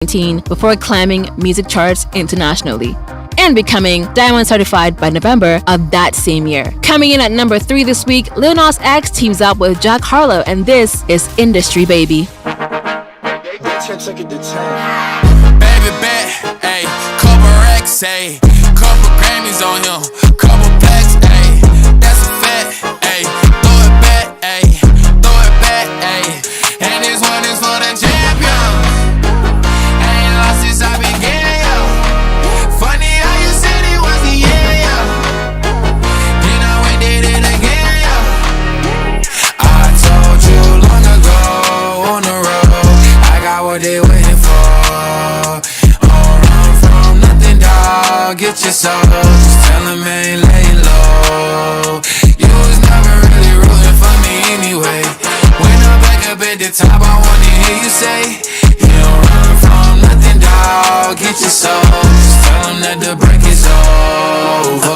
2019 before climbing music charts internationally and becoming Diamond certified by November of that same year. Coming in at number 3 this week, Lil Nas X teams up with Jack Harlow, and this is Industry Baby. Baby bet, ayy, couple racks, ayy, couple Grammys on him, couple plaques, ayy, that's a fact, ayy, throw it back, ayy, and this one is for the champion. Ain't lost since I began, yo. Funny how you said it was the end, yo. Then I went did it again, yo. I told you long ago on the road, I got what they waiting for. Don't run from nothing, dog. Get your soul, just tell them ain't laying low. You was never really rooting for me anyway. When I'm back up at the top, I wanna hear you say, you don't run from nothing, dog. Get your soul, just tell them that the break is over.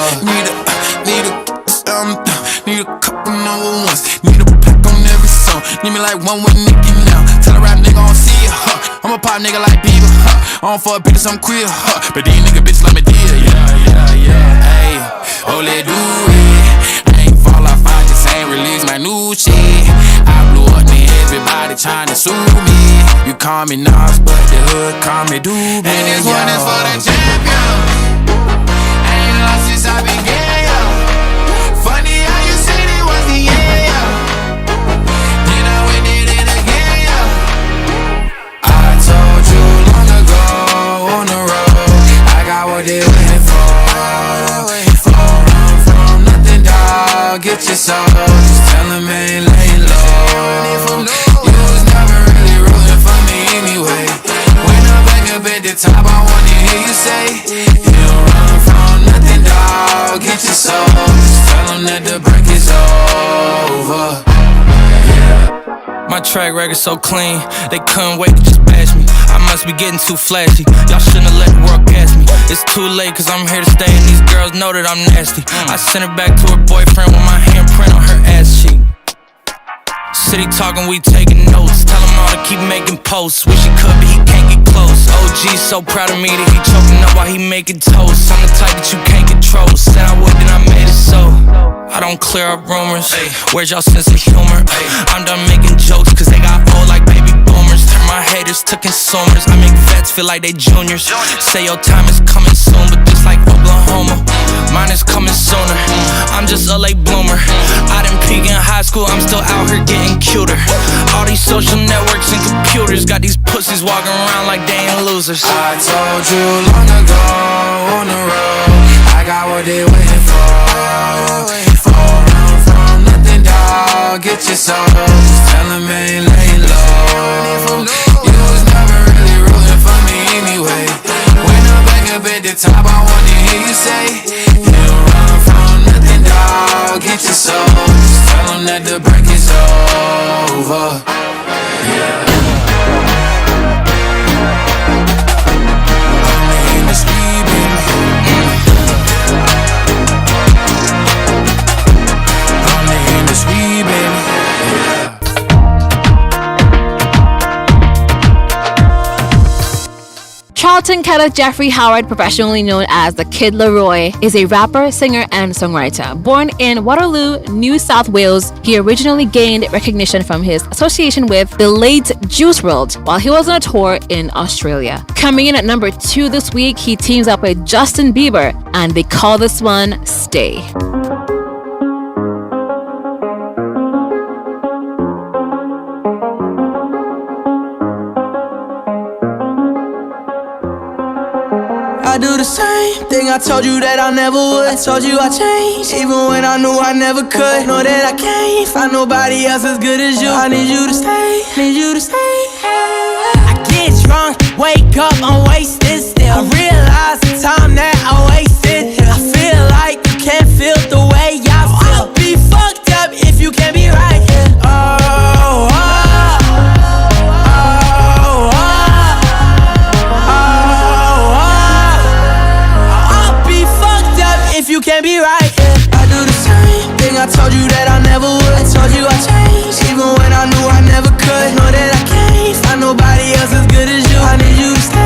Need a couple number ones. Need a pack on every song. Need me like one with Nicki now. Tell a rap nigga I don't see it, huh. I'm a pop nigga like Bieber, huh. I don't fuck bitches, I'm queer, huh. But these nigga bitches like me deal, yeah. Ayy, oh let do it. I ain't fall off, I just ain't release my new shit. I blew up and everybody tryna sue me. You call me Nas, but the hood call me Doobie. And this one is for the champion. Ain't lost since I began, yo. Funny how you said it was the end, yo. Then I went did it again, yo. I told you long ago on the road, I got what they waiting for. Don't run from nothing, dog. Get your soul, just tell them ain't laying low. You was never really rooting for me anyway. When I'm back up at the top, I wanna hear you say, you don't run from nothing, dog. Get your soul, just tell them that the break is over. My track record so clean, they couldn't wait to just bash me. I must be getting too flashy, y'all shouldn't have let the world gas me. It's too late cause I'm here to stay and these girls know that I'm nasty. I sent her back to her boyfriend with my handprint on her ass cheek. City talking, we taking notes. Tell him all to keep making posts. Wish he could, but he can't get close. OG so proud of me that he choking up while he making toast. I'm the type that you can't control. Said I would, then I made it so. I don't clear up rumors. Where's y'all sense of humor? I'm done making jokes cause they got old like baby boomers. Turn my haters to consumers. I make vets feel like they juniors. Say your time is coming soon, but just like Oklahoma, mine is coming sooner. I'm just a late bloomer. I didn't peak in high school, I'm still out here getting cuter. All these social networks and computers got these pussies walking around like they ain't losers. I told you long ago on the road, I got what they waiting for. Don't run from nothing, dog. Get your soul, just tell them ain't laying low. You was never really rooting for me anyway. When I'm back up at the top, I wanna hear you say, you don't run from nothing, dog. Get your soul, just tell them that the break is over. Yeah. I'm the industry, baby. I'm the industry, baby. Charlton Kenneth Jeffrey Howard, professionally known as the Kid Leroy, is a rapper, singer, and songwriter. Born in Waterloo, New South Wales, he originally gained recognition from his association with the late Juice WRLD while he was on a tour in Australia. Coming in at number 2 this week, he teams up with Justin Bieber, and they call this one Stay. I do the same thing I told you that I never would. I told you I changed, even when I knew I never could. Know that I can't find nobody else as good as you. I need you to stay, need you to stay. I get drunk, wake up, I'm wasted still. I realize the time that I wasted. I feel like you can't feel the way I feel. I'll be fucked up if you can't be right here. If you can't be right, yeah. I do the same thing I told you that I never would. I told you I changed, even when I knew I never could. Know that I can't find nobody else as good as you. I need you to stay.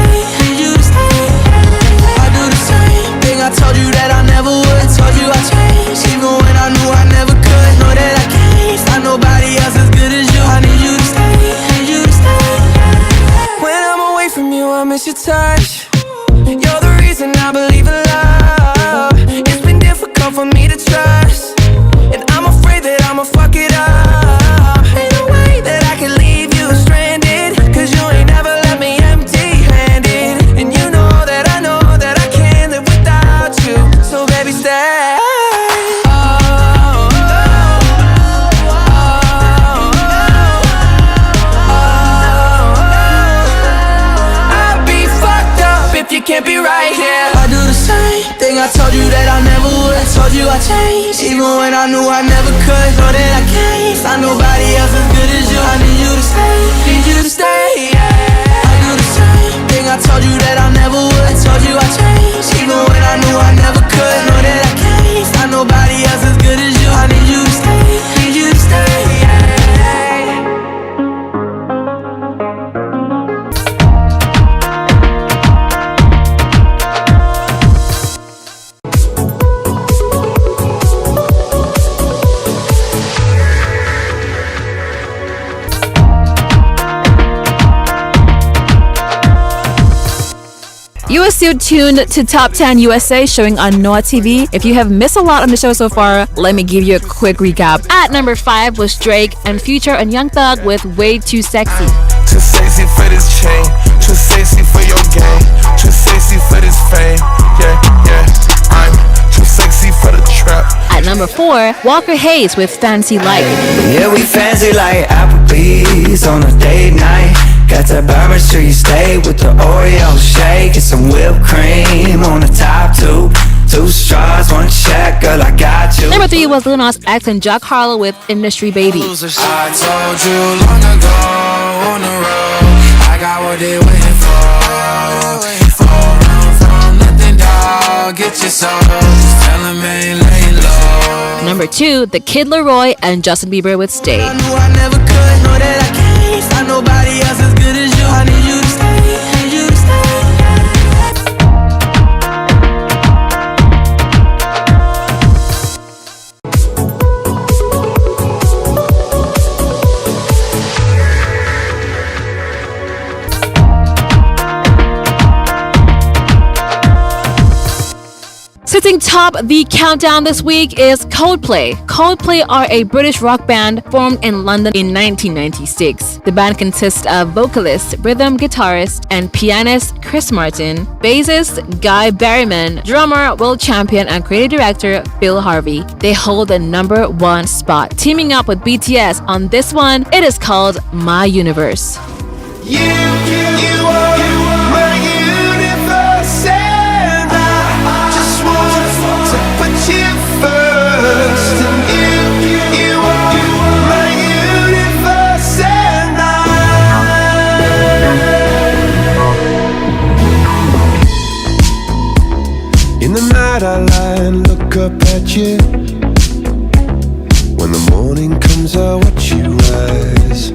miss your touch. You're the reason I believe in love. It's been difficult for me to trust, and I'm afraid that I'ma fuck it up. Ain't no way that I can leave you stranded, cause you ain't never left me empty-handed. And you know that I can't live without you. So baby, stay. You can't be right here. I do the same thing I told you that I never would. I told you I changed, even when I knew I never could. Know that I can't find nobody else as good as you. I need you to stay, need you to stay, yeah. I do the same thing I told you that I never would. I told you I changed, even when I knew I never could. Know that I can't find nobody else as good as you. I need you to stay, need you to stay, yeah. You are still tuned to Top 10 USA showing on NoireTV. If you have missed a lot on the show so far, let me give you a quick recap. At number 5 was Drake and Future and Young Thug with Way Too Sexy. Too sexy for this chain, too sexy for your game, too sexy for this fame. Yeah, I'm too sexy for the trap. At number 4, Walker Hayes with Fancy Like. Yeah, we fancy like Applebee's on a date night. Got that Bourbon Street steak with the Oreo shake and some whipped cream on the top two. 2 straws, 1 check, girl, I got you. Number 3 was Lil Nas X and Jack Harlow with Industry Baby. I told you long ago on the road, I got what they waiting for. From nothing, dog, get your soul. Just tell them ain't laying low. Number 2, The Kid Laroi and Justin Bieber with Stay. I knew I never could, know that I can't find nobody else as good as you. I need you to stay, need you to stay. Sitting top the countdown this week is Coldplay. Coldplay are a British rock band formed in London in 1996. The band consists of vocalist, rhythm guitarist, and pianist Chris Martin, bassist Guy Berryman, drummer Will Champion, and creative director Phil Harvey. They hold the number 1 spot, teaming up with BTS on this one. It is called My Universe. You are my universe, and I just want to put you first. And you are my universe, and In the night I lie and look up at you. When the morning comes I watch you rise.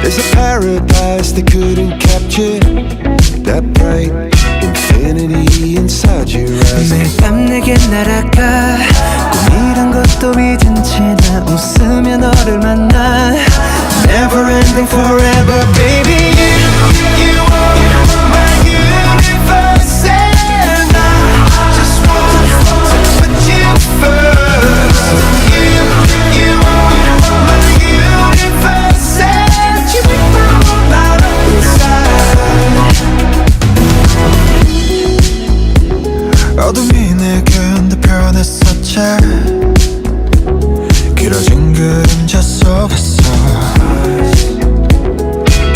There's a paradise they couldn't capture, that bright infinity inside your eyes. 매일 밤 내게 날아가 꿈이란 것도 잊은 채 나 웃으며 너를 만나. Never ending forever baby. You are my universe, and I just want to put you first. You are my universe, and you make my whole life inside. 어둠이 내게 온데 변했었지. 길어진 그림자 속에서.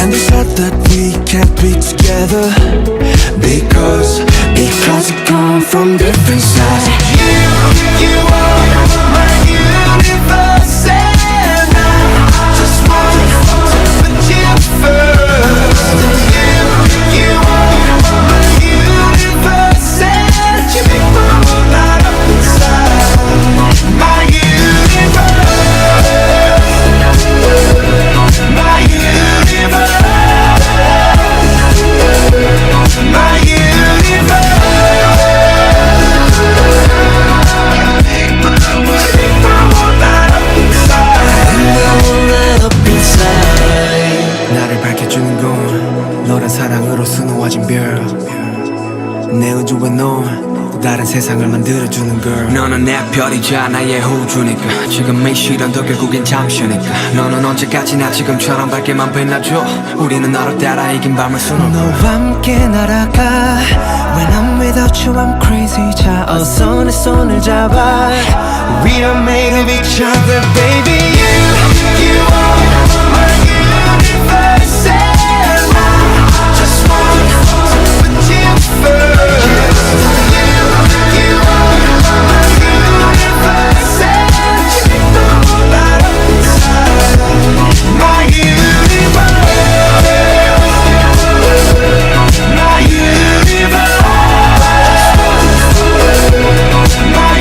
And they said that we can't be together because we come from different sides. You are my universe, and I just want to put you first. You are my universe, and you make my whole light up inside. My universe, my universe. My universe. 너란 사랑으로 수놓아진 별 내 우주에 넌 또 다른 세상을 만들어주는 girl 너는 내 별이자 나의 호주니까 지금의 시련도 결국엔 잠시니까 너는 언제까지나 지금처럼 밝게만 빛나줘 우리는 너를 따라 이긴 밤을 수놓고 너와 함께 날아가 When I'm without you I'm crazy 자 어서 내 손을 잡아 We are made of each other baby You are my universe and I just want to put you first You are my universe and you know that I'm inside my universe My universe My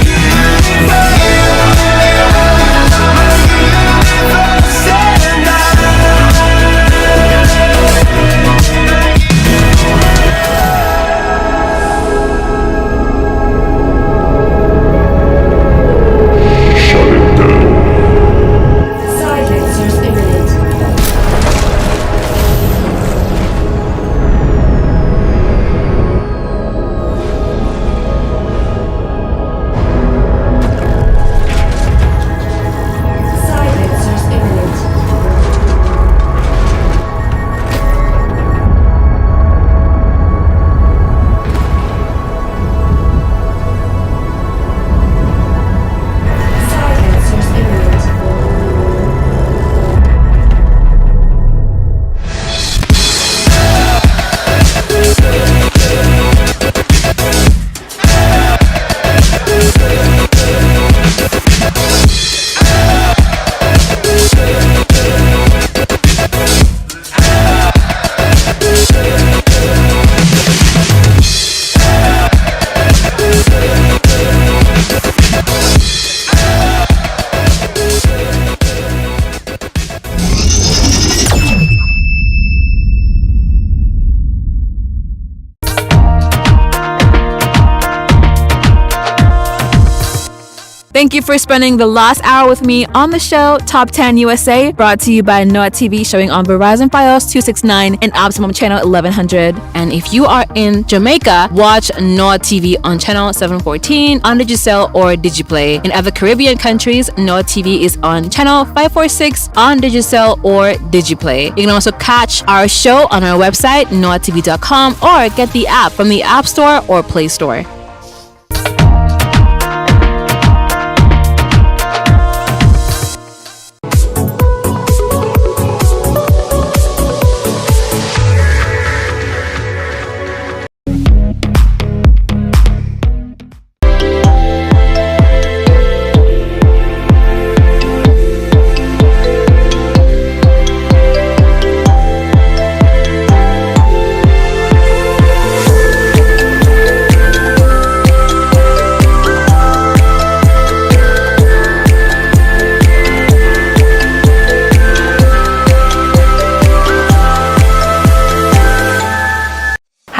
Thank you for spending the last hour with me on the show Top 10 USA, brought to you by NoireTV, showing on Verizon Fios 269 and Optimum Channel 1100. And if you are in Jamaica, watch NoireTV on Channel 714 on Digicel or Digiplay. In other Caribbean countries, NoireTV is on Channel 546 on Digicel or Digiplay. You can also catch our show on our website, NoireTV.com, or get the app from the App Store or Play Store.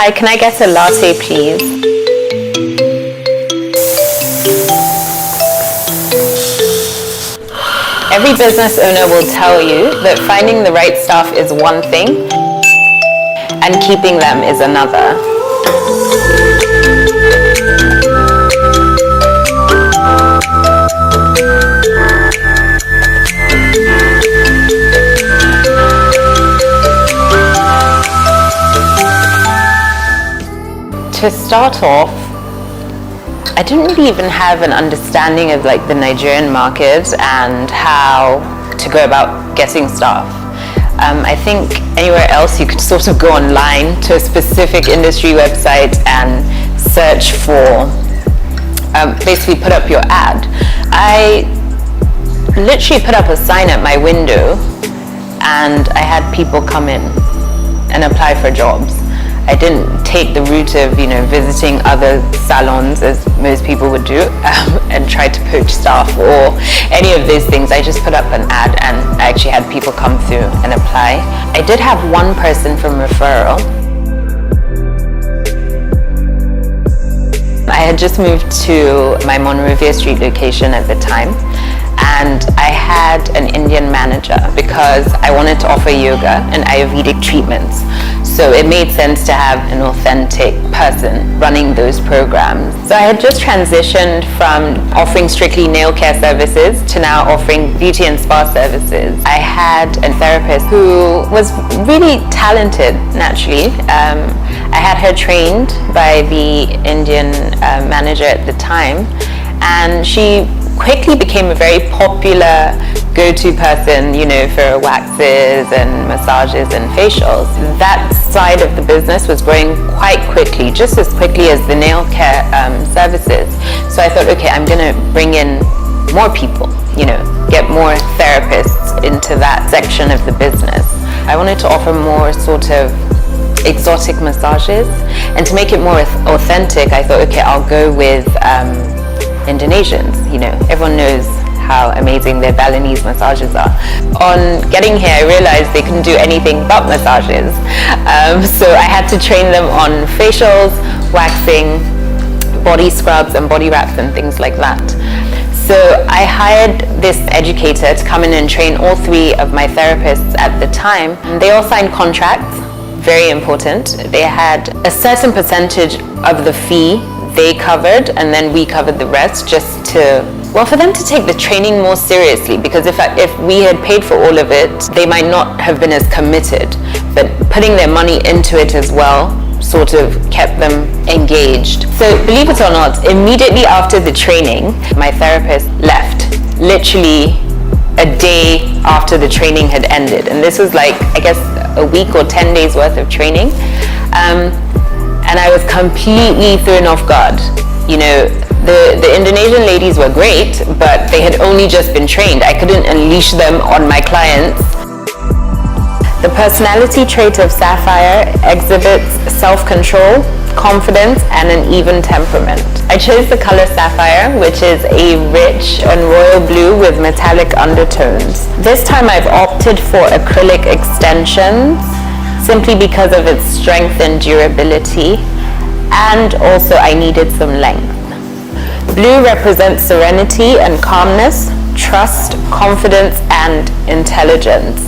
Hi, can I get a latte, please? Every business owner will tell you that finding the right staff is one thing and keeping them is another. To start off, I didn't really even have an understanding of like the Nigerian market and how to go about getting staff. I think anywhere else you could sort of go online to a specific industry website and search for, basically put up your ad. I literally put up a sign at my window and I had people come in and apply for jobs. I didn't take the route of, visiting other salons as most people would do and try to poach staff or any of those things. I just put up an ad and I actually had people come through and apply. I did have one person from referral. I had just moved to my Monrovia Street location at the time, and I had an Indian manager because I wanted to offer yoga and Ayurvedic treatments. So it made sense to have an authentic person running those programs. So I had just transitioned from offering strictly nail care services to now offering beauty and spa services. I had a therapist who was really talented naturally. I had her trained by the Indian manager at the time, and she quickly became a very popular go-to person, you know, for waxes and massages and facials. That side of the business was growing quite quickly, just as quickly as the nail care services. So I thought, okay, I'm gonna bring in more people, you know, get more therapists into that section of the business. I wanted to offer more sort of exotic massages, and to make it more authentic, I thought, okay, I'll go with Indonesians. You know, everyone knows how amazing their Balinese massages are. On getting here, I realized they couldn't do anything but massages. So I had to train them on facials, waxing, body scrubs and body wraps and things like that. So I hired this educator to come in and train all three of my therapists at the time. They all signed contracts, very important. They had a certain percentage of the fee they covered, and then we covered the rest, just to, well, for them to take the training more seriously, because if we had paid for all of it, they might not have been as committed, but putting their money into it as well sort of kept them engaged. So believe it or not, immediately after the training, my therapist left, literally a day after the training had ended. And this was like, I guess, a week or 10 days worth of training. And I was completely thrown off guard. You know, the Indonesian ladies were great, but they had only just been trained. I couldn't unleash them on my clients. The personality trait of Sapphire exhibits self-control, confidence, and an even temperament. I chose the color Sapphire, which is a rich and royal blue with metallic undertones. This time I've opted for acrylic extensions, simply because of its strength and durability, and also I needed some length. Blue represents serenity and calmness, trust, confidence, and intelligence.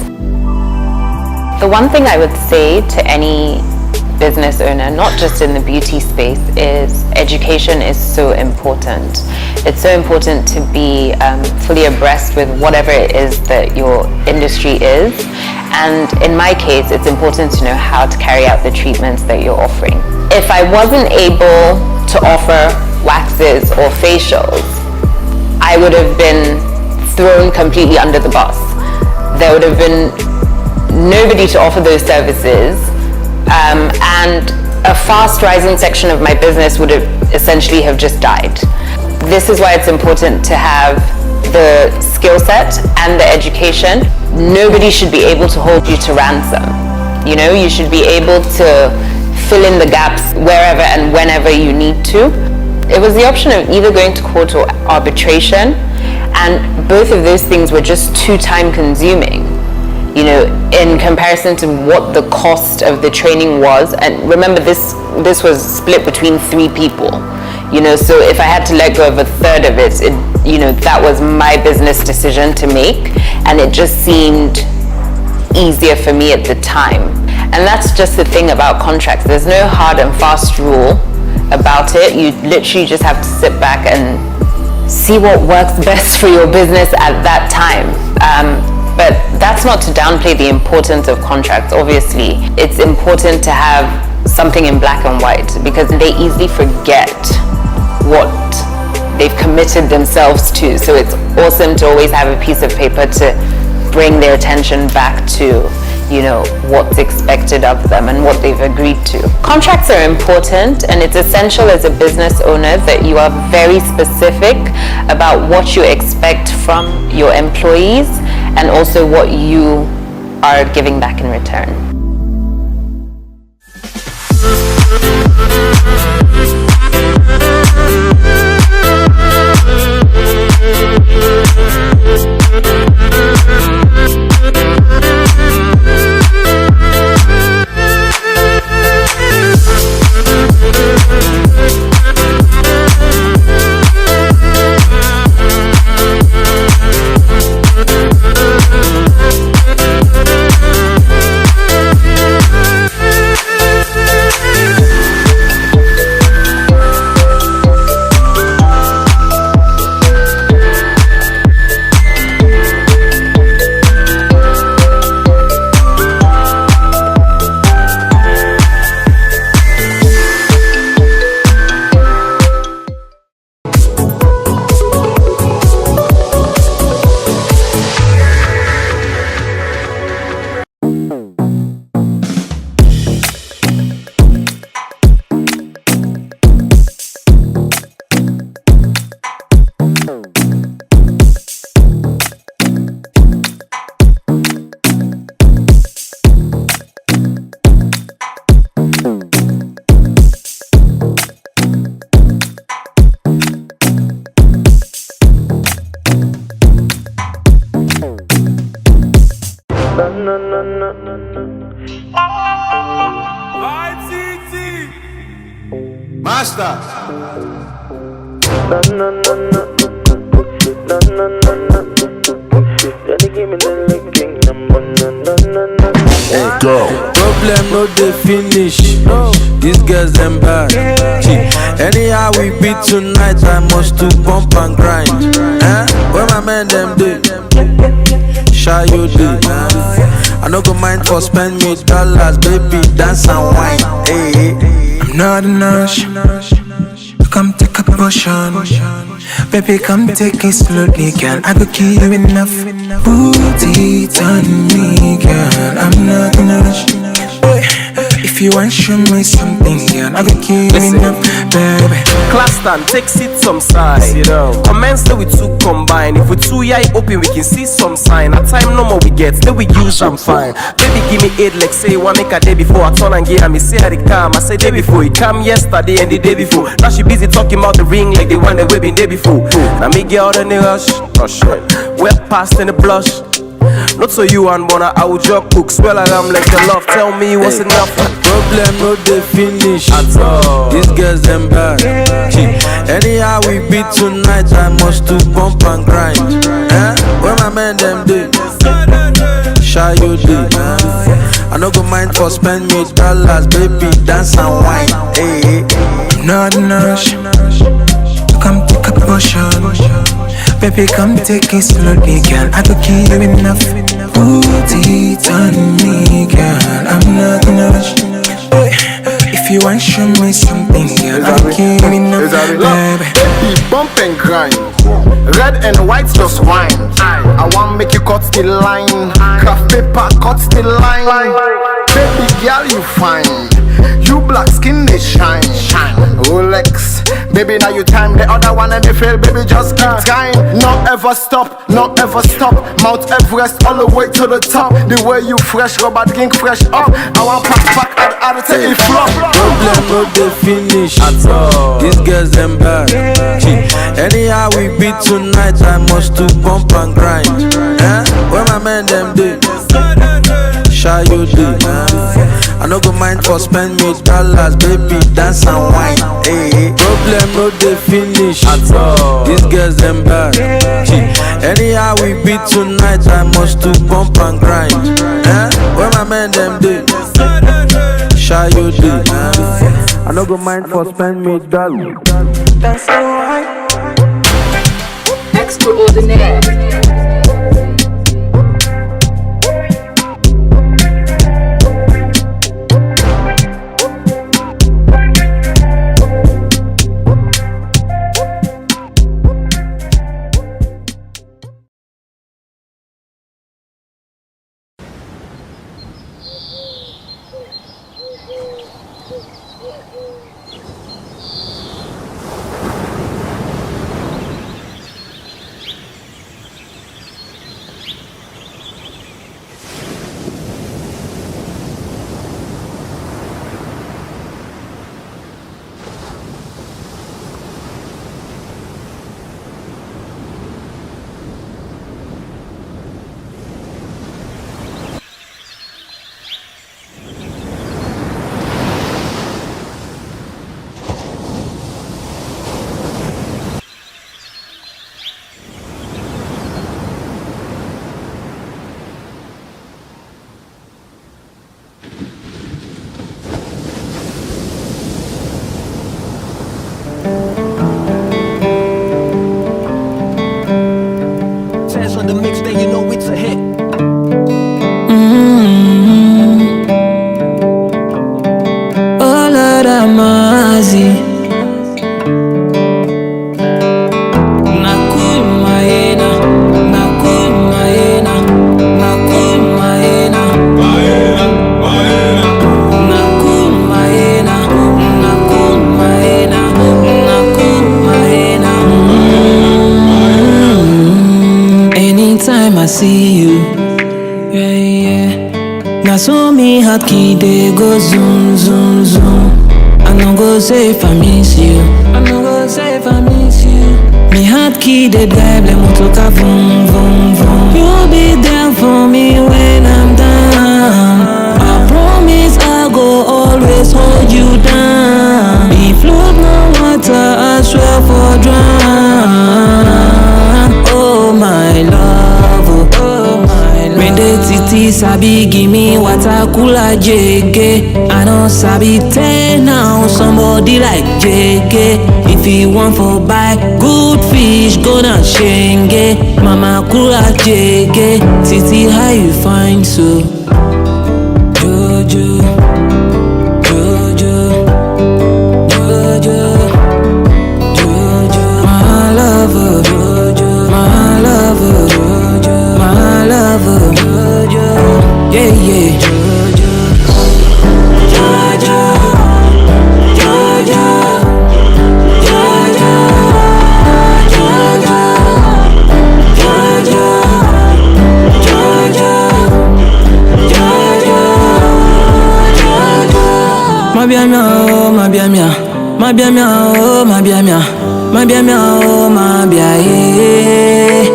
The one thing I would say to any business owner, not just in the beauty space, is education is so important. It's so important to be fully abreast with whatever it is that your industry is. And in my case, it's important to know how to carry out the treatments that you're offering. If I wasn't able to offer waxes or facials, I would have been thrown completely under the bus. There would have been nobody to offer those services, and a fast rising section of my business would have essentially have just died. This is why it's important to have the skill set and the education. Nobody should be able to hold you to ransom. You know, you should be able to fill in the gaps wherever and whenever you need to. It was the option of either going to court or arbitration, and both of those things were just too time consuming, you know, in comparison to what the cost of the training was. And remember, this was split between 3 people, you know, so if I had to let go of a third of it, you know, that was my business decision to make, and it just seemed easier for me at the time. And that's just the thing about contracts. There's no hard and fast rule about it. You literally just have to sit back and see what works best for your business at that time. But that's not to downplay the importance of contracts. Obviously, it's important to have something in black and white, because they easily forget what they've committed themselves to. So it's awesome to always have a piece of paper to bring their attention back to, you know, what's expected of them and what they've agreed to. Contracts are important, and it's essential as a business owner that you are very specific about what you expect from your employees and also what you are giving back in return. Master. Go. Problem no dey finish. These girls them bad. Anyhow we beat tonight, I must to bump and grind. Where my men them do? Shy you do. I no go mind for spend me dollars, baby, dance and wine. Hey. I'm not in rush. Come take a potion. Baby, come take it slowly, girl. I could give you enough. Put it on me, girl. I'm not in a rush. If you want show me something, girl, I could give you enough, baby. Class stand, take seat some side. Commence that we two combine. If we two eye open, we can see some sign. At time no more we get, then we use I'm fine. Baby give me 8 like say one make a day before. I turn and give me say how they come. I say day before, he come yesterday and the day before. Now she busy talking about the ring like the one that we been day before. Now me get out in the rush, well past in the blush. Not so you and Bona, I would just cook. Swell around like the love, tell me what's enough. Problem no dey finish at all. These girls them bad. Anyhow we beat tonight, I must to bump and grind. Where my men them do? Shy you do. I no go mind for spend me dollars, baby, dance and wine. Hey. I'm not in a rush. Come take a potion. Baby, come take it slowly, girl. I could give you enough. Put it on me, girl. I'm not in a rush. If you want show me something, girl, I could give you enough, baby. Baby, bump and grind. Red and white just wine. I want make you cut the line. Craft paper cut the line. Baby girl, you fine. You black skin, they shine. Rolex, baby, now you time. The other one and they fail, baby, just keep time. Not ever stop, not ever stop. Mount Everest all the way to the top. The way you fresh, Robert King fresh up. I want pack, I'll take it flop. Problem no dey finish at all. These girls them bad. Anyhow we beat tonight, I must to bump and grind. Where my men them do? Shy you do. I no go mind for spend me dollars, baby, dance and wine. Hey. Problem no dey finish at all. These girls them bad. Anyhow we beat tonight, I must to bump and grind. Where my men them do? Shy you do. I no go mind for spend me dollars. That's alright. Extraordinaire. On the mix that you know it's a hit. All of mazi nakul maena nakul maena anytime I see you, yeah. Now so me heart key they go zoom, zoom, zoom. I no go say if I miss you. Me heart key they drive them motoka vroom, vroom, vroom. You'll be there for me when I'm down. I promise I go always hold you down. Be float no sabi give me water cooler jege. I don't sabi tell now somebody like jege. If you want for buy good fish, go down shenge. Mama cooler jege. Titi, how you find so? Jojo, Jojo, Jojo, Jojo, my lover, Jojo, my lover, Jojo, my lover, Jojo, yeah, yeah, Jojo, Jojo, Jojo, Jojo, Jojo, Jojo, Jojo, Mabiamia, oh, mabiamia, mabiamia, oh, mabiamia, mabiamia, oh, mabia, eh.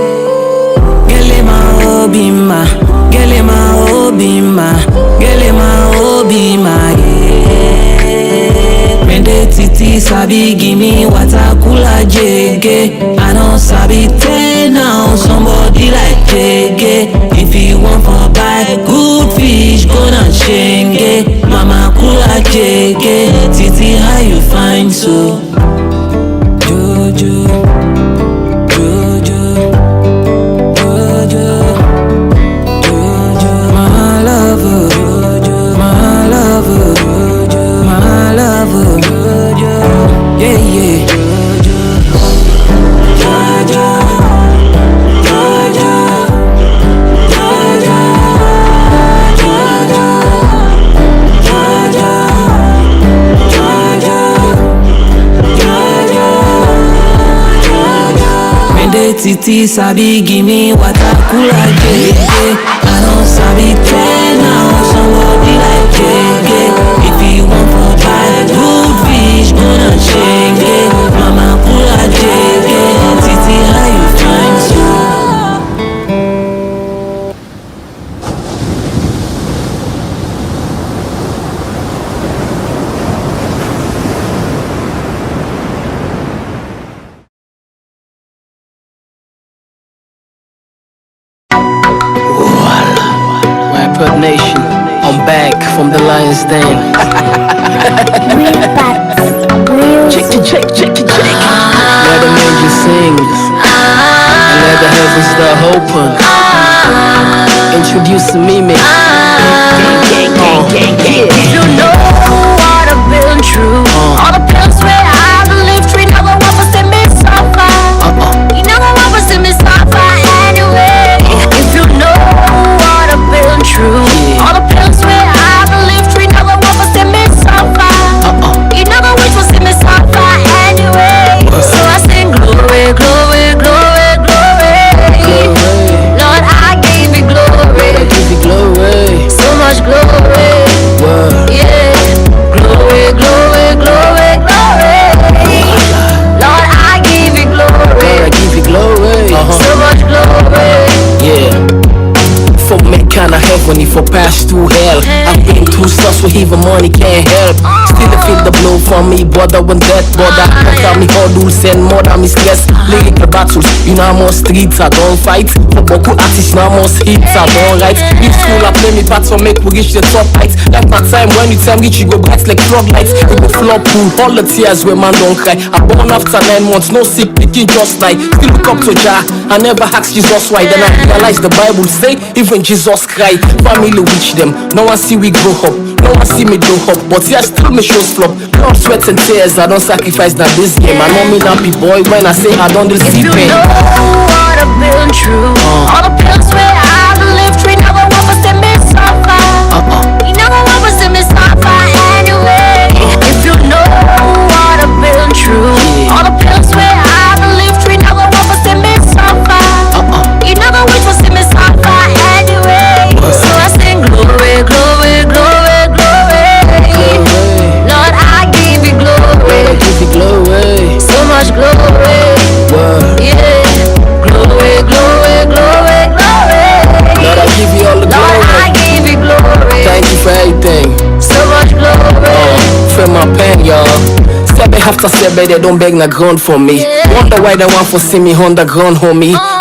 Gelema, oh, bima, gelema, oh, bima, gelema, oh, bima, eh. Mende titi sabi gimme water cooler jege. I don't sabi tell now somebody like jege. If you want for buy good fish, go down shenge. Mama cooler jege. Titi, how you find so? Jojo, Jojo, Jojo, Jojo, my lover, Jojo, my lover, Jojo, my lover, Jojo, yeah, yeah, Jojo, Jojo, Jojo, Jojo, Titi sabi gimme water cooler jege. I don't sabi tell now somebody like jege. If you want for buy good fish, go down shenge. Mama cooler jege. Titi, how you find so? Rapper Nation, I'm back from the lion's den. Check. Let the angel sings and let the heavens start open. Introducing me, man. You know what I've been through. All the pills where I believe tree never want to see me suffer. You never want to see me suffer anyway. If you know what I've been through, all the pills where I believe tree never want to see me suffer. You never wish to see me suffer anyway. So I sing glory, glory, glory, glory. Lord, I give you glory. So much glory. Yeah. Glory, glory, glory, glory. Lord, I give you glory. So much glory. Yeah. For mankind I heavenly, for past through hell. I've been through stuff so even money can't help. Still I feel the blow from me, brother when death brother. Conquer me hurdles and more than me stress. Lyrical battles, you know I'm on streets, I don't fight. For Boku artists, now I'm on hits, I don't write. In school I play me part so make we reach the top heights. Like my time when you time reach you go bright like floodlights. We go flop pool, all the tears where man don't cry. I born after 9 months, no sick picking just like. Still look up to Jah, I never ask Jesus why. Then I realize the Bible say, even Jesus cry. Family reach them, no one see we grow up. No one see me grow up, but yeah, still me shows flop. Blood, sweat and tears, I don't sacrifice that this game. I know me happy boy when I say I don't see pain. If you know what I've been through, all the pills where I believe tree never want to see me suffer. You never want to see me suffer anyway. If you know what I've been through, all the pills where I believe tree never want to see me suffer. You never wish to see me suffer anyway. So I sing glory, glory, glory, glory. Lord, I give you glory. So much glory. Yeah. Glory, glory, glory, glory. Lord, I give you all the glory. Lord, I give you glory. Thank you for everything. So much glory. Feel my pain, y'all. Step after step, they don't beg na ground for me. Wonder why they want to see me on the ground, homie.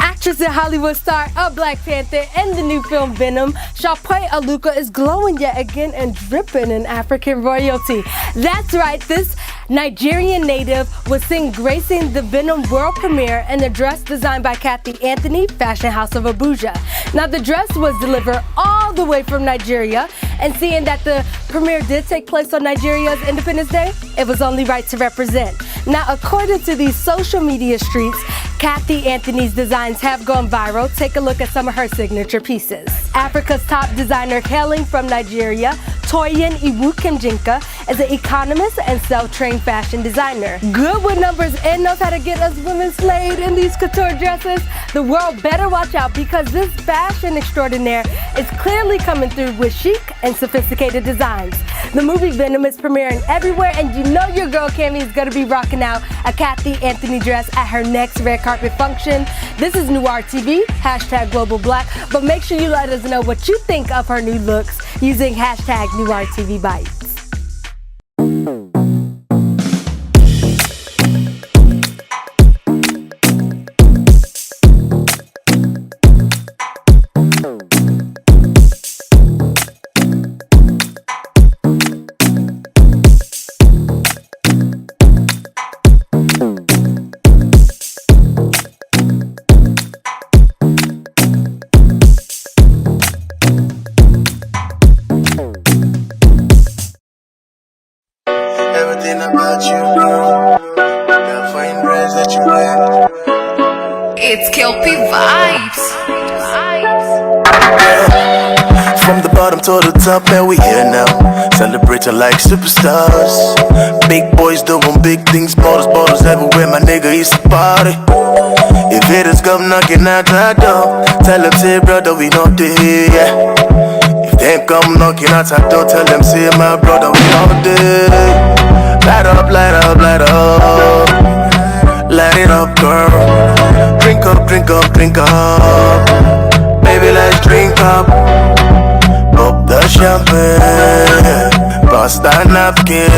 Actress and Hollywood star of Black Panther and the new film Venom, Shapoi Aluka is glowing yet again and dripping in African royalty. That's right, this Nigerian native was seen gracing the Venom world premiere in a dress designed by Kathy Anthony, fashion house of Abuja. Now the dress was delivered all the way from Nigeria, and seeing that the premiere did take place on Nigeria's Independence Day, it was only right to represent. Now according to these social media streets, Kathy Anthony's designs have gone viral. Take a look at some of her signature pieces. Africa's top designer hailing from Nigeria, Toyin Iwukemjinka, is an economist and self-trained fashion designer. Good with numbers and knows how to get us women slayed in these couture dresses. The world better watch out because this fashion extraordinaire is clearly coming through with chic and sophisticated designs. The movie Venom is premiering everywhere, and you know your girl Cammie is going to be rocking out a Kathy Anthony dress at her next red carpet function. This is NoireTV, #GlobalBlack, but make sure you let us know what you think of her new looks using #NoireTVBites. to the top and we here now. Celebrating like superstars. Big boys doing big things, bottles everywhere. My nigga used to party. If haters come knocking at our door, tell them say brother we not there, yeah. If they come knocking at our door, tell them say my brother we not there. Light up, light up, light up. Light it up, girl. Drink up, drink up, drink up. Baby, let's drink up. Pop the champagne. Pass that napkin.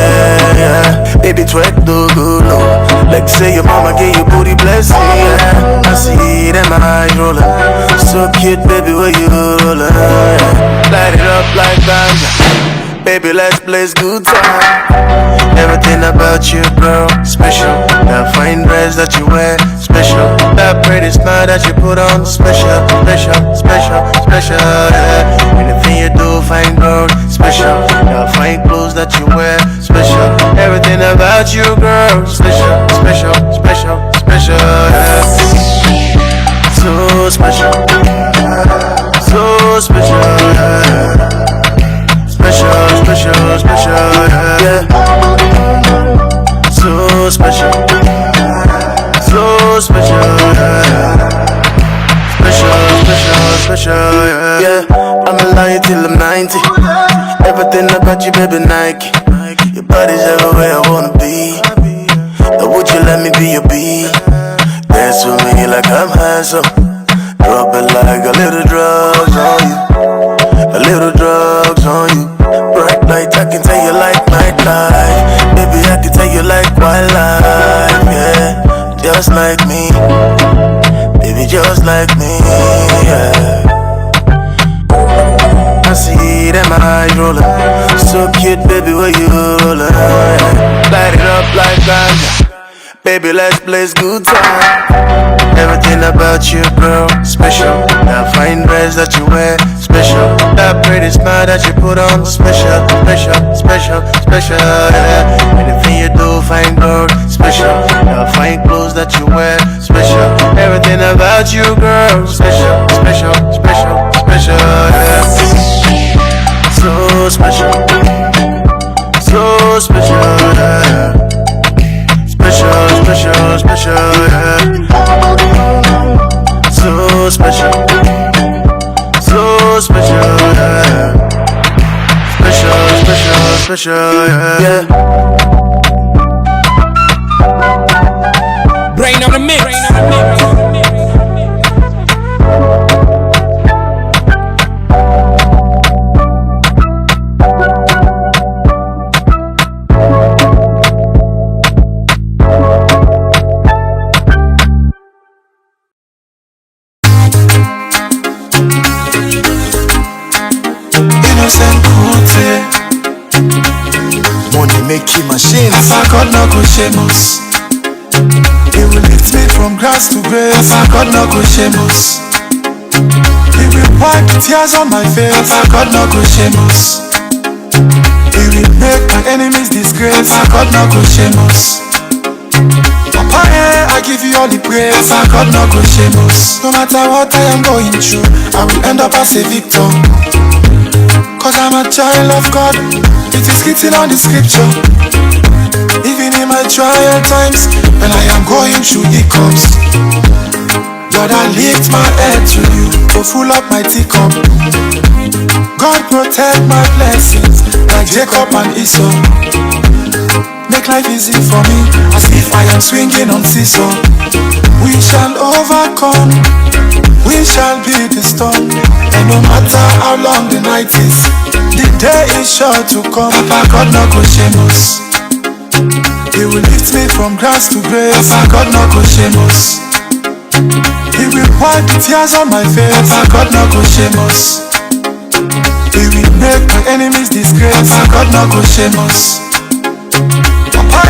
Baby, twerk the good low. Like say your mama gave you booty blessing. I see them eyes rolling. So cute, baby, where you rolling? Light it up like ganja. Baby, let's blaze good time. Everything about you, girl, special. That fine dress that you wear, special. That pretty smile that you put on, special, special, special, special, yeah. Anything you do, fine girl, special. That fine clothes that you wear, special. Everything about you, girl, special, special, special, special, yeah. So special, so special, yeah. Special, special, special, yeah. So special, so special, yeah. Special, special, special, yeah. I'm alive till I'm 90. Everything about you, baby, Nike. Your body's everywhere I wanna be. Now would you let me be your bee? Dance with me like I'm handsome. Drop it like a little drugs on you. A little drugs on you. Bright light, I can tell you like nightlife. Baby, I can tell you like wildlife, yeah. Just like me, baby, just like me, yeah. I see them eyes rolling. So cute, baby, where you rolling? Light it up like ganja. Baby, let's blaze good time. Everything about you, girl, special. That fine dress that you wear, special. That pretty smile that you put on, special, special, special, special, yeah. Anything you do, fine girl, special. That fine clothes that you wear, special. Everything about you, girl, special, special, special, special, yeah. So special, so special, yeah. Special, special, special, yeah. So special, so special, yeah. Special, special, special, yeah. Brain on the mix. Money making machines. Papa God no go shameless. He will lift me from grass to grace. Papa God no go shameless. He will wipe tears on my face. Papa God no go shameless. He will make my enemies disgrace. Papa God no go shameless. Papa, I give you all the praise. Papa God no go shameless. No matter what I am going through, I will end up as a victor. Cause I'm a child of God. It is written on the scripture. Even in my trial times, when I am going through hiccups, Lord, I lift my head to you to full up my teacup. God protect my blessings like Jacob and Esau. Make life easy for me as if I am swinging on seesaw. We shall overcome, we shall beat the storm. And no matter how long the night is, the day is sure to come. Papa God no go shameless. He will lift me from grass to grace. Papa God no go shameless. He will wipe the tears on my face. Papa God no go shameless. He will make my enemies disgrace. Papa God no go shameless. Papa,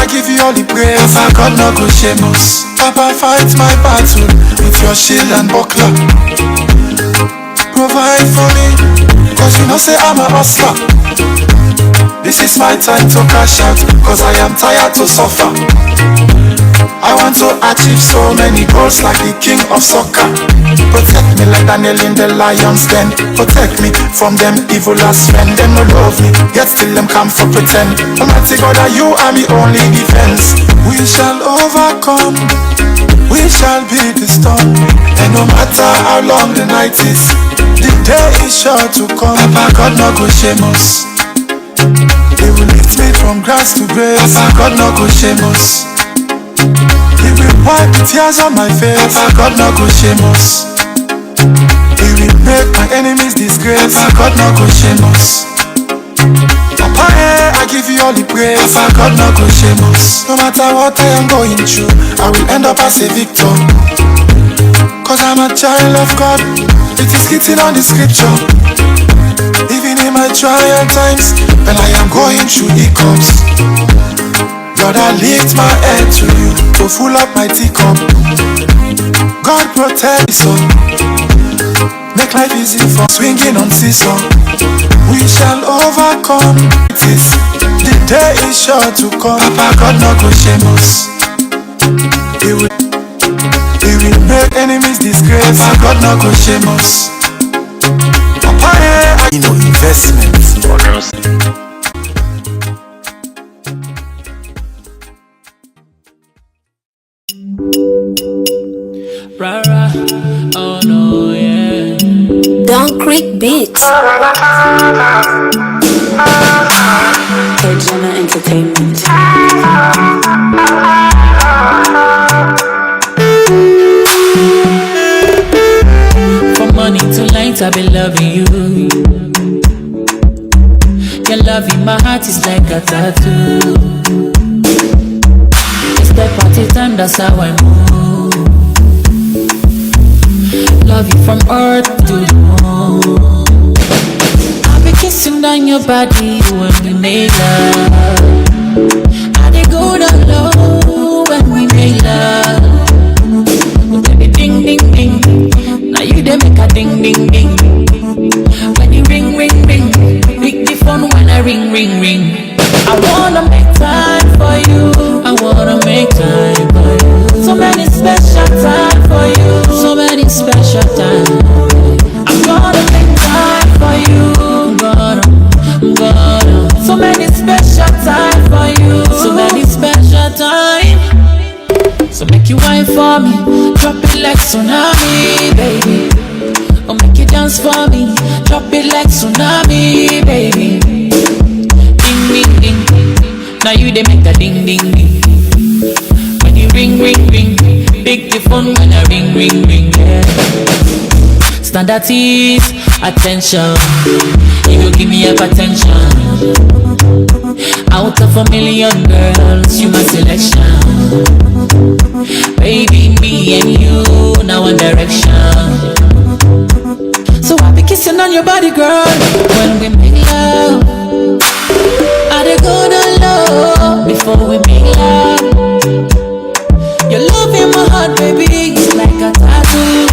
I give you all the praise. Papa God no go shameless. Papa, fight my battle with your shield and buckler. Provide for me, cause you know say I'm a hustler. This is my time to cash out, cause I am tired to suffer. I want to achieve so many goals like the king of soccer. Protect me like Daniel in the lion's den. Protect me from them evil last friend. Them no love me, yet still them come for pretend. Almighty God, that you are my only defense. We shall overcome, we shall beat the storm. And no matter how long the night is, the day is sure to come. Papa God no go shame us. He will lift me from grass to grace. Papa God no go shame us. He will wipe the tears on my face. Papa God no go shame us. He will make my enemies disgrace. Papa God no go shame us. Papa, I give you all the praise. Papa God no go shame us. No matter what I am going through, I will end up as a victor. Cause I'm a child of God. It is written on the scripture. Even in my trial times, when I am going through hiccups, Lord, I lift my head to you to full up my teacup. God protect me so, make life easy for swinging on seesaw. We shall overcome. It is the day is sure to come. Papa God no go shame us. He will make enemies disgrace. Papa God no go shame us. Papa, you know investments. Rara, oh no, yeah. Don't Creek Beats. Kajana Entertainment. From morning to night I've been loving you. Your love in my heart is like a tattoo. It's the party time, that's how I move. Love you from earth to the moon. I'll be kissing on your body when we make love. I dey go down low when we make love. Baby, ding ding ding. Now you dey make a ding ding ding. When you ring ring ring, pick the phone when I ring ring ring. I wanna make time for you. I wanna make time for you. So many special time for you. So many special time. I'm gonna make time for you. I'm gonna. So many special time for you. So many special time. So make you wine for me. Drop it like tsunami, baby. Or make you dance for me. Drop it like tsunami, baby. Ding ding ding. Now you they make a ding ding ding. When you ring ring ring, pick the phone when I ring ring ring. Yeah. Stand at ease, attention. You go give me up attention. Out of a million girls, you my selection. Baby, me and you, now one direction. So I be kissing on your body, girl, when we make love. I dey go down low before we make love. Your love in my heart, baby, it's like a tattoo.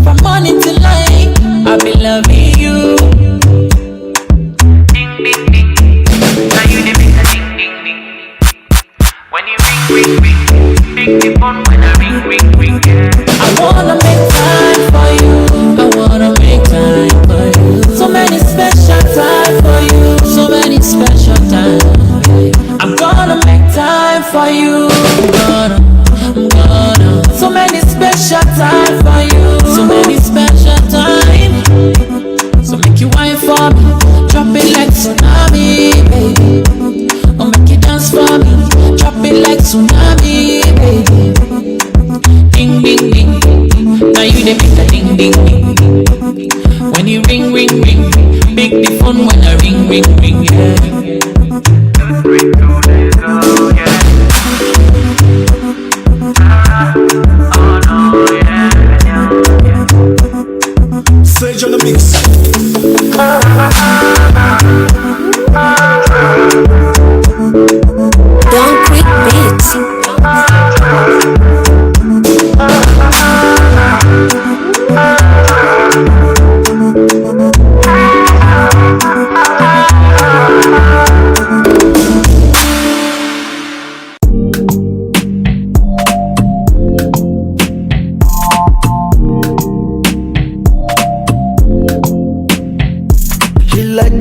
From morning till night, I be loving you. Ding ding ding, now you dey make a ding ding ding. When you ring ring ring, pick the phone when I ring ring ring. I wanna make time for you. I wanna make time for you. So many special time for you. So many special time. I'm gonna make time for you. I'm gonna. So many special time for you. So many special time. So make you wine for me. Drop it like tsunami, baby. Or make you dance for me. Drop it like tsunami, baby. Ding ding ding. Now you dey make a ding ding ding. When you ring ring ring, pick the phone when I ring ring ring. Yeah. Sage on the mix. Don't Creek Beats.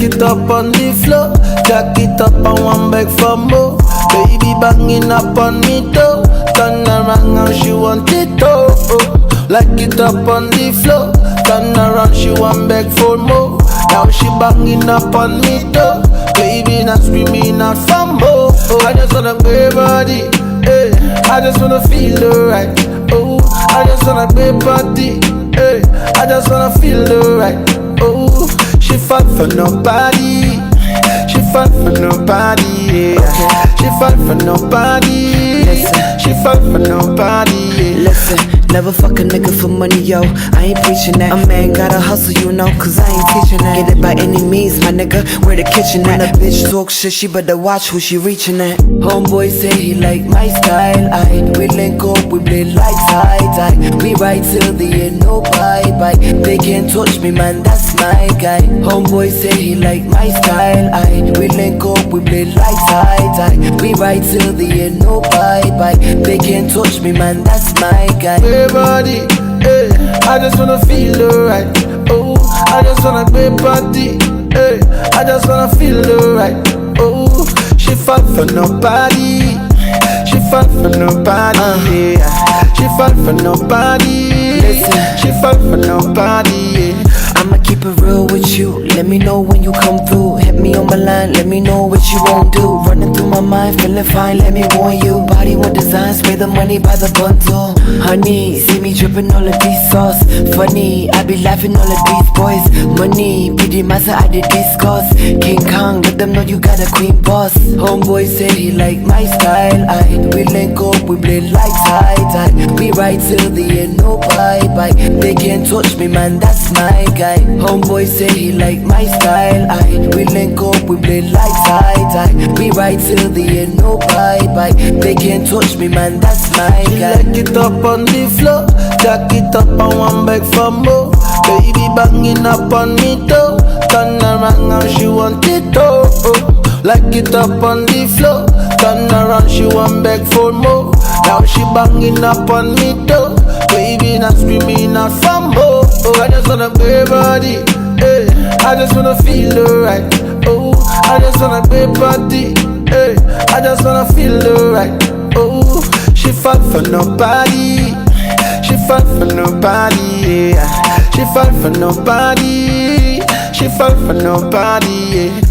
it up on the floor. Jack it up and one beg for more. Baby banging up on me though. Turn around and she want it oh. Like it up on the floor. Turn around, she want beg for more. Now she banging up on me though. Baby not screaming out for more. I just wanna grab body, hey. I just wanna feel alright. Oh, I just wanna grab body, hey. I just wanna feel alright. Oh, she fall for nobody. She fall for nobody. Yeah. She fall for nobody. Listen. She fall for nobody. Yeah. Listen, never fuck a nigga for money, yo. I ain't preaching that. A man gotta hustle, you know, cause I ain't teaching that. Get it by any means, my nigga, where the kitchen at? When a bitch talk shit, she better watch who she reaching at. Homeboy say he like my style. We link up, we play like tie. We ride till the end, no bye. They can't touch me, man, that's my guy. Homeboy say he like my style. We link up, we play like tie. We ride till the end, no bye. They can't touch me, man, that's my guy. Hey body, hey, I just wanna feel alright. Oh, I just wanna grab body, hey, I just wanna feel alright. Oh, she fall for nobody. She fall for nobody. Yeah. She fall for nobody. Listen. She fall for nobody. Yeah. I'ma keep it real with you. Let me know when you come through. Hit me on my line, let me know what you won't do. Running through my mind, feeling fine, let me warn you. Body with design, spray the money by the bundle. Honey, see me dripping all of these sauce. Funny, I be laughing all of these boys. Money, PD massa, I did discuss. King Kong, let them know you got a queen boss. Homeboy say he like my style. We link up, we play like tie. We ride till the end, no bye. They can't touch me, man, that's my guy. Homeboy say he like my style. We link up, we play like tie. We ride till the end, no bye. They can't touch me, man, that's my guy. Like it up on the floor. Jack it up and one beg for more. Baby banging up on me though. Turn around and she want it oh. Like it up on the floor. Turn around, she want beg for more. Now she banging up on me though. Baby not screaming out for more. I just wanna grab body, hey. I just wanna feel alright. Oh, I just wanna grab body, hey. I just wanna feel alright. Oh, she fall for nobody. She fall for nobody. Yeah. She fall for nobody. She fall for nobody. Yeah.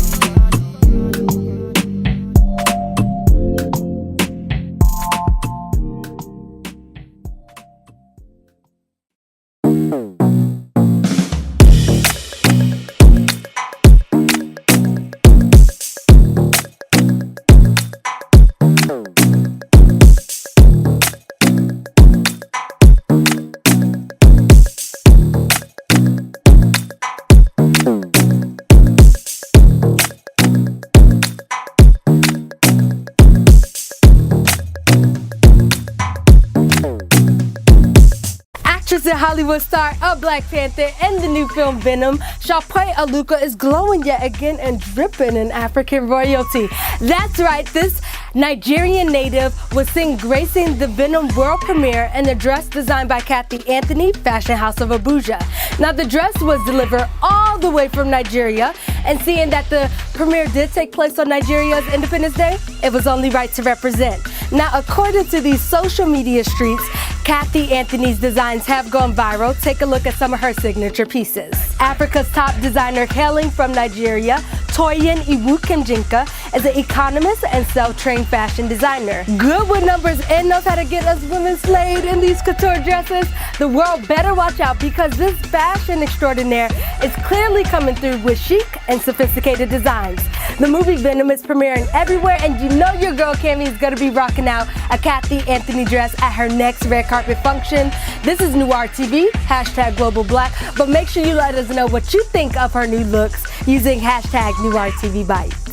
The Hollywood star of Black Panther and the new film Venom, Sharpay Aluka is glowing yet again and dripping in African royalty. That's right, this Nigerian native was seen gracing the Venom world premiere in a dress designed by Kathy Anthony, Fashion House of Abuja. Now the dress was delivered all the way from Nigeria, and seeing that the premiere did take place on Nigeria's Independence Day, it was only right to represent. Now according to these social media streets, Kathy Anthony's designs have gone viral. Take a look at some of her signature pieces. Africa's top designer hailing from Nigeria, Toyin Iwu-Kimjinka, is an economist and self-trained fashion designer. Good with numbers and knows how to get us women slayed in these couture dresses. The world better watch out because this fashion extraordinaire is clearly coming through with chic and sophisticated designs. The movie Venom is premiering everywhere, and you know your girl Cammie is going to be rocking out a Kathy Anthony dress at her next red carpet function. This is NoireTV, #GlobalBlack, but make sure you let us know what you think of her new looks using #NoireTVBites.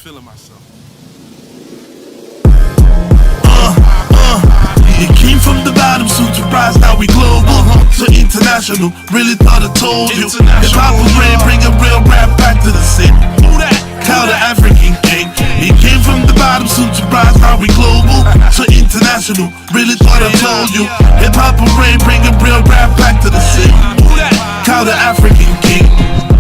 feeling myself. It came from the bottom, soon to rise, now we global. So international, really thought I told you. If I was ready, bring a real rap back to the city. Call the African king. He came from the bottom, soon to rise, now we global. So international, really thought I told you. Hip hop parade, bring a real rap back to the city. Call the African king.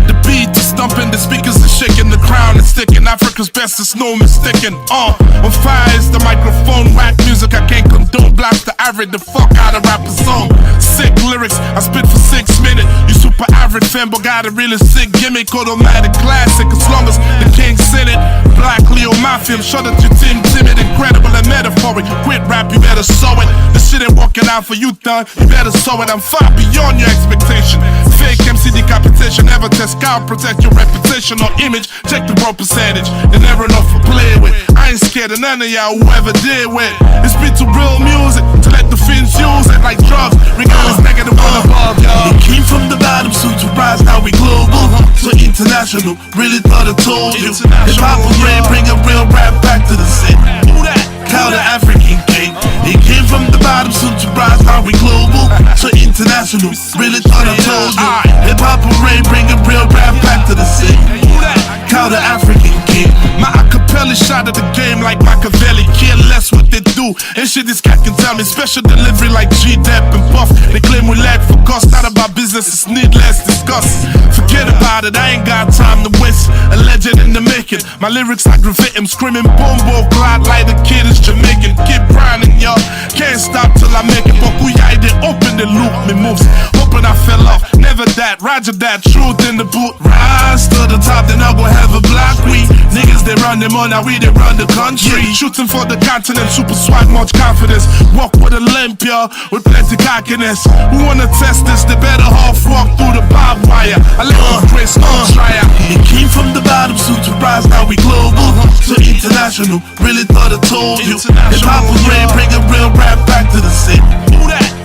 The beat is stumping, the speakers are shaking, the crown is sticking. Africa's best is no mistaken. On fire is the microphone, whack music I can't condone. Blast the average, the fuck out of rapper song. Sick lyrics, I spit for 6 minutes. You super average fan, but got a really sick gimmick. Automatic classic, as long as the king sent it. Black Leo Mafia, show that you timid, incredible and metaphoric. Quit rap, you better sow it. The shit ain't working out for you, done. You better sow it. I'm far beyond your expectation. Fake MC decapitation, never test out, protect your reputation or image. Check the raw percentage, they never enough to play with. I ain't scared of none of y'all, whoever did with. It's beat to real music, to let the fins use it like drugs. Regardless, negative one above, y'all. It came from the bottom, soon to rise, now we global. So international, really thought I told you. If I was ready, bring a real rap back to the city. Call the African king. It came from the bottom, soon to rise, now we global. So international, really thought I told you. Hip hop parade, bring a real rap back to the city. Call the African king. My acapella shot at the game like Machiavelli. Care less what they do, and shit this cat can tell me. Special delivery like G-Dep and Buff. They claim we lack for cost, not about business, it's needless discuss. Forget about it, I ain't got time to waste. A legend in the making. My lyrics aggravate him, screaming bombo clot like the kid is Jamaican. Keep grinding, y'all, can't stop till I make it. But we they open the loop, me moves. Hoping I fell off, never that. Roger that, truth in the boot. Rise to the top, then I'll go have a black week. Niggas they run them on, now we they run the country. Shooting for the continent, super swag, much confidence. Walk with a limp, y'all, with plenty cockiness. Who wanna test this? They better half walk through the barbed wire. I let the grace try out. It came from the bottom, soon to rise, now we global. So international, really thought I told you. If I was ready, bring a real rap back to the city.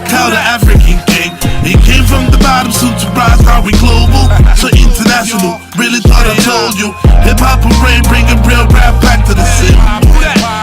Call the African king. It came from the bottom, soon to rise, now we global. So international, really thought I told you. Hip hop parade, bring a real rap back to the city.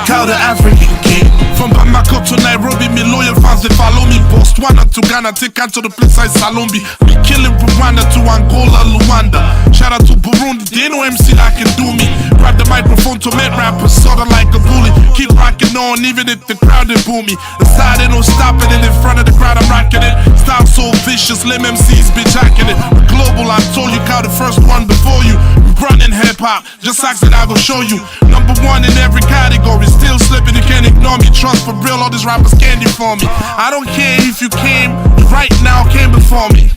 Call the African king. From Bamako to Nairobi, me loyal fans they follow me. Botswana to Ghana, take on to the place I Salombi. Be killing Rwanda to Angola, Luanda. Shout out to Burundi, they know MC that can do me. Grab the microphone to make rappers sorta like a bully. Keep rocking on even if the crowd they boo me. The side they don't stop it, and in front of the crowd I'm rocking it. Style so vicious, lame MCs be jacking it. We're global, I told you, call the first one before you. We running hip hop, just ask it, I go show you. Number one in every category, still slipping, you can't ignore me. Trust for real, all these rappers candy for me. I don't care if you came, you right now came before me.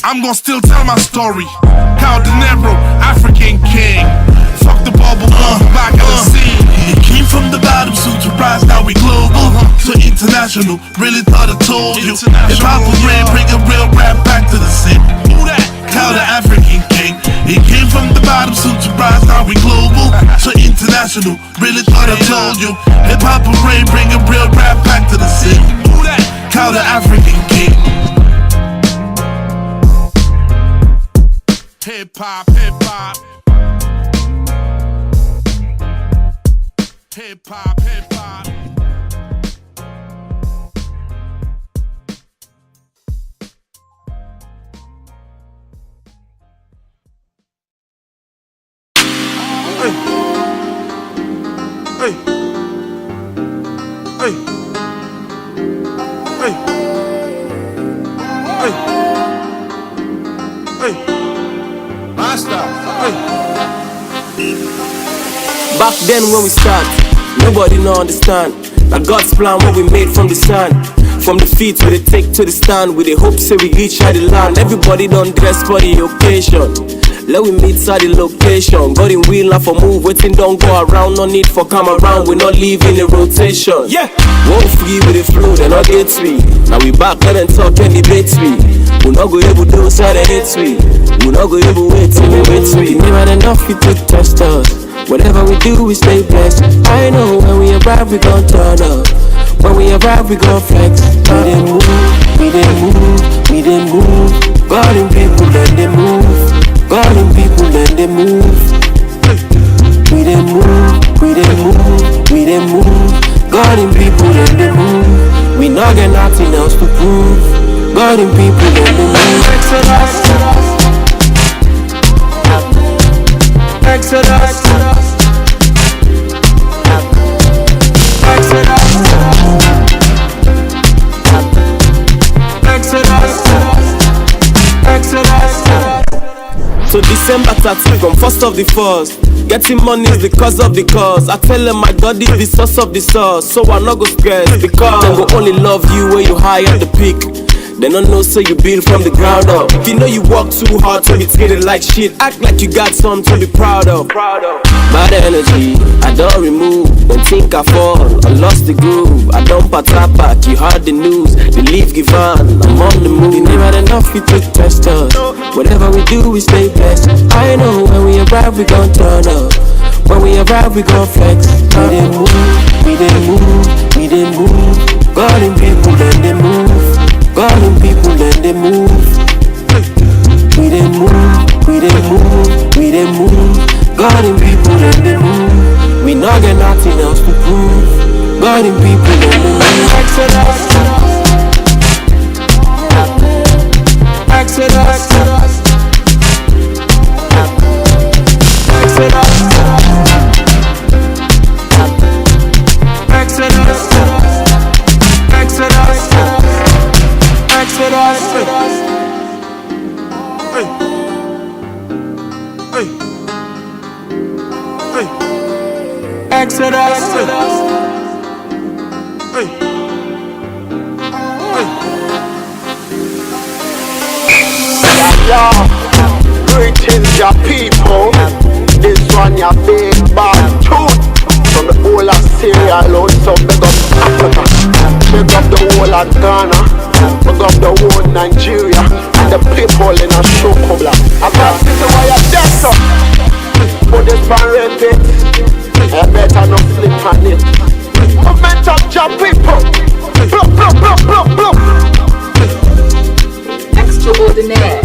I'm gonna still tell my story. Cal De Niro, African king. Fuck the bubble, back at the scene. It came from the bottom, soon to rise, now we global. So international, really thought I told you. If I was ready, bring a real rap back to the city. Call the African king. It came from the bottom, soon to rise, now we global. So international, really thought I told you. Hip hop parade, bring a real rap back to the city. Call the African king. Hip hop, hip hop. Hip hop, hip hop. Hey. Hey. Hey. Hey. Hey. Hey. Master. Hey. Back then when we start, nobody no understand. That God's plan what we made from the sand. From the feet we they take to the stand. With the hope say we reach out the land. Everybody don't dress for the occasion. Let we meet at the location. Got in wheel and for move, waiting don't go around. No need for come around, we not leaving the rotation. Yeah, won't free with the flow, they not get me. Now we back, let them talk and debate me. We not go able to do so they hate me. We not go able wait till they wait me. Never enough you to test us. Whatever we do, we stay blessed. I know when we arrive, we gon' turn up. When we arrive, we gon' flex. We dey move, we dey move, we dey move. God in people, then they move. God in people, then they move. We dey move, we dey move. God in people then they move. We not get nothing else to prove. God in people then they move. Exodus. So December 13 from 1st of the 1st. Getting money is the cause of the cause. I tell them my God is the source of the source. So I not go stress because they go only love you when you high at the peak. They don't know so you build from the ground up. If you know you work too hard to be treated like shit, act like you got something to be proud of. Bad energy, I don't remove. Don't think I fall, I lost the groove. I don't patap back, you heard the news. The leaf give on, I'm on the move. You never had enough, you to test us. Whatever we do, we stay blessed. I know when we arrive, we gon' turn up. When we arrive, we gon' flex. We dey move. God in people, then they move. God in people, then they move. We dey move. God in people, then they move. We not get nothing else to prove. God in people, then they move. Exodus. Greetings, your people. This one, your big bad tooth. From the whole of Syria alone, so big up Africa. Big up the whole of Ghana. Big up the whole Nigeria. And the people in a show cobbler. I got this is why you're dead, so. Put this man repeat. I better not slip on it. Movement up, your people. Blow. Extraordinaire.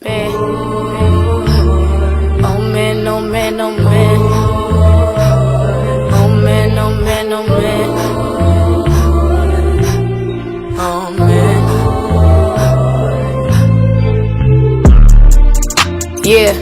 Man. Oh man, oh man, oh man. Oh man, oh man, oh man. Oh man. Yeah,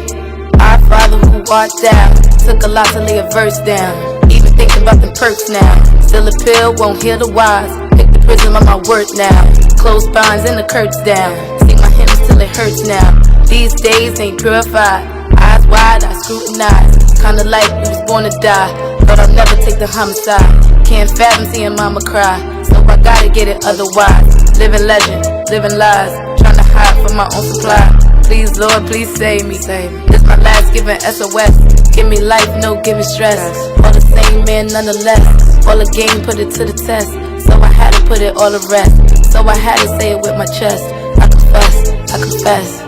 our Father who art thou. Took a lot to lay a verse down. Even thinking about the perks now. Still a pill won't heal the wise. Pick the prism of my word now. Close binds and the curtains down. Sing my hymns till it hurts now. These days ain't purified. Eyes wide, I scrutinize. Kinda like we was born to die. But I'll never take the homicide. Can't fathom seeing mama cry. So I gotta get it otherwise. Living legend, living lies. Trying to hide from my own supply. Please Lord, please save me. This my last giving SOS. Give me life, no give me stress. All the same man nonetheless. All the game put it to the test. So I had to put it all to rest. So I had to say it with my chest. I confess.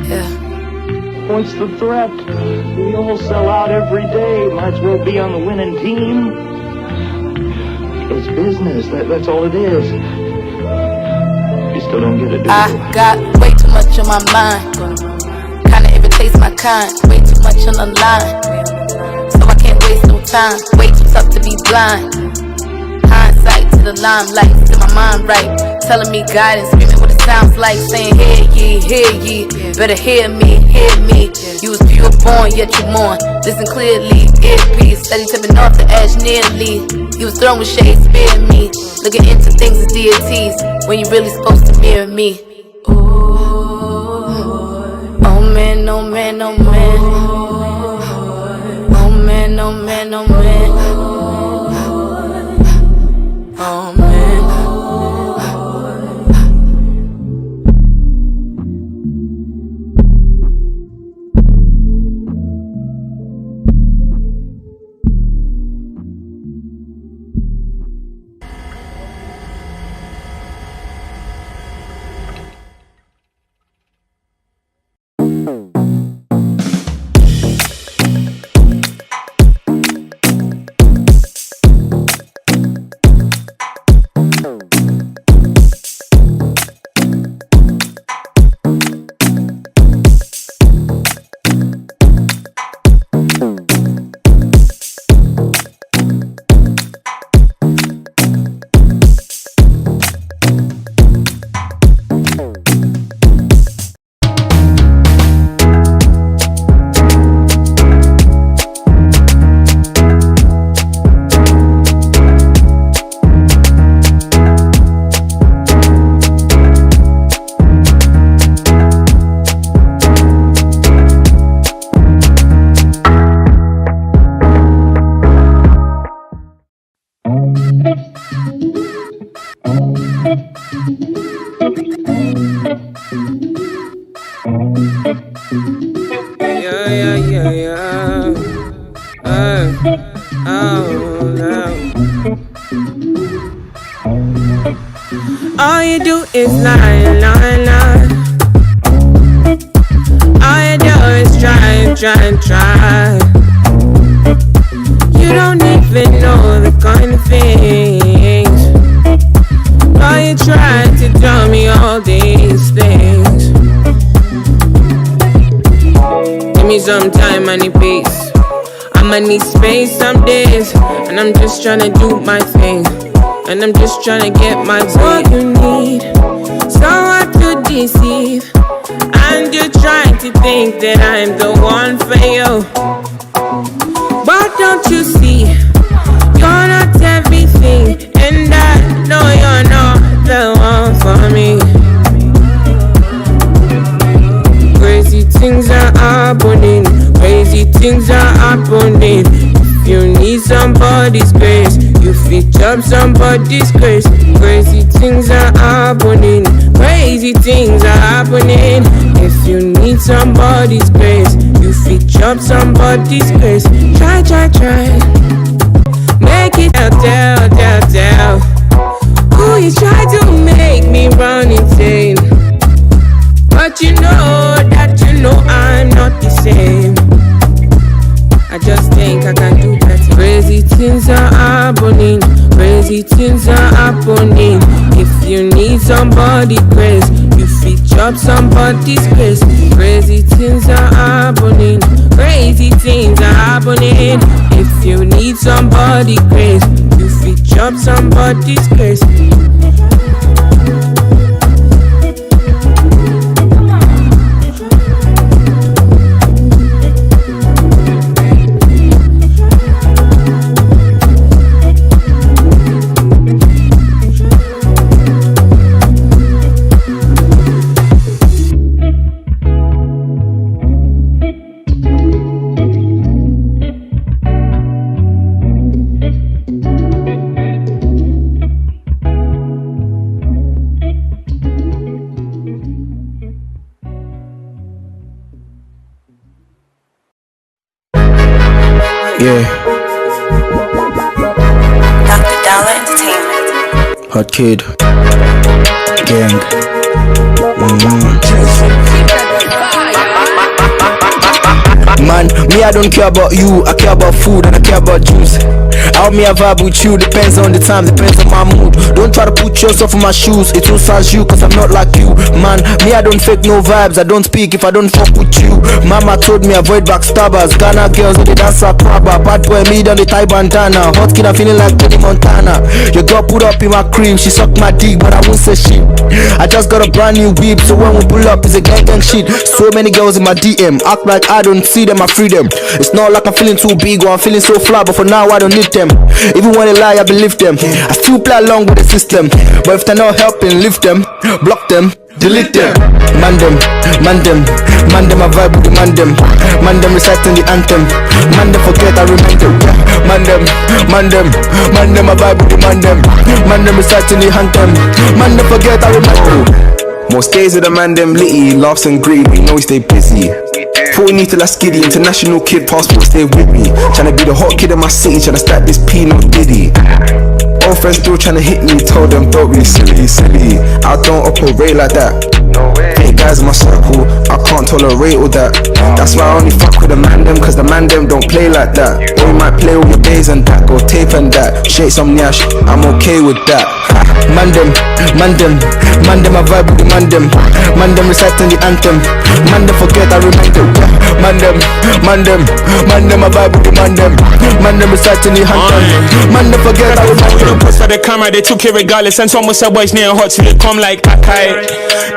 Yeah. What's the threat? We all sell out every day. Might as well be on the winning team. It's business. That's all it is. You still don't get it, do you? I got way too much on my mind. Kinda irritates my kind. Way too much on the line. So I can't waste no time. Way too tough to be blind. Hindsight to the limelight. Set my mind right. Telling me guidance. Screaming what it sounds like. Saying hear ye. Better hear me. You was pure born, yet you mourn. Listen clearly, earpiece. Steady tipping off the edge nearly. You was throwing shade, spare me. Looking into things as deities. When you really supposed to mirror me. Oh man, oh man, oh man. Oh man, oh man, oh man. Oh man. All you do is lie, lie, lie. All you do is try, try, try. You don't even know the kind of things. All you try to tell me all these things. Give me some time, I need peace. I'ma need space some days, and I'm just tryna do my thing. And I'm just tryna get my what you need. Someone to deceive. And you're trying to think that I'm the one for you. But don't you see, you're not everything. And I know you're not the one for me. Crazy things are happening. Crazy things are happening. If you need somebody's grace, you fit up somebody's grace. Crazy things are happening. Crazy things are happening. If you need somebody's grace, you fit up somebody's grace. Try, try, try. Make it tell. Who you try to make me run insane? But you know that I'm not the same. I just think I can do better. Crazy things are happening. Crazy things are happening. If you need somebody grace, you fit up somebody's grace. Crazy things are happening. Crazy things are happening. If you need somebody grace, you fit up somebody's grace. Yeah. Dr. Dollar Entertainment. Hot kid. Gang. Man, me I don't care about you, I care about food and I care about juice. How me I vibe with you depends on the time, depends on my mood. Don't try to put yourself in my shoes, it will size you cause I'm not like you. Man, me I don't fake no vibes, I don't speak if I don't fuck with you. Mama told me avoid backstabbers, Ghana girls they dance a crabber. Bad boy me done the Thai bandana, hot kid I'm feeling like Tony Montana. Your girl put up in my cream, she sucked my dick but I won't say shit. I just got a brand new whip, so when we pull up it's a gang shit. So many girls in my DM, act like I don't see them, I free them. It's not like I'm feeling too big or I'm feeling so flat, but for now I don't need them. Even when they lie, I believe them. I still play along with the system, but if they're not helping, leave them, block them, delete them. Man them, I vibe with the man them reciting the anthem. Man them forget I remind them. Man them, I vibe with the man them reciting the anthem. Man them forget I remind them. Most days of the man them litty, laughs and greed, we know we stay busy. Putting you till I skiddy, international kid, passport stay with me. Tryna be the hot kid in my city, tryna stack this P, no Diddy. Old friends still tryna hit me, told them don't be silly. I don't operate like that. Fake guys in my circle, I can't tolerate all that. That's why I only fuck with the man them, cause the man them don't play like that. Or we might play all your days and that, go tape and that. Shake some nyash, I'm okay with that. Man them, I vibe with the man them reciting the anthem. Man them forget I remind them. Man them, I vibe with the man them reciting the anthem. Man them forget I remind them. Post for the camera, they took it regardless. And some said boys near hot, so they come like Kakai.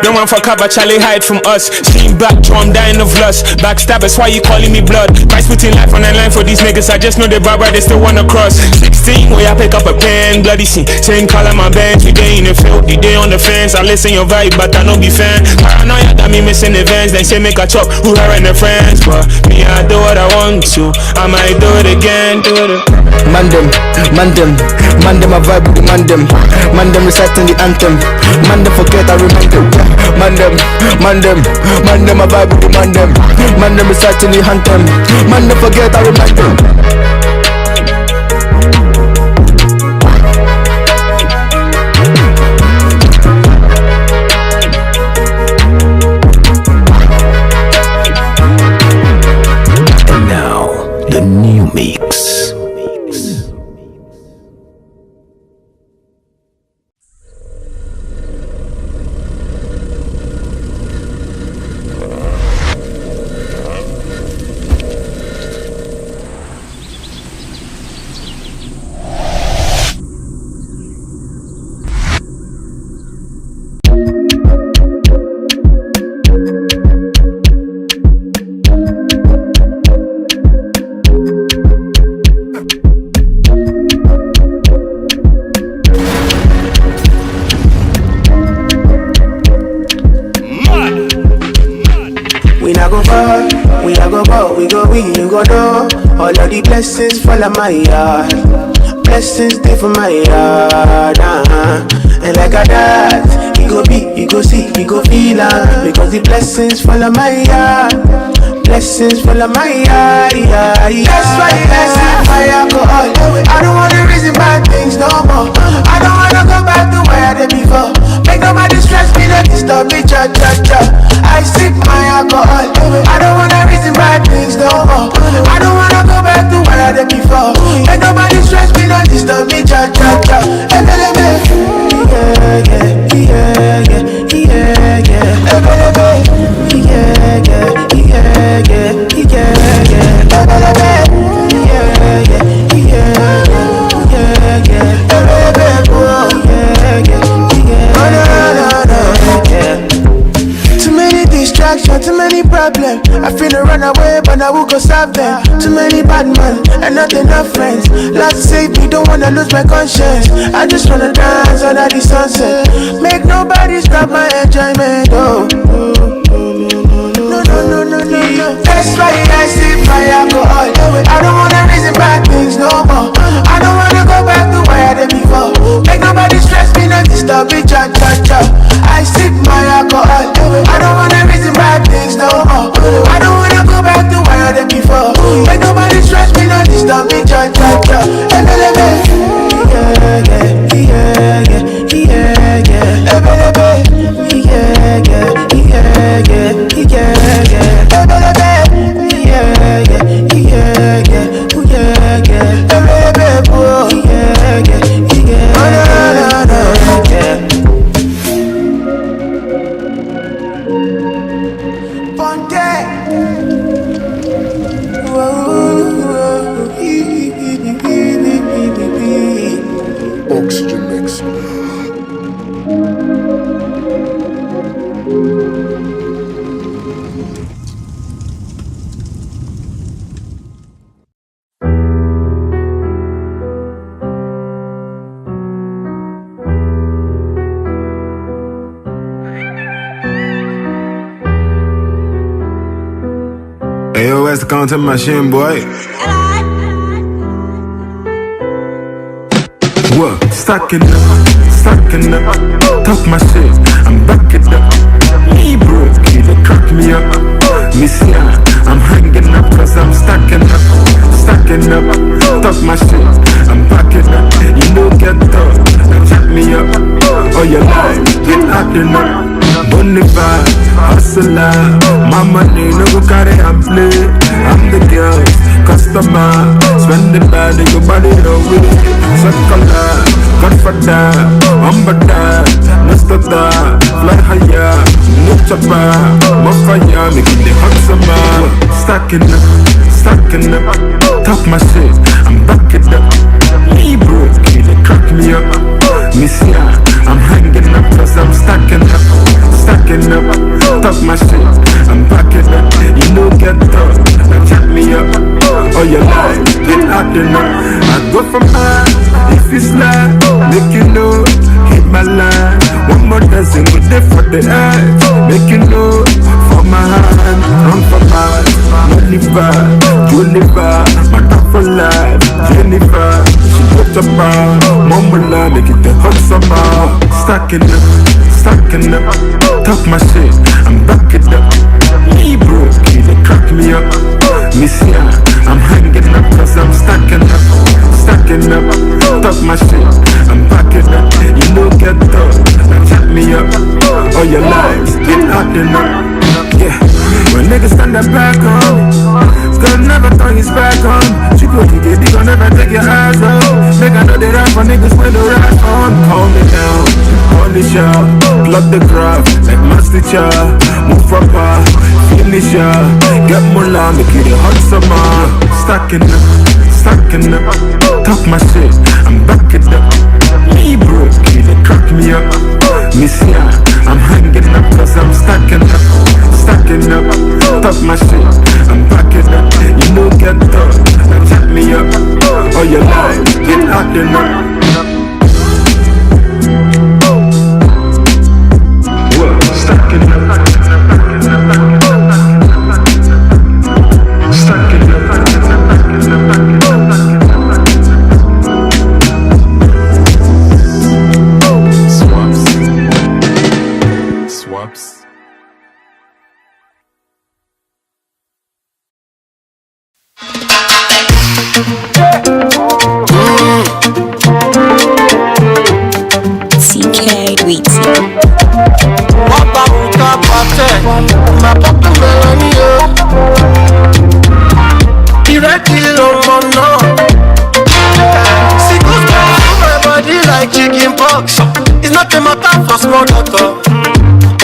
Don't want for cover, Charlie hide from us. Seen back, I'm dying of lust. Backstabbers, why you calling me blood? Guys putting life on the line for these niggas. I just know they vibe right, they still wanna cross. 16, where I pick up a pen, bloody scene. Same color my bench, we day in the field, the day on the fence. I listen your vibe, but I don't be fan. Paranoia got me missing events. They say make a chop, who her and her friends. nights, but me, I do what I want to. I might do it again, Man them, I vibe with the man them reciting the anthem. Man them forget I remind them. Man them, I vibe with the man them reciting the anthem. Man them forget I remind them. The new mix. All of the blessings fall on my yard. Blessings stay for my yard. And like a that, you go be, you go see, you go feel because the blessings fall on my yard. Blessings fall on my yard. That's why I see my alcohol. I don't wanna reason bad things no more. I don't wanna go back to where I did before. Make nobody stress me, don't disturb me, cha. I sip my alcohol. I don't wanna reason bad things no more. I don't wanna go back to where I did before. Make nobody stress me, don't disturb me, cha. Too many problems. I feel run away, but I will go solve them. Too many bad men and not enough friends. Lord save me, don't wanna lose my conscience. I just wanna dance under the sunset. Make nobody stop my enjoyment. Oh, no. That's why I sip my alcohol. I don't wanna reason bad things no more. I don't wanna go back to where I did before. Make nobody stress me, not disturb me, cha. I sip my alcohol. I don't wanna reason bad things no more. I don't wanna go back to where I did before. Make nobody stress me, not disturb me, cha. Oxygen mix. AOS content machine, boy. What? Stacking up, talk my shit, I'm back it up. Me broke, they crack me up. Missy, I'm hanging up cause I'm stacking up, talk my shit, I'm backing up. You know get up, check me up. Oh your life, get acting up. Bonify, hustler, my money no go carry and play. I'm the girl, customer, spend the body, go body away. Sakala, Godfather, Umbada, Nostada, fly higher, no chopper, Mafaya, making the hot summer. Stacking up, talk my shit, I'm back it up. Me broke, they crack me up. Missy, I'm hanging up cause I'm stacking up, talk my shit, I'm packing up. You know get up, now check me up. Oh your life, get acting up. I go from high, if it's slide, make you know, hit my line. One more dozen with it for the eyes, make you know, for my hand, run for mine. hot about. Mumble make it the hot summer. Stacking up, talk my shit, I'm back it up. Me broke, they crack me up. Miss ya, I'm hanging up cause I'm stacking up, talk my shit, I'm backing up. You know get up, now chat me up. All your lives, get out enough. Yeah, when niggas stand up back on, God never thought he's back on. Triple D, they gon' never take your eyes off. Make I know they rap for niggas when the rap on. Calm me down, punish ya, plug the graph like master cha. Move proper, finish ya, get more loud, make it a hot summer. Stacking up, talk my shit, I'm back it up. Me broke, they crack me up. Miss ya, I'm hanging up cause I'm stacking up, talk my shit, I'm backing up. You know get up, now chat me up. All your life, get out enough. Whoa, stacking up.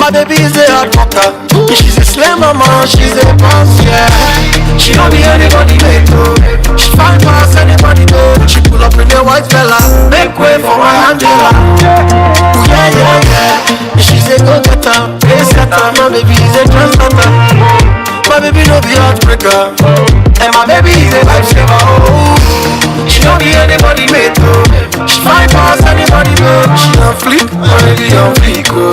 My baby is a hard worker. She's a slam mama, she's a boss, yeah. She don't be anybody mate, though. She fine past anybody, though. She pull up in a white fella, make way for my Angela. Yeah. She's a go-getter, pace getter. My baby is a translator. My baby no be heartbreaker, and my baby is a lifesaver. Oh, she don't be anybody mate, though. She fine past anybody, though. She on fleek, already on fleek, oh.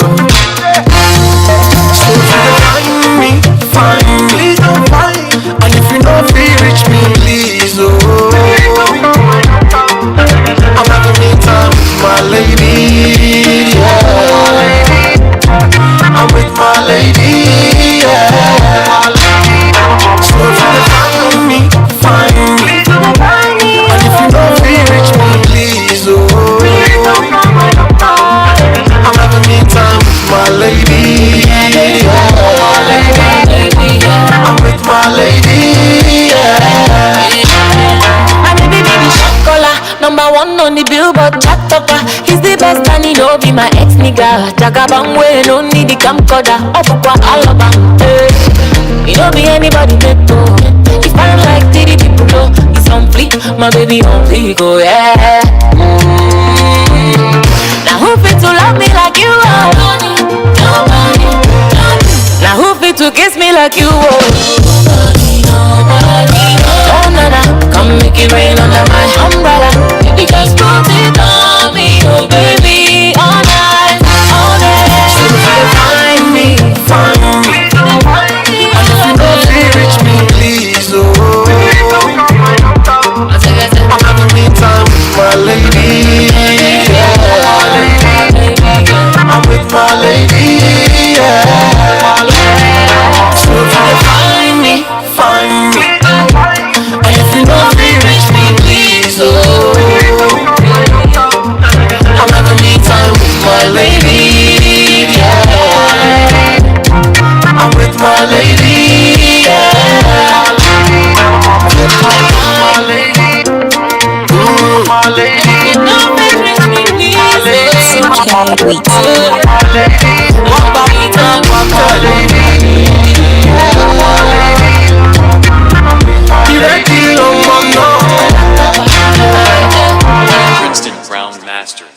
So if you find me, please don't find. And if you don't feel reach me, please, oh. I'm having me time with my lady, yeah. I'm with my lady, yeah. So if you find me, and if you don't feel reach me, please, oh. I'm having me time with my lady, yeah. I'm with my lady, yeah. My baby chocolate, number one on the Billboard chart topper. He's the best and he know be my ex nigga. Jagabang way, no need the camcorder. Opukwa alaba, he don't be anybody beto. He fine like titty people know. He's on fleek, my baby on fleek, oh yeah. Now who fit to love me like you are? Nobody. Now who fit to kiss me like you are? Nobody. Oh nana, come make it rain under my umbrella. You just put it on me, oh baby, all night, all day. So if you find me, and if you don't feel reach me, please, oh. I'm having me time with my lady, yeah. I'm with my lady, yeah. So if you find me, and if you don't feel reach me, please, oh. I'm having me time with my lady, yeah. I'm with my lady, yeah. My lady, my lady, don't make me please. What about me, talk about my lady? You ready, no. Princeton Brown Master.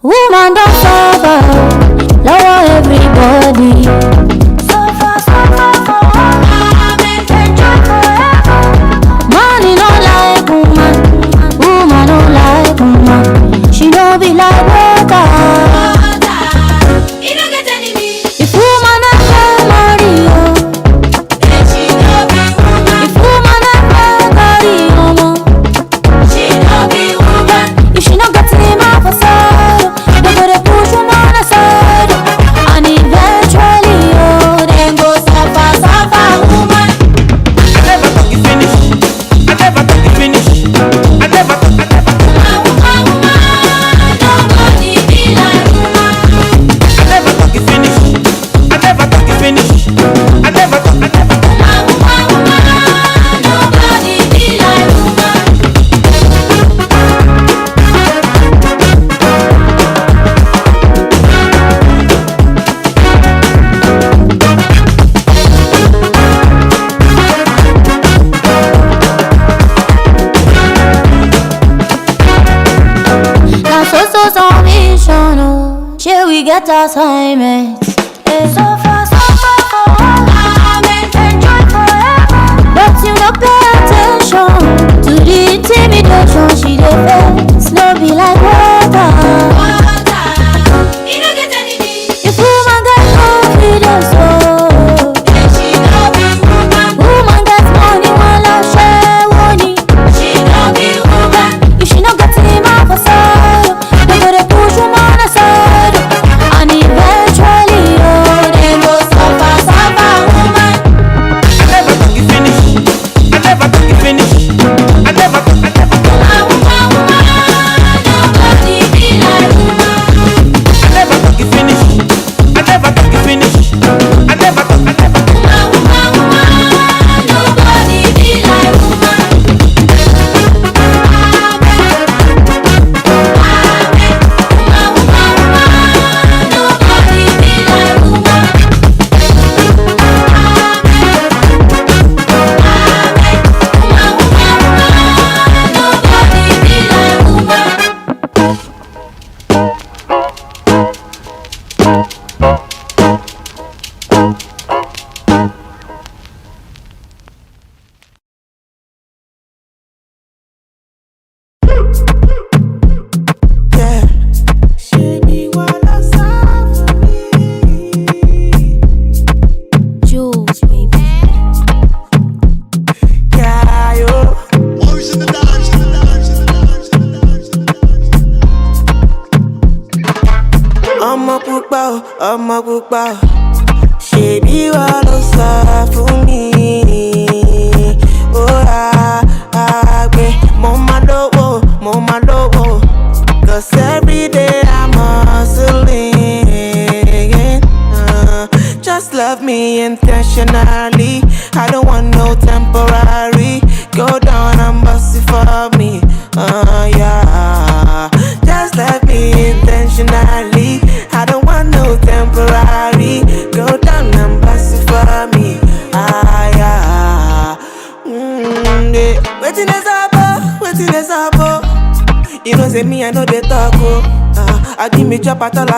Woman don't suffer, lower everybody. Suffer. get assignments. So far for all I'm enjoy forever. But you no pay attention to the intimidation she dey face. No be like water. You don't get anything. If woman get confidence, oh, then she no be woman. Woman get money, one love share money. She no be woman. If she no get him off her side, they go to push woman aside, and eventually, oh, they go suffer woman. I never think you finish. I never think you finish. I never. Nobody be like woman. I never think you finish. I never think you finish. I never. Nobody be like woman. Nobody be like woman. Nobody be like woman. Yeah. Jules, baby. Yeah, yo. Ọmọ pupa o, ọmọ pupa o. Ṣebí wà ló sọ fún mi. Ó ra àgbẹ̀, mo máa lówó. 'Cause every day I'm hustling. Just love me intentionally. I don't want no temporary. Go down and bust it for me. Yeah. Just love me intentionally. I don't want no temporary. Go down and bust it for me. Yeah. Yeah. Waiting is up, You know say me I know they talk I give me chop at all,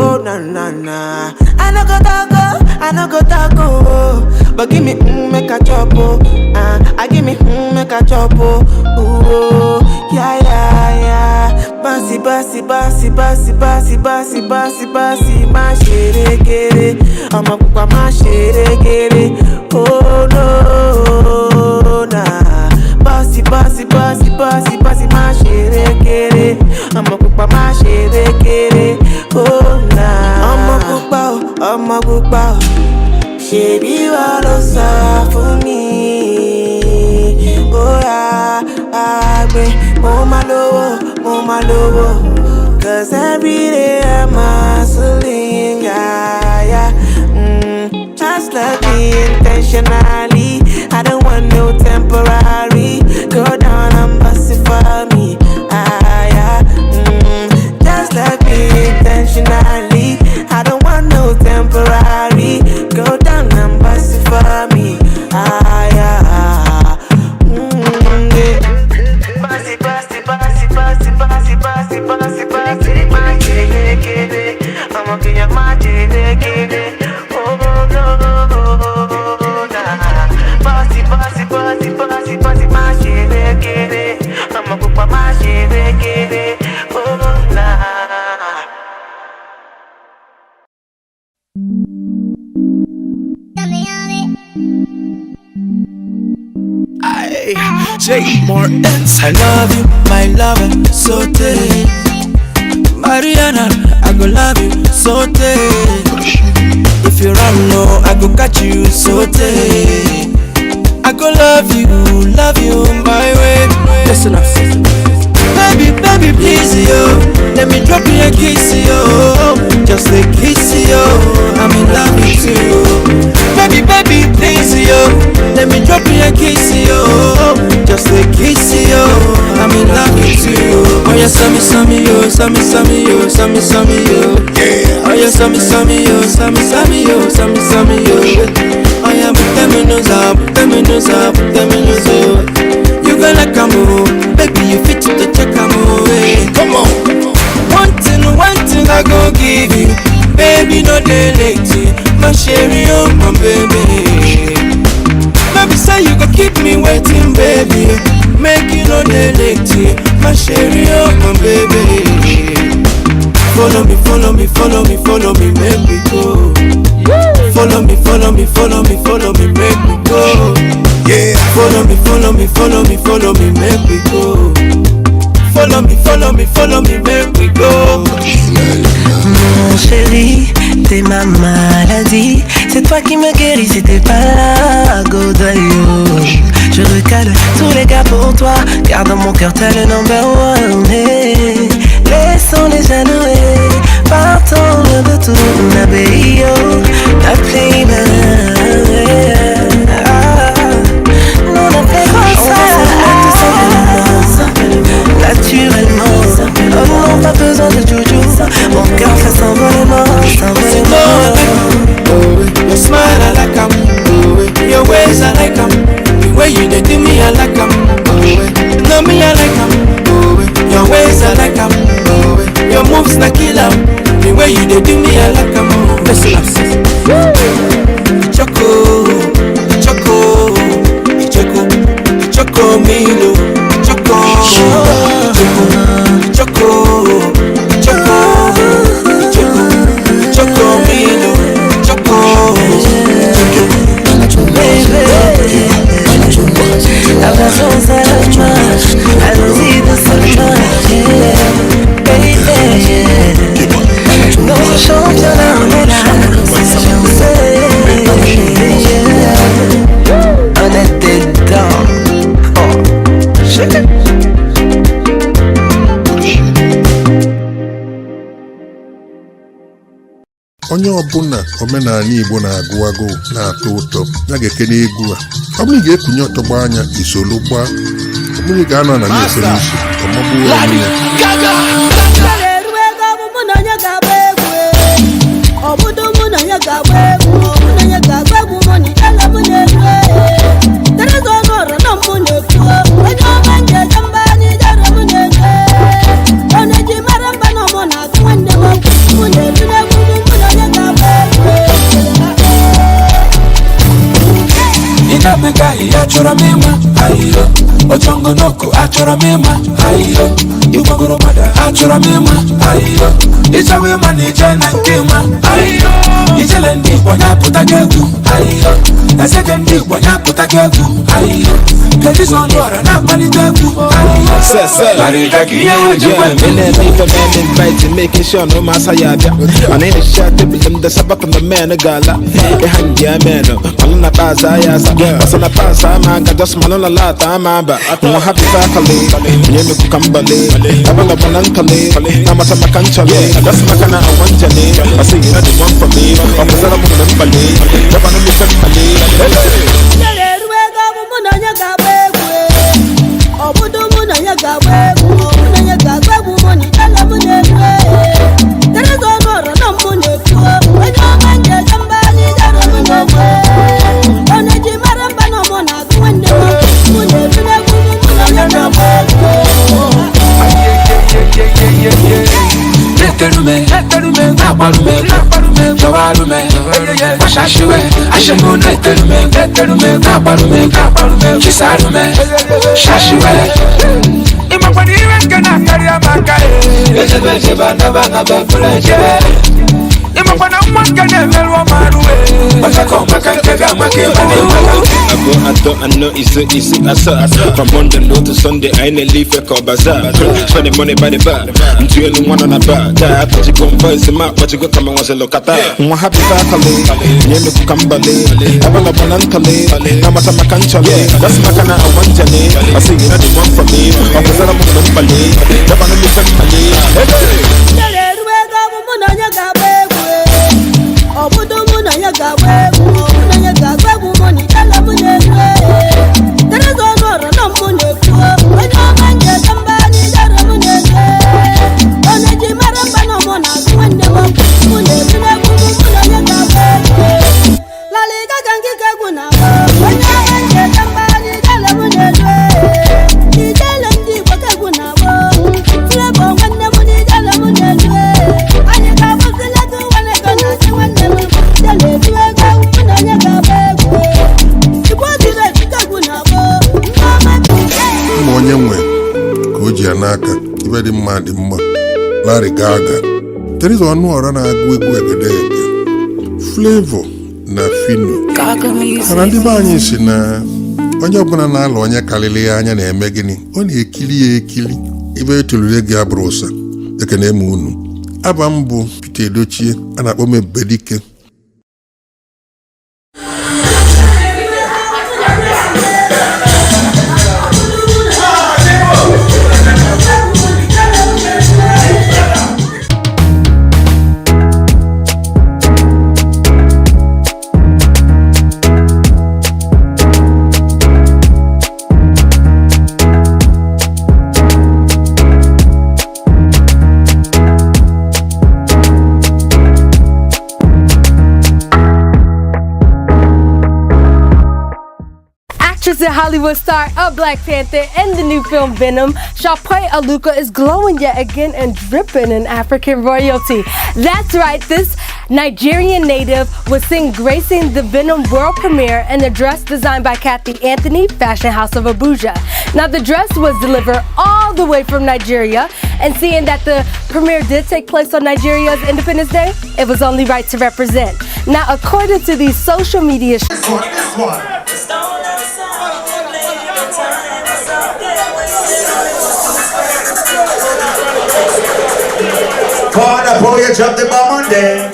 oh na. I no go talk but give me make a chop I give me make a chop oh yeah. Bossy, ma sherekere. I'ma pupa ma sherekere. Oh no, nah. Bossy, ma sherekere. I'ma pupa ma sherekere. Oh nah. I'ma pupa. Ṣebí wà ló sọ fún mi. Oh yeah, àgbẹ̀, mo máa lówó. 'Cause every day I'm hustling, yeah. Just love me intentionally. I don't want no temporary. Go down and bust it for me, yeah. Just love me intentionally. I don't want no temporary. Go down and bust it for me, yeah. I'm okay, I'm J. Martins. I love you, my lover, so dead. Mariana, I go love you, so dead. If you run low, I go catch you, so dead. I go love you my way. Listen up, baby, please, yo. Let me drop you a kiss, yo. Just a kiss, yo. I'm in love with you. Baby, please, yo. Let me drop you a kiss, yo. Just a kiss, yo. I'm in love with you. Oh yeah, sammy, yo. Yeah. Oh yeah, sammy, yo. Oh yeah, put them in nose up. You go like a move, baby, you fit to check a move. Come on. One thing I I gon' give you. Baby, no dey late, my sherry, oh my baby. Maybe say you go keep me waiting, baby. Make you no dey late, my sherry, oh my baby. Follow me, follow me, follow me, follow me, make me go. Follow me, follow me, follow me, follow me, make me go. Yeah. Follow me, follow me, follow me, follow me, make me go. Follow me, follow me, follow me, make me go. Mon chéri, t'es ma maladie. C'est toi qui me guéris, si t'es pas là, go d'ailleurs. Je recale tous les gars pour toi, car dans mon cœur t'as le number one. Hey, laissons les jaloux, partons loin de tout, ma baby, oh, ma playboy. Non, on fait comme ça, naturellement. Oh non, pas besoin de joujou. Mon cœur fait s'envolement, s'envolement. Your smile I like 'em, your ways I like 'em, the way you dey do me I like 'em, know me I like 'em, your ways I like 'em, your moves na kill 'em, the way you dey do me I like 'em. Listen up, sis. Choco, choco, choco, choco milo, choco, choco, choco, choco, choco milo. Abraçons seulement, allons-y doucement, baby. Nos championnats, on est là, on est dedans. Oh, shake it. onye ọbụla omenala Igbo na-agụ agụụ na-atọ ụtọ ya ga-ekene egwu a. Ọ bụrụ ga ekunye ọtọgba anya isolu gbaa, ọ bụrụ ga-anọ na na-esoro isi ọmagbuo onwe ya. Achọrọ m ịma ayo, Ochongo Noko achọrọ m ịma ayo, Igbogoro Mada achọrọ m ịma ayo, Ịchọwa ịma na ije na nke ịma ayo, Ijele ndị Igbo nyapụta gị egwu ayo, Eseke ndị Igbo nyapụta gị egwu ayo, Kedịzi ọnụ ọra na-akpalite egwu ayo. Larịga gị ihe ojikwe making sure no massa yabia. And in the shot, them the sabak on the man, a gala. A hand, yeah, man. I'm not pass, I ask. What's on the pass? I'm a just man on a lot. I'm a happy faculty. You know, Kambale. I'm a banantale. I'm a samakanchale. That's my kind of one jale. I see you the one for me. I'm a Salaman Bale. The one who is I know it's I saw from Monday to Sunday. I ain't leave a call bazaar. Spending money by the bar. I'm the only one on the bar. That but you go voice him out, but you go come and watch a look at that. I'm happy faculty. You look Kambale. I'm a banantale. I'm a samakanchale. That's my kind of one jale. I see you the one for me. I'm a Salaman Bale. The one who is onye nwe ka o ji ya n'aka ibe dị mma dị mma Larry Gaga Teresa Ọnụọra na-agụ egwu egedege Flavor na Fino mana ndị be anyị si na onye ọbụla na-alụ onye karịrị ya anya na-eme gịnị ọ na-ekiri ya ekiri ibe etolure gị abụrụ ụsa ekene eme unu aba m bụ Peter Edochie a na-akpọ m Ebubedike The Hollywood star of Black Panther and the new film Venom, Sharpay Aluka is glowing yet again and dripping in African royalty. That's right, this Nigerian native was seen gracing the Venom world premiere in a dress designed by Kathy Anthony, Fashion House of Abuja. Now the dress was delivered all the way from Nigeria, and seeing that the premiere did take place on Nigeria's Independence Day, it was only right to represent. Now according to these social media Corner boy, you drop the bomb on them.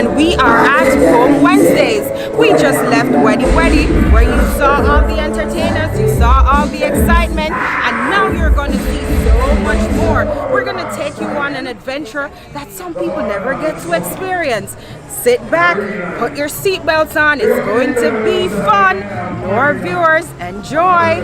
And we are at Home Wednesdays. We just left Weddy where you saw all the entertainers, you saw all the excitement, and now you're going to see so much more. We're going to take you on an adventure that some people never get to experience. Sit back, put your seatbelts on, it's going to be fun. More viewers, enjoy.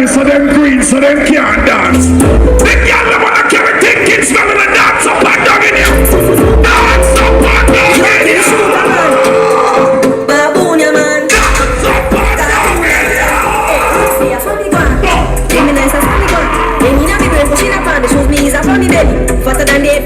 So them green, so them can't dance. The girl that wanna carry tickets, smell the dance up and down in you. Dance up and down in you. Babunya man. Dance up and down in you. See a funny one. Give me nice and funny one. Then you know me brain pushing up on the shoes, knees up on the belly. Faster than that.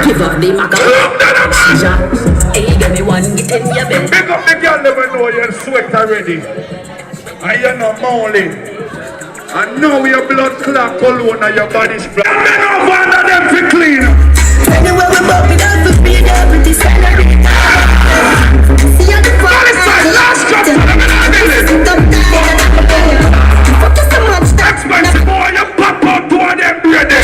Give up the maca. Hey, give me one, get in your bed. Pick up the girl, never know you're sweat already. And you're not moly. And now your blood clot cologne and your body's black. And then over under them to clean. Anywhere we bump it up, we be there with the salary. See how the fuck is last drop for them in our village. Fuck you so much. Expensive boy, you pop out to one of them ready.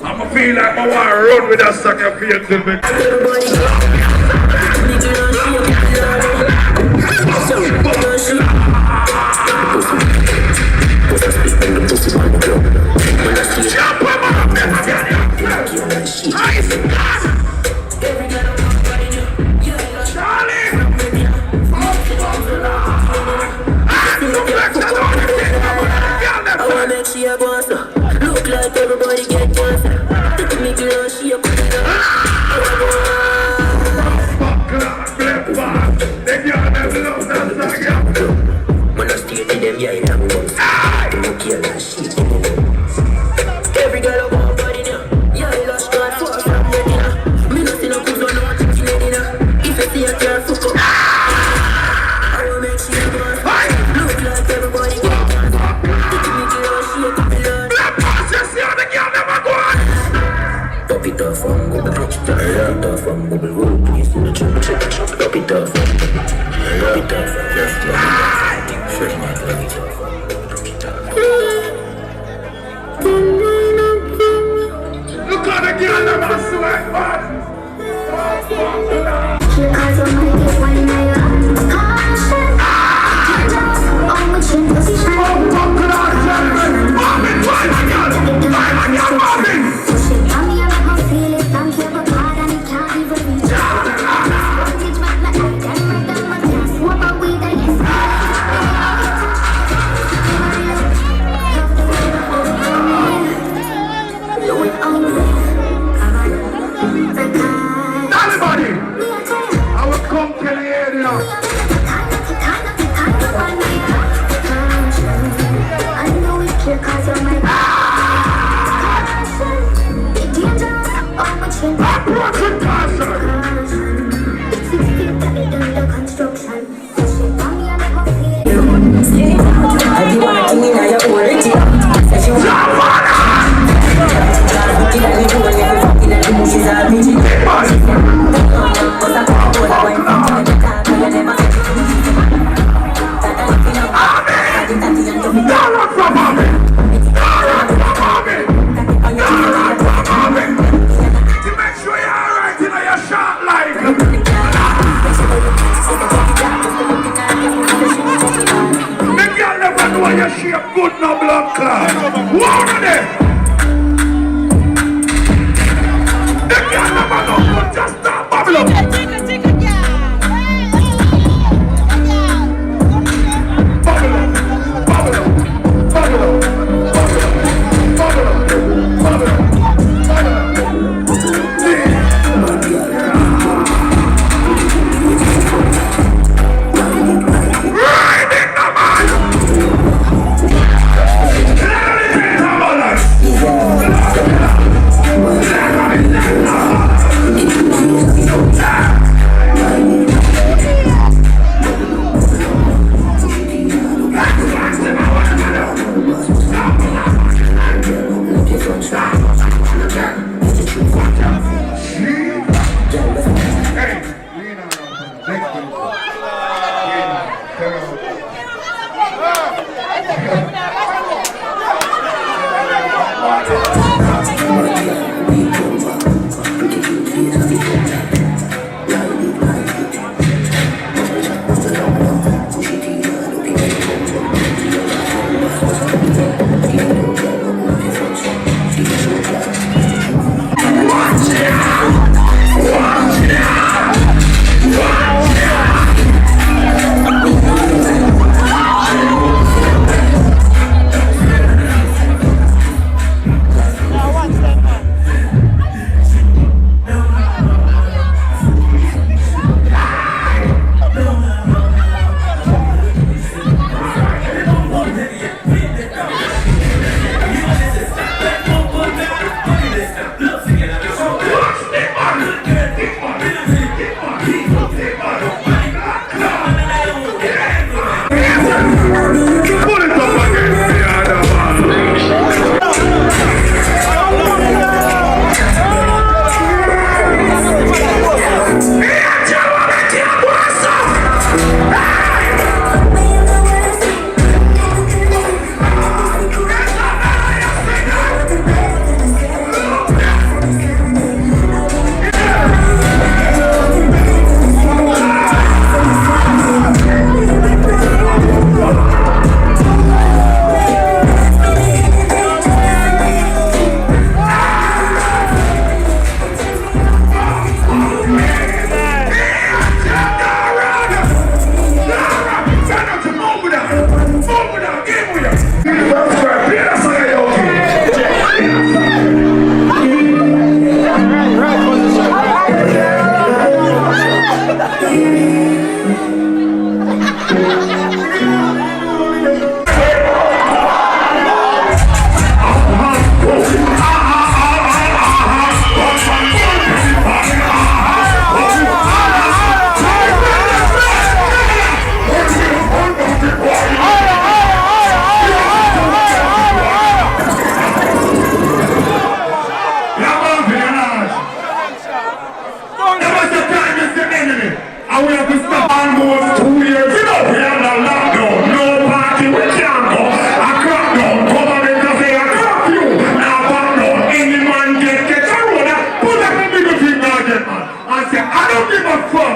I'ma feel like I wanna run with that sucker for you till me. Look like everybody get cancer. Take me to she a Drop it off. Drop it off. Yes, drop it off. Shake my hands. Look at the girl that was sweat, man.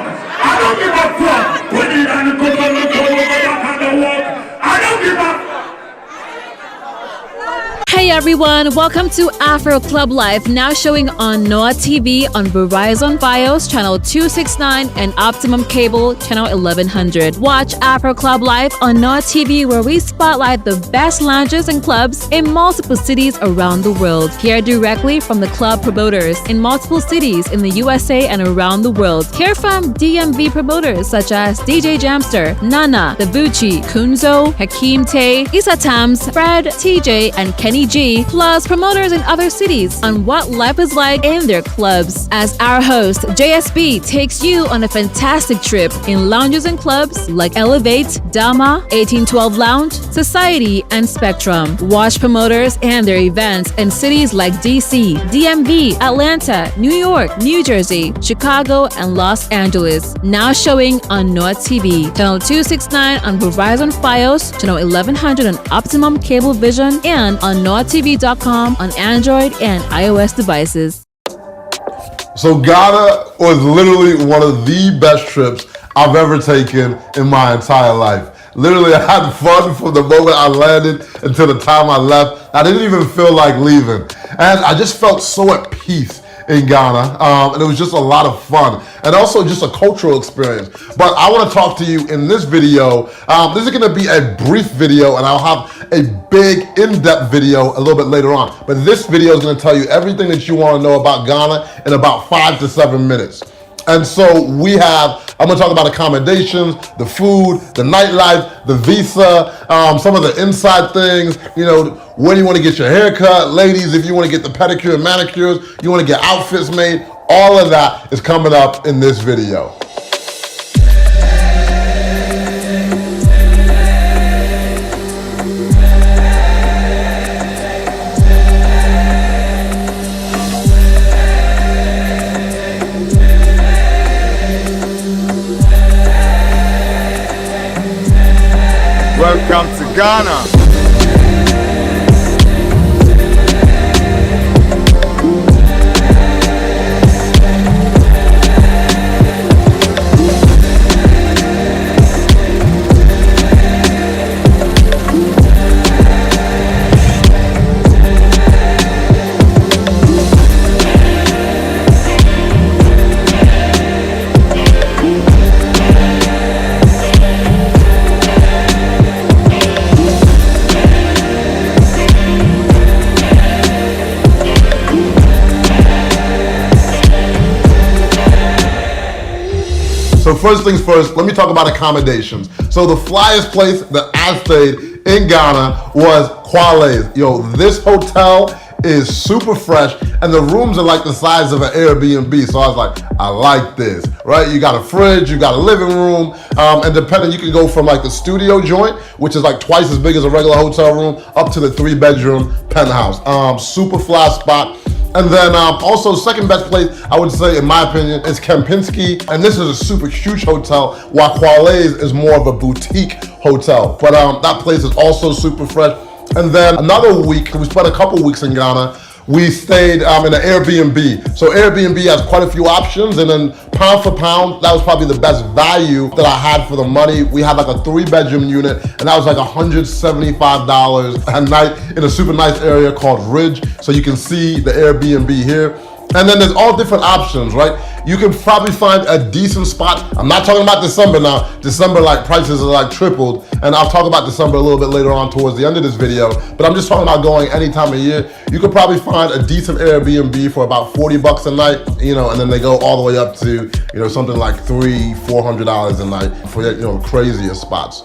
I don't give a fuck. Put it on the good on the back on the walk. I don't give a Hey everyone, welcome to Afro Club Live, now showing on NoireTV on Verizon Fios channel 269 and Optimum Cable channel 1100. Watch Afro Club Live on NoireTV, where we spotlight the best lounges and clubs in multiple cities around the world. Hear directly from the club promoters in multiple cities in the USA and around the world. Hear from DMV promoters such as DJ Jamster, Nana, Davuchi, Kunzo, Hakeem Tay, Issa Tams, Fred, TJ, and Kenny G, plus promoters in other cities on what life is like in their clubs. As our host, JSB, takes you on a fantastic trip in lounges and clubs like Elevate, Dama, 1812 Lounge, Society, and Spectrum. Watch promoters and their events in cities like DC, DMV, Atlanta, New York, New Jersey, Chicago, and Los Angeles. Now showing on NoireTV, channel 269 on Verizon Fios, channel 1100 on Optimum Cablevision, and on NoireTV.com on Android and iOS devices. So Ghana was literally one of the best trips I've ever taken in my entire life. Literally, I had fun from the moment I landed until the time I left. I didn't even feel like leaving. And I just felt so at peace in Ghana, and it was just a lot of fun, and also just a cultural experience. But I want to talk to you in this video. This is going to be a brief video, and I'll have a big in-depth video a little bit later on. But this video is going to tell you everything that you want to know about Ghana in about 5 to 7 minutes. And so I'm gonna talk about accommodations, the food, the nightlife, the visa, some of the inside things, where you wanna get your hair cut, ladies, if you wanna get the pedicure and manicures, you wanna get outfits made, all of that is coming up in this video. Welcome to Ghana. So first things first, let me talk about accommodations. So the flyest place that I stayed in Ghana was Kwale's. Yo, this hotel is super fresh, and the rooms are like the size of an Airbnb. So I was like, I like this, right? You got a fridge, you got a living room, and depending, you can go from like the studio joint, which is like twice as big as a regular hotel room, up to the 3-bedroom penthouse. Super fly spot. And then also second best place, I would say, in my opinion, is Kempinski. And this is a super huge hotel, while Kwale's is more of a boutique hotel. But that place is also super fresh. And then another week, we spent a couple weeks in Ghana, we stayed in an Airbnb. So Airbnb has quite a few options, and then pound for pound, that was probably the best value that I had for the money. We had like a 3-bedroom unit, and that was like $175 a night in a super nice area called Ridge. So you can see the Airbnb here. And then there's all different options, right? You can probably find a decent spot. I'm not talking about December now. December, like, prices are like tripled. And I'll talk about December a little bit later on towards the end of this video. But I'm just talking about going any time of year. You could probably find a decent Airbnb for about $40 a night, and then they go all the way up to, something like $300-400 a night for, crazier spots.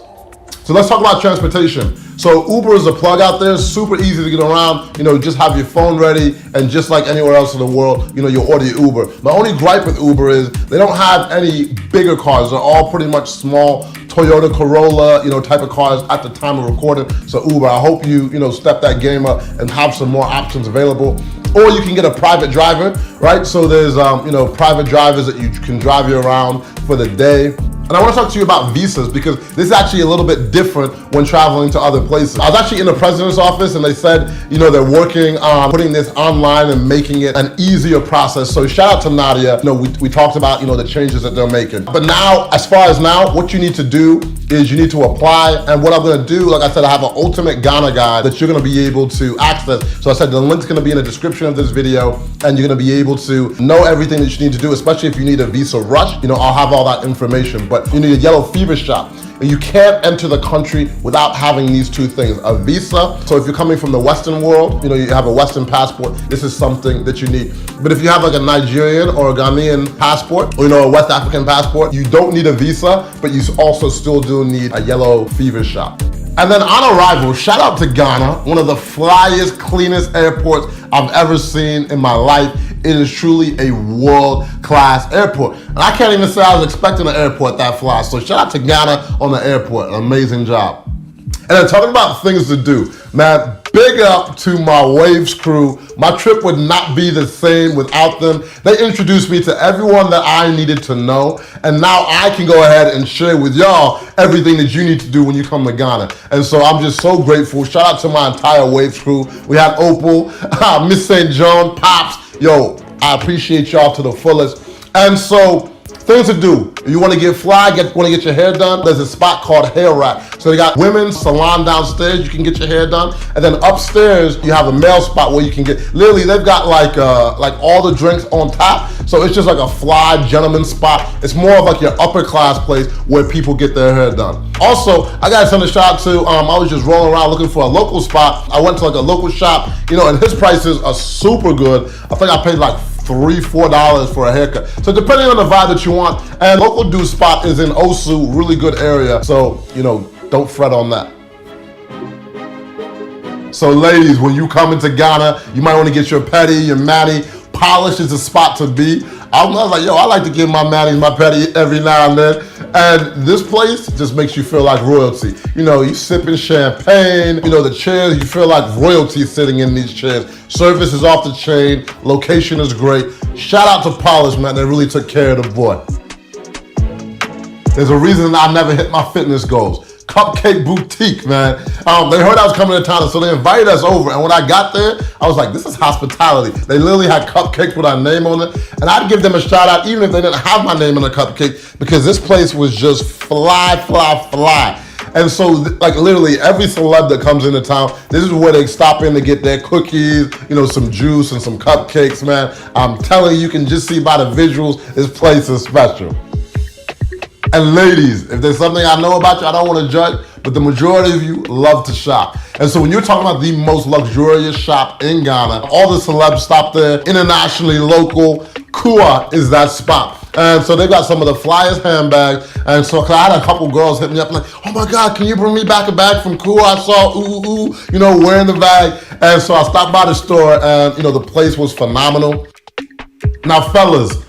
So let's talk about transportation. So Uber is a plug out there, super easy to get around. Just have your phone ready, and just like anywhere else in the world, you'll order your Uber. My only gripe with Uber is they don't have any bigger cars. They're all pretty much small Toyota Corolla, type of cars at the time of recording. So Uber, I hope you, step that game up and have some more options available. Or you can get a private driver, right? So there's, private drivers that you can drive you around for the day. And I want to talk to you about visas because this is actually a little bit different when traveling to other places. I was actually in the president's office and they said, you know, they're working on putting this online and making it an easier process. So shout out to Nadia. You know, we talked about, you know, the changes that they're making. But now, as far as now, what you need to do is you need to apply. And what I'm going to do, like I said, I have an ultimate Ghana guide that you're going to be able to access. So I said the link's going to be in the description of this video and you're going to be able to know everything that you need to do, especially if you need a visa rush. You know, I'll have all that information. But you need a yellow fever shot. And you can't enter the country without having these two things, a visa. So if you're coming from the Western world, you know, you have a Western passport, this is something that you need. But if you have like a Nigerian or a Ghanaian passport, or you know, a West African passport, you don't need a visa, but you also still do need a yellow fever shot. And then on arrival, shout out to Ghana, one of the flyest, cleanest airports I've ever seen in my life. It is truly a world-class airport. And I can't even say I was expecting an airport that fly. So shout out to Ghana on the airport, an amazing job. And then talking about things to do, man, big up to my Waves crew. My trip would not be the same without them. They introduced me to everyone that I needed to know. And now I can go ahead and share with y'all everything that you need to do when you come to Ghana. And so I'm just so grateful. Shout out to my entire Waves crew. We had Opal, Miss St. John, Pops. Yo, I appreciate y'all to the fullest. And so, things to do. If you want to get fly, want to get your hair done, there's a spot called Hair Rack. So they got women's salon downstairs, you can get your hair done. And then upstairs, you have a male spot where you can get, literally they've got like all the drinks on top. So it's just like a fly gentleman spot. It's more of like your upper class place where people get their hair done. Also, I got to send a shout out to, I was just rolling around looking for a local spot. I went to like a local shop, you know, and his prices are super good. I think I paid like $3-4 for a haircut. So depending on the vibe that you want, and local dude spot is in Osu, really good area. So, you know, don't fret on that. So ladies, when you come into Ghana, you might want to get your pedi, your mani. Polish is the spot to be. I was like, yo, I like to get my manis, my pedi every now and then. And this place just makes you feel like royalty. You know, you sipping champagne, you know, the chairs, you feel like royalty sitting in these chairs. Service is off the chain, location is great. Shout out to Polish, man, they really took care of the boy. There's a reason I never hit my fitness goals. Cupcake Boutique, man. They heard I was coming to town, so they invited us over. And when I got there, I was like, this is hospitality. They literally had cupcakes with our name on it. And I'd give them a shout out even if they didn't have my name on the cupcake, because this place was just fly. And so, like, literally every celeb that comes into town, this is where they stop in to get their cookies, you know, some juice and some cupcakes, man. I'm telling you, you can just see by the visuals, this place is special. And ladies, if there's something I know about you, I don't want to judge, but the majority of you love to shop. And so when you're talking about the most luxurious shop in Ghana, all the celebs stop there, internationally, local, Kua is that spot. And so they've got some of the flyest handbags. And so I had a couple girls hit me up like, oh my God, can you bring me back a bag from Kua? I saw you know, wearing the bag. And so I stopped by the store and, you know, the place was phenomenal. Now, fellas,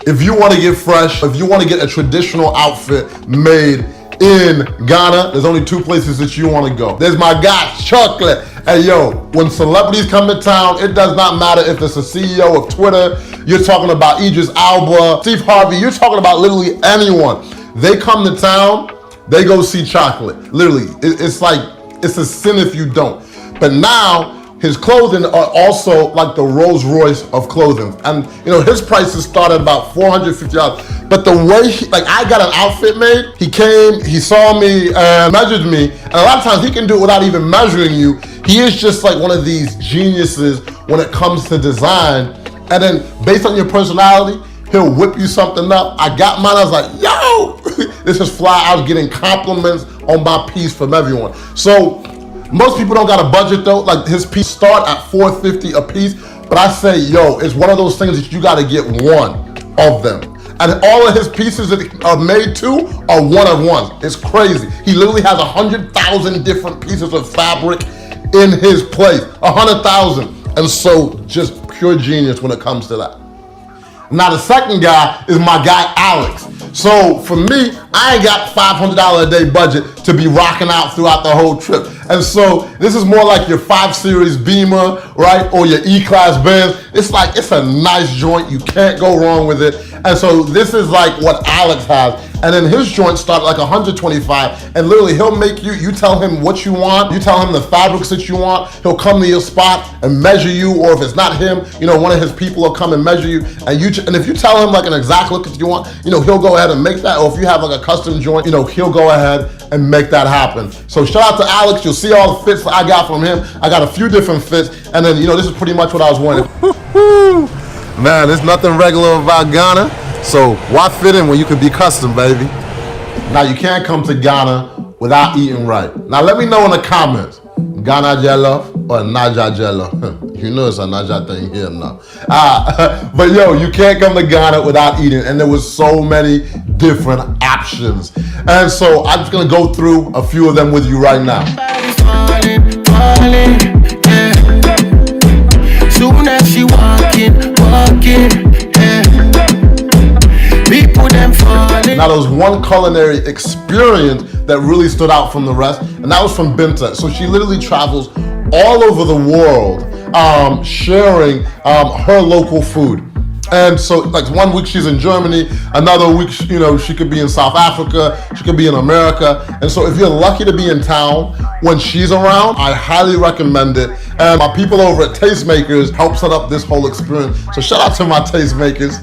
if you want to get fresh, if you want to get a traditional outfit made in Ghana, there's only two places that you want to go. There's my guy, Chocolate. Hey, yo, when celebrities come to town, it does not matter if it's a CEO of Twitter, you're talking about Idris Elba, Steve Harvey, you're talking about literally anyone. They come to town, they go see Chocolate. Literally, it's like, it's a sin if you don't. But now, his clothing are also like the Rolls Royce of clothing. And you know, his prices start at about $450. But the way, I got an outfit made, he came, he saw me and measured me. And a lot of times he can do it without even measuring you. He is just like one of these geniuses when it comes to design. And then based on your personality, he'll whip you something up. I got mine, I was like, yo, this is fly. I was getting compliments on my piece from everyone. So, most people don't got a budget though. Like his piece start at $450 a piece, but I say, yo, it's one of those things that you gotta get one of them. And all of his pieces that are made too are one of ones. It's crazy. He literally has 100,000 different pieces of fabric in his place, 100,000. And so just pure genius when it comes to that. Now the second guy is my guy, Alex. So for me, I ain't got $500 a day budget to be rocking out throughout the whole trip. And so this is more like your 5 Series Beamer, right? Or your E-Class Benz. It's a nice joint. You can't go wrong with it. And so this is like what Alex has. And then his joints start like 125, and literally he'll make you tell him what you want, you tell him the fabrics that you want, he'll come to your spot and measure you, or if it's not him, one of his people will come and measure you, and if you tell him like an exact look that you want, he'll go ahead and make that, or if you have like a custom joint, he'll go ahead and make that happen. So shout out to Alex, you'll see all the fits that I got from him. I got a few different fits, and then this is pretty much what I was wanting. Man, there's nothing regular about Ghana, so why fit in when you can be custom, baby? Now you can't come to Ghana without eating right. Now let me know in the comments, Ghana jello or Naija jello? You know it's a Naija thing here now. But yo, you can't come to Ghana without eating, and there was so many different options. And so I'm just gonna go through a few of them with you right now. Soon as she walking, yeah. People them falling. Now there was one culinary experience that really stood out from the rest, and that was from Binta. So she literally travels all over the world, sharing her local food. And so like 1 week she's in Germany, another week, she could be in South Africa, she could be in America. And so if you're lucky to be in town when she's around, I highly recommend it. And my people over at Tastemakers help set up this whole experience. So shout out to my Tastemakers.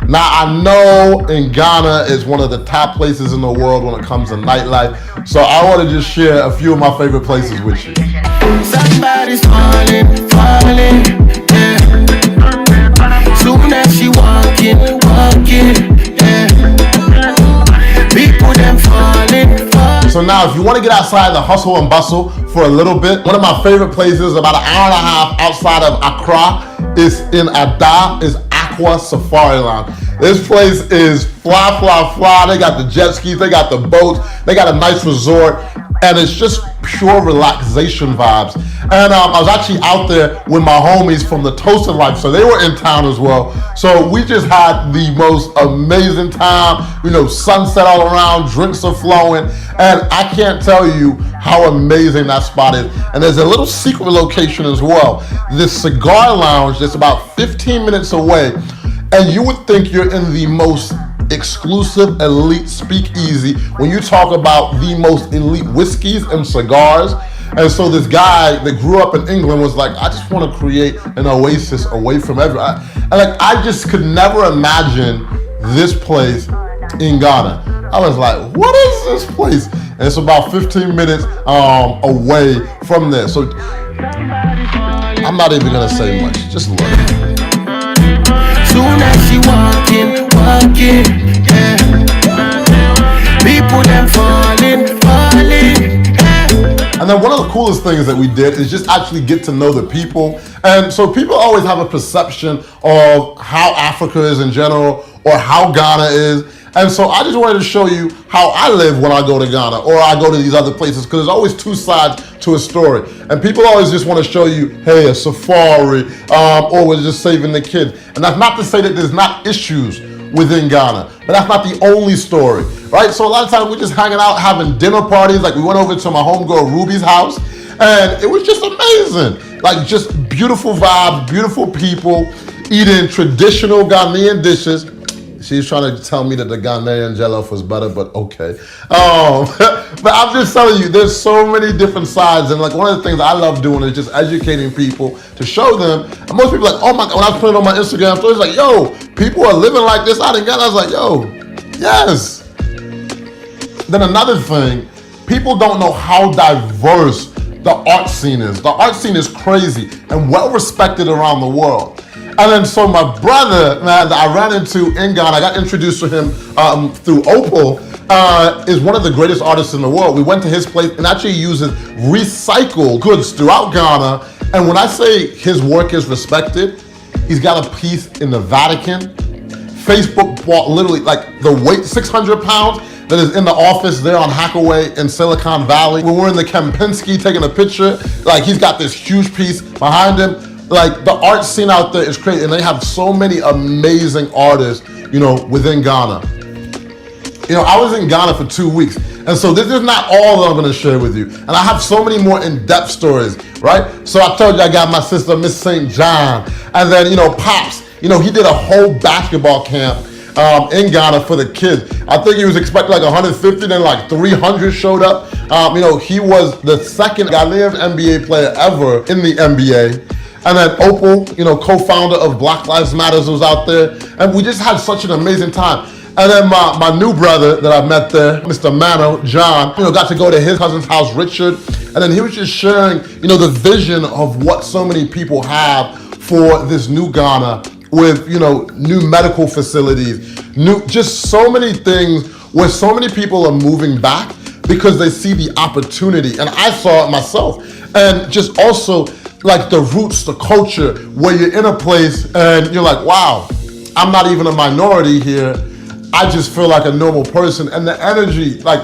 Now I know in Ghana is one of the top places in the world when it comes to nightlife. So I want to just share a few of my favorite places with you. Somebody's falling, yeah. Soon as she walking, yeah. People them falling. So now if you want to get outside the hustle and bustle for a little bit, one of my favorite places about an hour and a half outside of Accra is in Ada, is Aqua Safari Lounge. This place is fly. They got the jet skis, they got the boats, they got a nice resort, and it's just pure relaxation vibes. And I was actually out there with my homies from the Toasted Life, so they were in town as well. So we just had the most amazing time, sunset all around, drinks are flowing, and I can't tell you how amazing that spot is. And there's a little secret location as well. This cigar lounge that's about 15 minutes away, and you would think you're in the most exclusive elite speakeasy when you talk about the most elite whiskeys and cigars. And so this guy that grew up in England was like, I just want to create an oasis away from everyone. And I just could never imagine this place in Ghana. I was like, what is this place? And it's about 15 minutes away from there. So I'm not even gonna say much, just look. Soon as she walking, yeah. People them falling, yeah. And then one of the coolest things that we did is just actually get to know the people. And so people always have a perception of how Africa is in general or how Ghana is. And so I just wanted to show you how I live when I go to Ghana or I go to these other places, because there's always two sides to a story. And people always just want to show you, hey, a safari, or we're just saving the kids. And that's not to say that there's not issues within Ghana, but that's not the only story, right? So a lot of times we're just hanging out, having dinner parties. Like we went over to my homegirl Ruby's house, and it was just amazing. Like just beautiful vibes, beautiful people, eating traditional Ghanaian dishes. She's trying to tell me that the Ghanaian jollof was better, but okay. But I'm just telling you, there's so many different sides, and like one of the things I love doing is just educating people to show them. And most people are like, oh my God, when I was putting it on my Instagram stories, like, yo, people are living like this out in Ghana. I was like, yo, yes. Then another thing, people don't know how diverse the art scene is. The art scene is crazy and well respected around the world. And then so my brother, man, that I ran into in Ghana, I got introduced to him through Opal, is one of the greatest artists in the world. We went to his place and actually uses recycled goods throughout Ghana. And when I say his work is respected, he's got a piece in the Vatican. Facebook bought literally like the weight, 600 pounds, that is in the office there on Hackaway in Silicon Valley. When we're in the Kempinski taking a picture, like he's got this huge piece behind him. Like the art scene out there is crazy, and they have so many amazing artists, within Ghana. I was in Ghana for 2 weeks, and so this is not all that I'm gonna share with you. And I have so many more in-depth stories, right? So I told you I got my sister, Miss St. John, and then, Pops, he did a whole basketball camp in Ghana for the kids. I think he was expecting like 150, then like 300 showed up. He was the second Ghanaian NBA player ever in the NBA. And then Opal, co-founder of Black Lives Matters, was out there. And we just had such an amazing time. And then my new brother that I met there, Mr. Mano, John, got to go to his cousin's house, Richard. And then he was just sharing, the vision of what so many people have for this new Ghana with, new medical facilities, just so many things where so many people are moving back because they see the opportunity. And I saw it myself. And just also like the roots, the culture, where you're in a place and you're like, wow, I'm not even a minority here. I just feel like a normal person. And the energy, like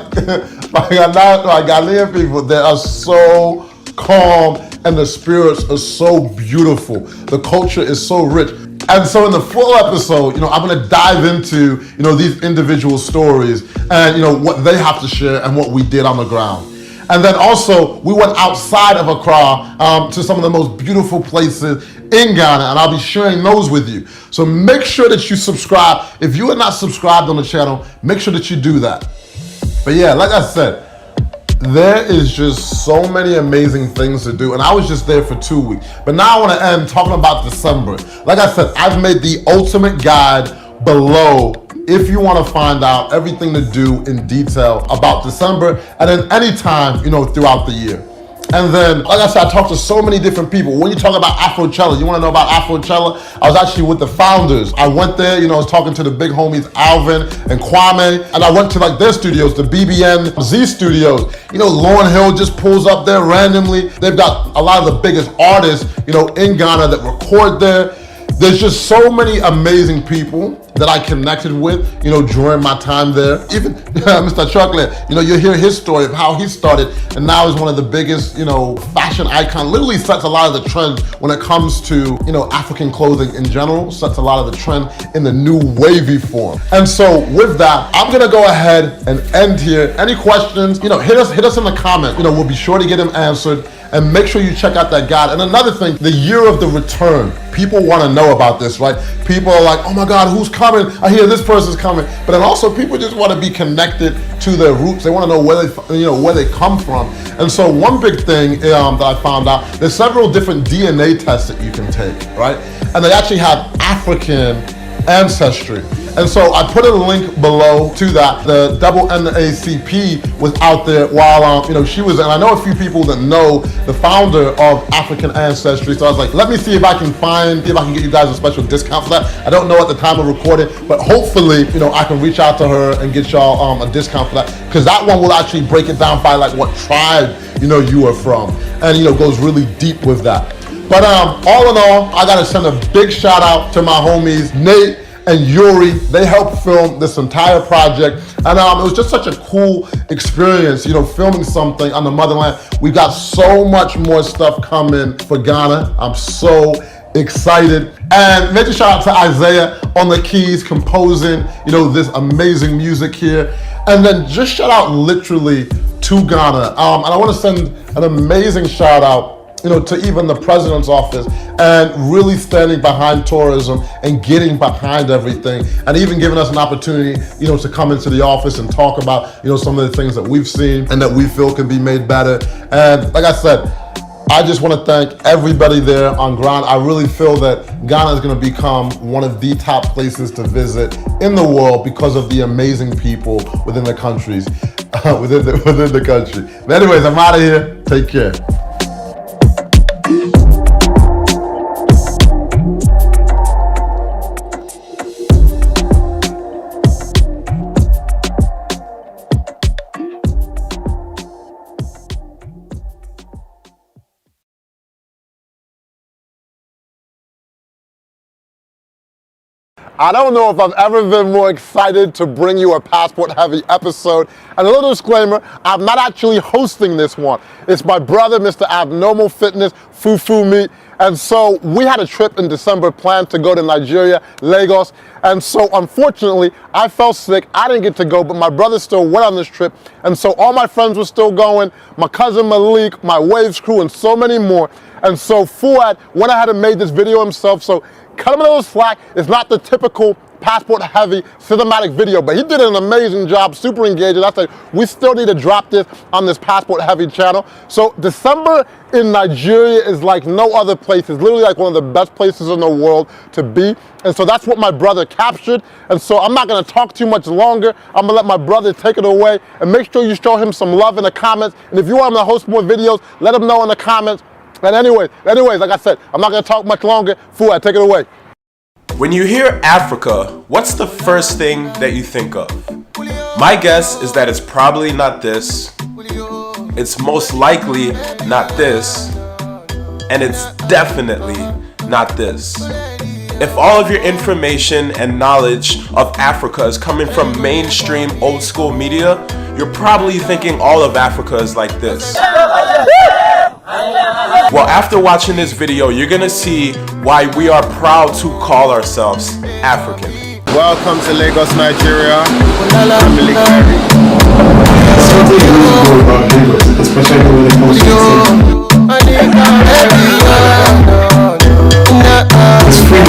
Ghanaian people, they are so calm and the spirits are so beautiful. The culture is so rich. And so in the full episode, I'm gonna dive into, these individual stories and, what they have to share and what we did on the ground. And then also, we went outside of Accra to some of the most beautiful places in Ghana, and I'll be sharing those with you. So make sure that you subscribe. If you are not subscribed on the channel, make sure that you do that. But yeah, like I said, there is just so many amazing things to do, and I was just there for 2 weeks. But now I want to end talking about December. Like I said, I've made the ultimate guide below if you want to find out everything to do in detail about December and then anytime, throughout the year. And then, like I said, I talked to so many different people. When you talk about Afrochella, you want to know about Afrochella? I was actually with the founders. I went there, I was talking to the big homies, Alvin and Kwame, and I went to like their studios, the BBN Z studios. Lauryn Hill just pulls up there randomly. They've got a lot of the biggest artists, in Ghana that record there. There's just so many amazing people that I connected with, during my time there. Even Mr. Chocolate, you hear his story of how he started and now is one of the biggest, fashion icons. Literally sets a lot of the trend when it comes to, African clothing in general, sets a lot of the trend in the new wavy form. And so with that, I'm gonna go ahead and end here. Any questions, hit us in the comment. We'll be sure to get them answered. And make sure you check out that guide. And another thing, the year of the return. People want to know about this, right? People are like, oh my God, who's coming? I hear this person's coming. But then also people just want to be connected to their roots. They want to know where they come from. And so one big thing that I found out, there's several different DNA tests that you can take, right? And they actually have African ancestry. And so I put a link below to that. The double NAACP was out there while she was, and I know a few people that know the founder of African Ancestry. So I was like, let me see if I can get you guys a special discount for that. I don't know at the time of recording, but hopefully, I can reach out to her and get y'all a discount for that. Because that one will actually break it down by like what tribe, you are from. And, goes really deep with that. But all in all, I gotta send a big shout out to my homies, Nate and Yuri. They helped film this entire project. And it was just such a cool experience, filming something on the motherland. We got so much more stuff coming for Ghana. I'm so excited. And major shout out to Isaiah on the keys, composing, this amazing music here. And then just shout out literally to Ghana. And I want to send an amazing shout out to even the president's office and really standing behind tourism and getting behind everything and even giving us an opportunity, to come into the office and talk about, some of the things that we've seen and that we feel can be made better. And like I said, I just want to thank everybody there on ground. I really feel that Ghana is going to become one of the top places to visit in the world because of the amazing people within the countries, within the country. But anyways, I'm out of here. Take care. I don't know if I've ever been more excited to bring you a passport-heavy episode. And a little disclaimer, I'm not actually hosting this one. It's my brother, Mr. Abnormal Fitness, Fufu Meat. And so we had a trip in December planned to go to Nigeria, Lagos. And so unfortunately, I fell sick. I didn't get to go, but my brother still went on this trip. And so all my friends were still going, my cousin Malik, my Waves crew, and so many more. And so Fuad went ahead and made this video himself. So cut him a little slack. It's not the typical passport-heavy cinematic video, but he did an amazing job, super engaging. I said, we still need to drop this on this passport-heavy channel. So December in Nigeria is like no other place. It's literally like one of the best places in the world to be. And so that's what my brother captured. And so I'm not gonna talk too much longer. I'm gonna let my brother take it away, and make sure you show him some love in the comments. And if you want him to host more videos, let him know in the comments. And anyways, like I said, I'm not gonna talk much longer. Fuad, take it away. When you hear Africa, what's the first thing that you think of? My guess is that it's probably not this, it's most likely not this, and it's definitely not this. If all of your information and knowledge of Africa is coming from mainstream old school media, you're probably thinking all of Africa is like this. Well, after watching this video, you're gonna see why we are proud to call ourselves African. Welcome to Lagos, Nigeria. Family Carry. Especially when it comes to it's freedom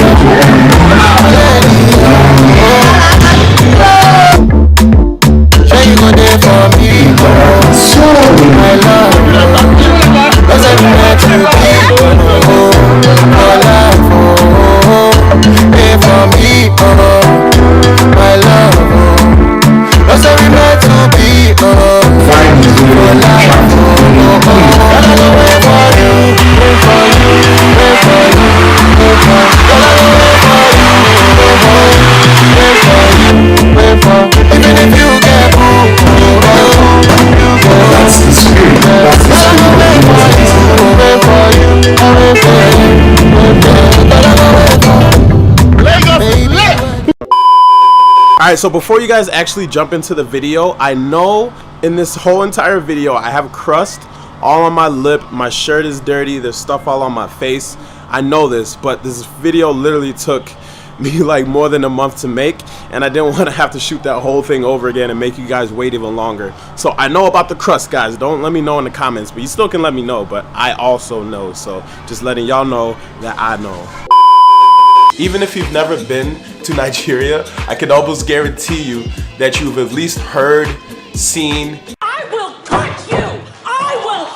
Alright, so before you guys actually jump into the video, I know in this whole entire video I have crust all on my lip, my shirt is dirty, there's stuff all on my face. I know this, but this video literally took me like more than a month to make, and I didn't want to have to shoot that whole thing over again and make you guys wait even longer. So I know about the crust, guys. Don't let me know in the comments, but you still can let me know, but I also know. So just letting y'all know that I know. Even if you've never been to Nigeria, I can almost guarantee you that you've at least heard, seen, I will cut you! I will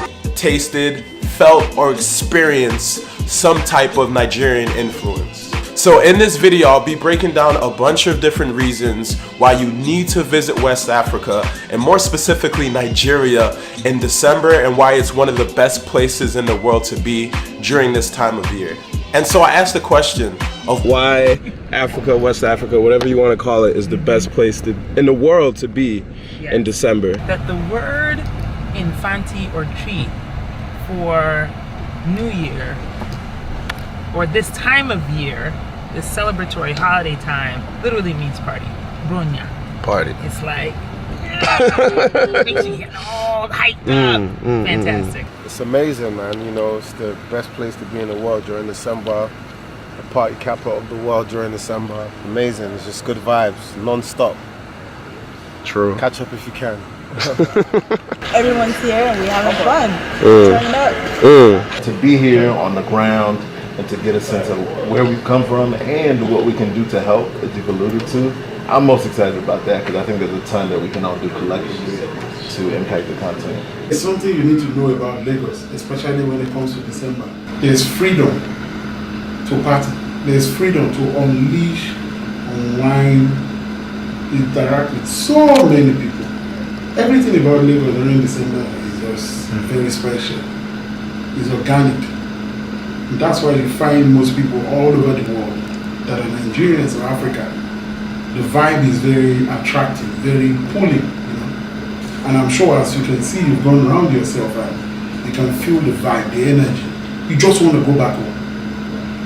cut you! tasted, felt, or experienced some type of Nigerian influence. So in this video, I'll be breaking down a bunch of different reasons why you need to visit West Africa, and more specifically Nigeria, in December, and why it's one of the best places in the world to be during this time of year. And so I asked the question of why Africa, West Africa, whatever you want to call it, is the best place in the world to be in December. That the word infanti or treat for New Year, or this time of year, this celebratory holiday time, literally means party. Bronya. Party. It's like, makes you get all hyped up. Fantastic. It's amazing, man. You know, it's the best place to be in the world during December. The party capital of the world during December. Amazing. It's just good vibes, non-stop. True. Catch up if you can. Everyone's here and we having fun. Turn it up. To be here on the ground and to get a sense of where we've come from and what we can do to help, as you've alluded to, I'm most excited about that because I think there's a ton that we can all do collectively to impact the content. It's something you need to know about Lagos, especially when it comes to December. There's freedom to party. There's freedom to unleash, unwind, interact with so many people. Everything about Lagos during December is just very special. It's organic. And that's why you find most people all over the world that are Nigerians or Africa. The vibe is very attractive, very pulling, you know. And I'm sure, as you can see, you've gone around yourself and you can feel the vibe, the energy. You just want to go back home.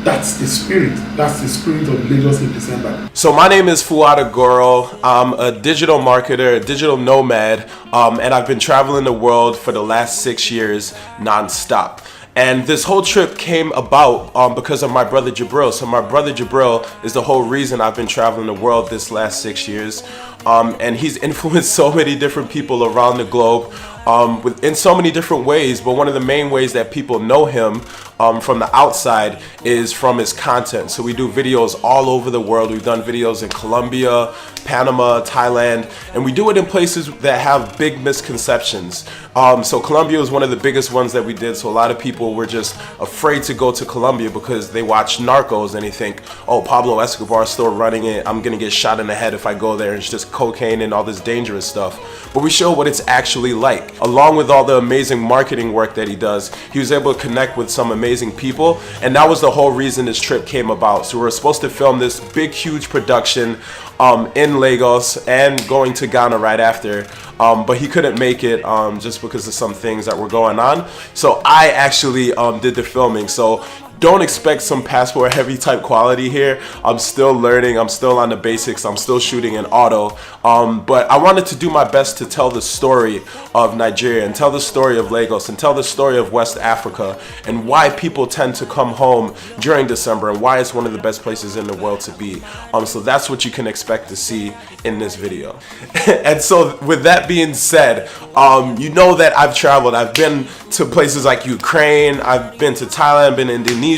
That's the spirit. That's the spirit of Lagos in December. So my name is Fuad Agoro. I'm a digital marketer, a digital nomad, and I've been traveling the world for the last 6 years non-stop. And this whole trip came about because of my brother Jabril. So my brother Jabril is the whole reason I've been traveling the world this last 6 years. And he's influenced so many different people around the globe in so many different ways, but one of the main ways that people know him from the outside is from his content. So we do videos all over the world. We've done videos in Colombia, Panama, Thailand, and we do it in places that have big misconceptions. So Colombia was one of the biggest ones that we did. So a lot of people were just afraid to go to Colombia because they watch Narcos and they think, oh, Pablo Escobar is still running it. I'm gonna get shot in the head if I go there. It's just cocaine and all this dangerous stuff. But we show what it's actually like. Along with all the amazing marketing work that he does, he was able to connect with some amazing people. And that was the whole reason this trip came about. So we were supposed to film this big, huge production in Lagos and going to Ghana right after. But he couldn't make it just because of some things that were going on. So I actually did the filming. So don't expect some passport heavy type quality here. I'm still learning. I'm still on the basics. I'm still shooting in auto. But I wanted to do my best to tell the story of Nigeria and tell the story of Lagos and tell the story of West Africa and why people tend to come home during December and why it's one of the best places in the world to be. So that's what you can expect to see in this video. And so with that being said, you know that I've traveled. I've been to places like Ukraine. I've been to Thailand, been to Indonesia.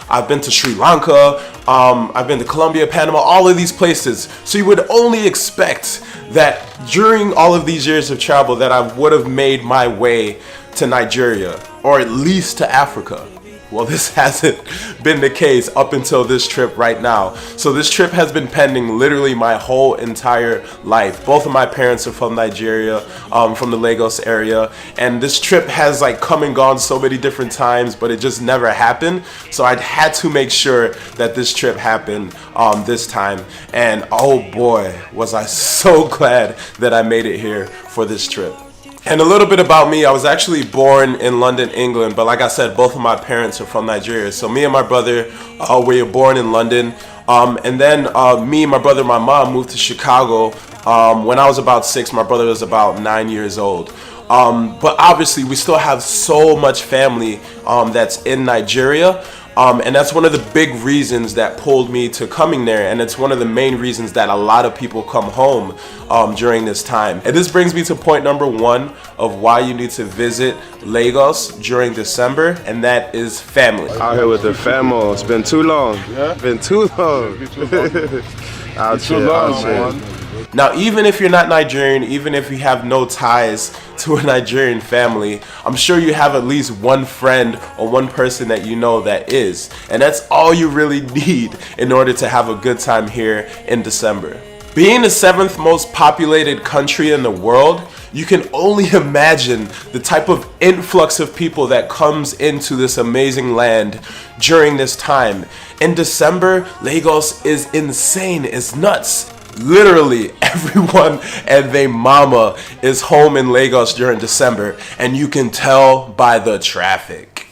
I've been to Sri Lanka. I've been to Colombia, Panama, all of these places. So you would only expect that during all of these years of travel that I would have made my way to Nigeria or at least to Africa. Well, this hasn't been the case up until this trip right now. So this trip has been pending literally my whole entire life. Both of my parents are from Nigeria, from the Lagos area. And this trip has like come and gone so many different times, but it just never happened. So I had to make sure that this trip happened this time. And oh boy, was I so glad that I made it here for this trip. And a little bit about me, I was actually born in London, England, but like I said, both of my parents are from Nigeria. So me and my brother, we were born in London. And then me, my brother, and my mom moved to Chicago when I was about 6. My brother was about 9 years old. But obviously, we still have so much family that's in Nigeria. And that's one of the big reasons that pulled me to coming there, and it's one of the main reasons that a lot of people come home during this time. And this brings me to point number 1 of why you need to visit Lagos during December, and that is family. Out here with the family. It's been too long. Yeah? Been too long. Out here. Now, even if you're not Nigerian, even if you have no ties to a Nigerian family, I'm sure you have at least one friend or one person that you know that is. And that's all you really need in order to have a good time here in December. Being the 7th most populated country in the world, you can only imagine the type of influx of people that comes into this amazing land during this time. In December, Lagos is insane, it's nuts. Literally everyone and their mama is home in Lagos during December, and you can tell by the traffic.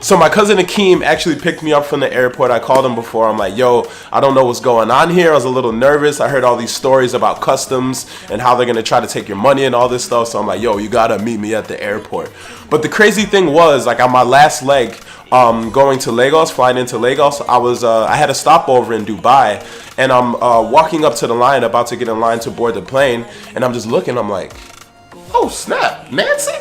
So my cousin Akeem actually picked me up from the airport. I called him before. I'm like, yo, I don't know what's going on here. I was a little nervous. I heard all these stories about customs and how they're going to try to take your money and all this stuff. So I'm like, yo, you got to meet me at the airport. But the crazy thing was, like, on my last leg, going to Lagos, flying into Lagos, I had a stopover in Dubai, and I'm walking up to the line, about to get in line to board the plane, and I'm just looking, I'm like, oh snap, Nancy?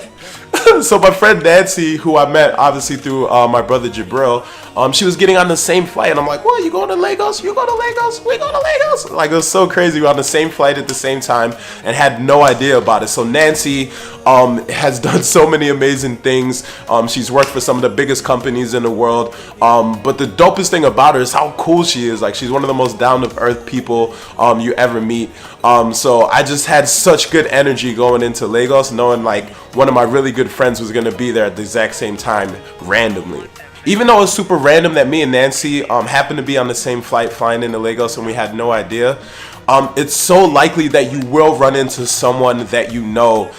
So my friend Nancy, who I met obviously through my brother Jabril, she was getting on the same flight, and I'm like, what, you going to Lagos? You go to Lagos? We go to Lagos? Like, it was so crazy. We were on the same flight at the same time and had no idea about it. So Nancy has done so many amazing things. She's worked for some of the biggest companies in the world. But the dopest thing about her is how cool she is. Like, she's one of the most down-to-earth people you ever meet. So I just had such good energy going into Lagos, knowing like one of my really good friends was going to be there at the exact same time randomly. Even though it's super random that me and Nancy happened to be on the same flight flying into Lagos and we had no idea, it's so likely that you will run into someone that you know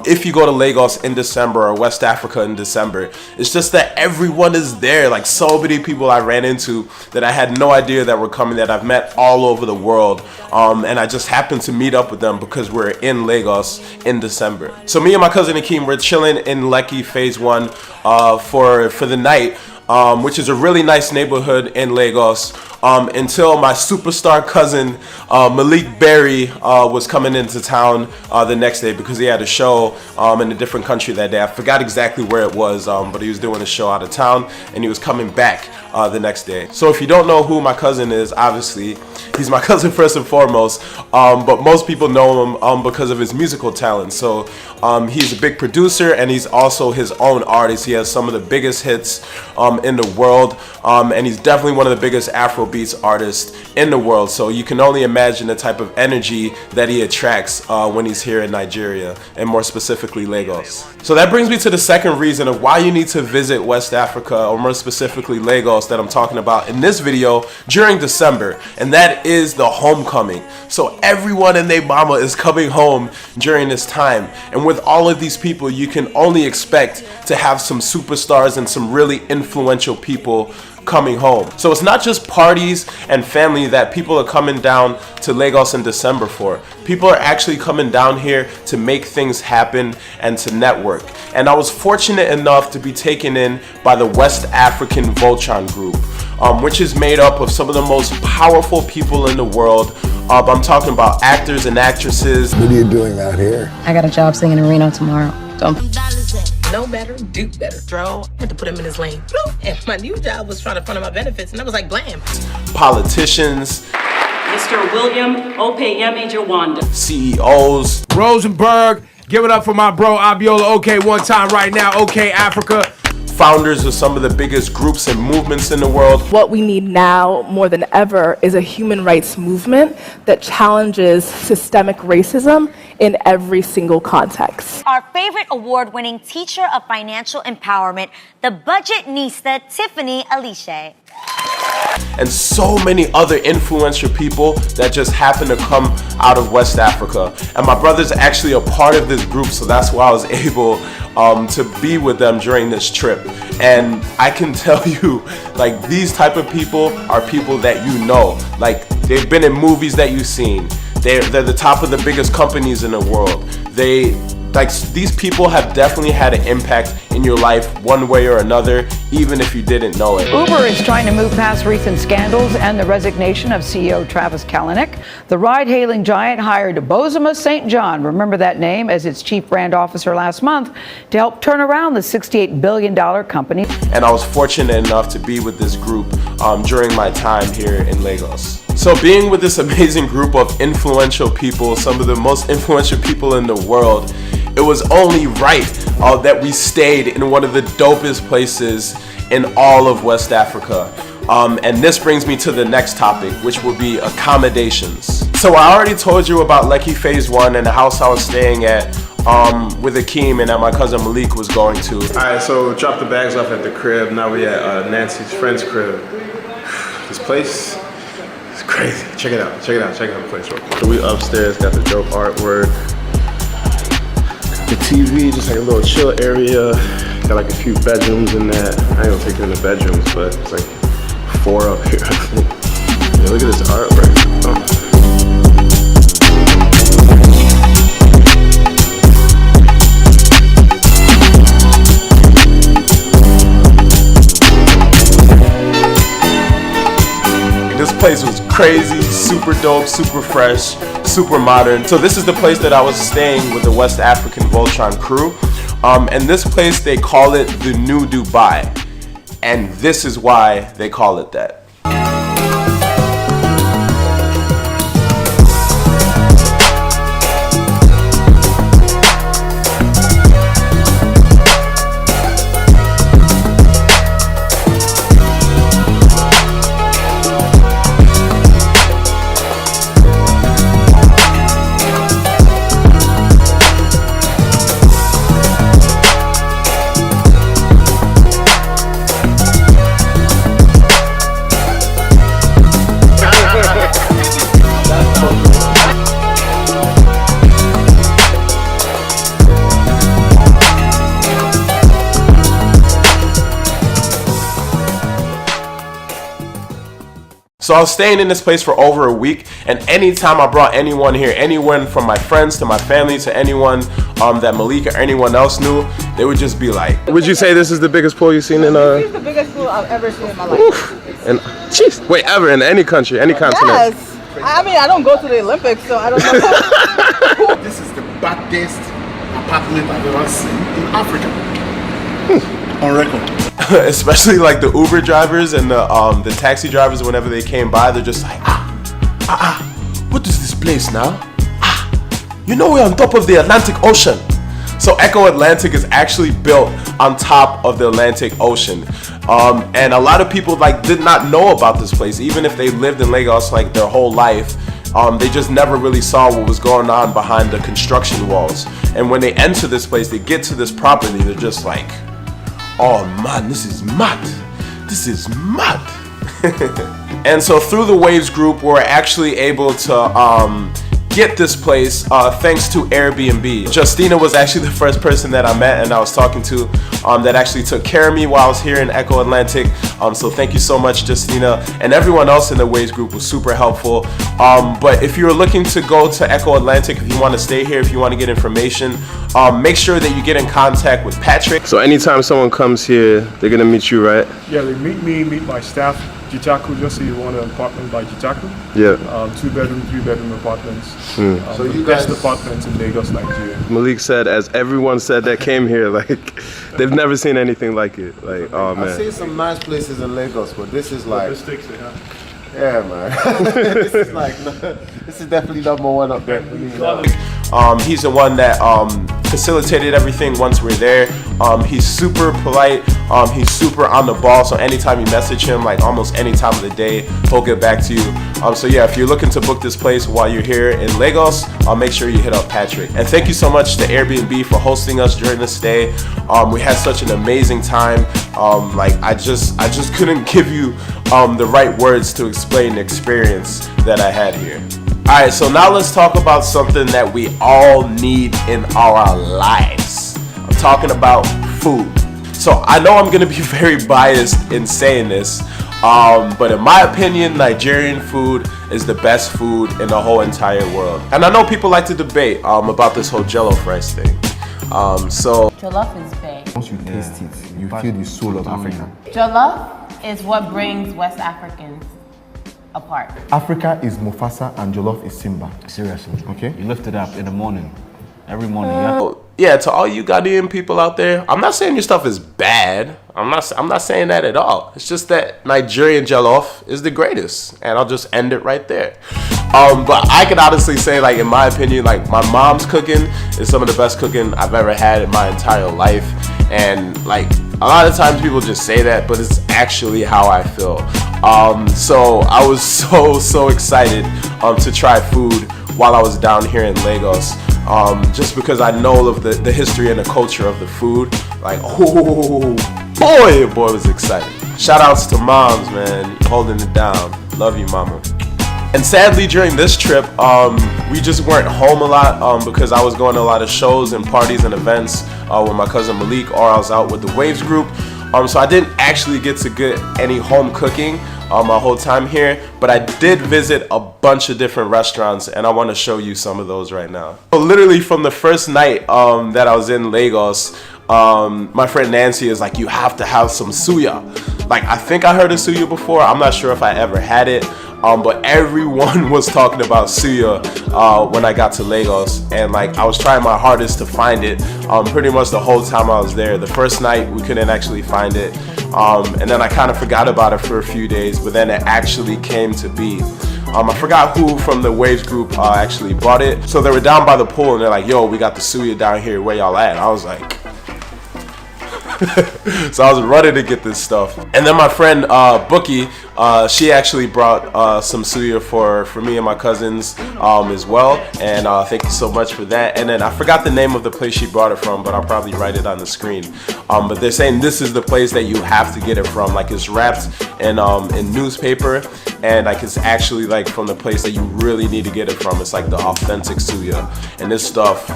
if you go to Lagos in December or West Africa in December. It's just that everyone is there. Like, so many people I ran into that I had no idea that were coming, that I've met all over the world, and I just happened to meet up with them because we're in Lagos in December. So me and my cousin Akeem, we're chilling in Lekki Phase 1 for the night, which is a really nice neighborhood in Lagos. until my superstar cousin Malik Berry was coming into town the next day because he had a show in a different country that day. I forgot exactly where it was, but he was doing a show out of town and he was coming back the next day. So if you don't know who my cousin is, obviously he's my cousin first and foremost, but most people know him because of his musical talent. So he's a big producer and he's also his own artist. He has some of the biggest hits in the world, and he's definitely one of the biggest Afrobeats artists in the world. So you can only imagine the type of energy that he attracts when he's here in Nigeria, and more specifically Lagos. So that brings me to the second reason of why you need to visit West Africa, or more specifically Lagos, that I'm talking about in this video during December, and that is the homecoming. So everyone and their mama is coming home during this time, and with all of these people you can only expect to have some superstars and some really influential people coming home. So it's not just parties and family that people are coming down to Lagos in December for. People are actually coming down here to make things happen and to network. And I was fortunate enough to be taken in by the West African Voltron Group, which is made up of some of the most powerful people in the world. I'm talking about actors and actresses. What are you doing out here? I got a job singing in Reno tomorrow. Know better, do better. Dro had to put him in his lane. And my new job was trying to fund my benefits, and I was like, blam. Politicians. Mr. William Opeyemi Jawanda. CEOs. Rosenberg, give it up for my bro Abiola. Okay, one time right now. Okay, Africa. Founders of some of the biggest groups and movements in the world. What we need now more than ever is a human rights movement that challenges systemic racism in every single context. Our favorite award-winning teacher of financial empowerment, the budgetnista Tiffany Alicia. And so many other influential people that just happen to come out of West Africa. And my brother's actually a part of this group, so that's why I was able to be with them during this trip. And I can tell you, like, these type of people are people that you know. Like, they've been in movies that you've seen. They're the top of the biggest companies in the world. These people have definitely had an impact in your life one way or another, even if you didn't know it. Uber is trying to move past recent scandals and the resignation of CEO Travis Kalanick. The ride-hailing giant hired Bozoma St. John, remember that name, as its chief brand officer last month to help turn around the $68 billion company. And I was fortunate enough to be with this group during my time here in Lagos. So being with this amazing group of influential people, some of the most influential people in the world, it was only right that we stayed in one of the dopest places in all of West Africa. And this brings me to the next topic, which will be accommodations. So I already told you about Lekki Phase 1 and the house I was staying at with Akeem and that my cousin Malik was going to. Alright, so dropped the bags off at the crib. Now we at Nancy's friend's crib. This place is crazy. Check it out. Check out the place real quick. So we upstairs, got the dope artwork. The TV, just like a little chill area. Got like a few bedrooms in that. I ain't gonna take you in the bedrooms, but it's like 4 up here. Yeah, look at this artwork. Oh. This place was crazy, super dope, super fresh, super modern. So this is the place that I was staying with the West African Voltron crew. And this place, they call it the New Dubai. And this is why they call it that. So I was staying in this place for over a week, and anytime I brought anyone here, anyone from my friends to my family to anyone that Malik or anyone else knew, they would just be like, would you say this is the biggest pool you've seen in This is the biggest pool I've ever seen in my life. And wait, ever in any country, any continent? Yes. I mean, I don't go to the Olympics, so I don't know. This is the baddest apartment I've ever seen in Africa. On record. Especially like the Uber drivers and the taxi drivers, whenever they came by, they're just like, what is this place now? You know we're on top of the Atlantic Ocean. So Echo Atlantic is actually built on top of the Atlantic Ocean. And a lot of people like did not know about this place, even if they lived in Lagos like their whole life. They just never really saw what was going on behind the construction walls. And when they enter this place, they get to this property, they're just like, oh man, this is mad. This is mad. And so through the Waves group, we're actually able to get this place thanks to Airbnb. Justina was actually the first person that I met and I was talking to that actually took care of me while I was here in Echo Atlantic. So thank you so much, Justina. And everyone else in the Waves group was super helpful. But if you're looking to go to Echo Atlantic, if you want to stay here, if you want to get information, make sure that you get in contact with Patrick. So anytime someone comes here, they're gonna meet you, right? Yeah, they meet me, meet my staff. Jitaku, just so you want an apartment by Jitaku. Yeah. 2-bedroom, 3-bedroom apartments. So you best apartments in Lagos, Nigeria. Malik said, as everyone said that came here, like they've never seen anything like it. Like, oh man. I've seen some nice places in Lagos, but this is like, Yeah, man. this is definitely number one up there for me. He's the one that facilitated everything once we're there. He's super polite. He's super on the ball. So anytime you message him, like almost any time of the day, he'll get back to you. So yeah, if you're looking to book this place while you're here in Lagos, make sure you hit up Patrick. And thank you so much to Airbnb for hosting us during this stay. We had such an amazing time. Like I just couldn't give you the right words to explain the experience that I had here. Alright, so now let's talk about something that we all need in our lives. I'm talking about food. So I know I'm going to be very biased in saying this, but in my opinion, Nigerian food is the best food in the whole entire world. And I know people like to debate about this whole jollof rice thing. Jollof is big. Once you taste it, you feel the soul of Africa. Jollof is what brings West Africans apart. Africa is Mufasa and Jollof is Simba. Seriously. Okay? You lift it up in the morning. Every morning, Yeah, to all you Ghanaian people out there, I'm not saying your stuff is bad. I'm not saying that at all. It's just that Nigerian jollof is the greatest, and I'll just end it right there. But I can honestly say, like in my opinion, like my mom's cooking is some of the best cooking I've ever had in my entire life, and like a lot of times people just say that, but it's actually how I feel. So I was so excited to try food while I was down here in Lagos. Just because I know of the history and the culture of the food. Like, oh boy was excited. Shout outs to moms, man, holding it down. Love you, mama. And sadly during this trip, we just weren't home a lot because I was going to a lot of shows and parties and events with my cousin Malik, or I was out with the Waves group. So I didn't actually get to get any home cooking my whole time here, but I did visit a bunch of different restaurants, and I want to show you some of those right now. So literally from the first night that I was in Lagos, my friend Nancy is like, you have to have some suya. Like, I think I heard of suya before. I'm not sure if I ever had it, but everyone was talking about suya when I got to Lagos, and like I was trying my hardest to find it pretty much the whole time I was there. The first night we couldn't actually find it, and then I kind of forgot about it for a few days, but then it actually came to be. I forgot who from the Waves group actually bought it. So they were down by the pool and they're like, yo, we got the suya down here, where y'all at? And I was like, so I was ready to get this stuff. And then my friend Bookie, she actually brought some suya for me and my cousins as well. And thank you so much for that. And then I forgot the name of the place she brought it from, but I'll probably write it on the screen. But they're saying this is the place that you have to get it from. Like, it's wrapped in newspaper, and like it's actually like from the place that you really need to get it from. It's like the authentic suya. And this stuff,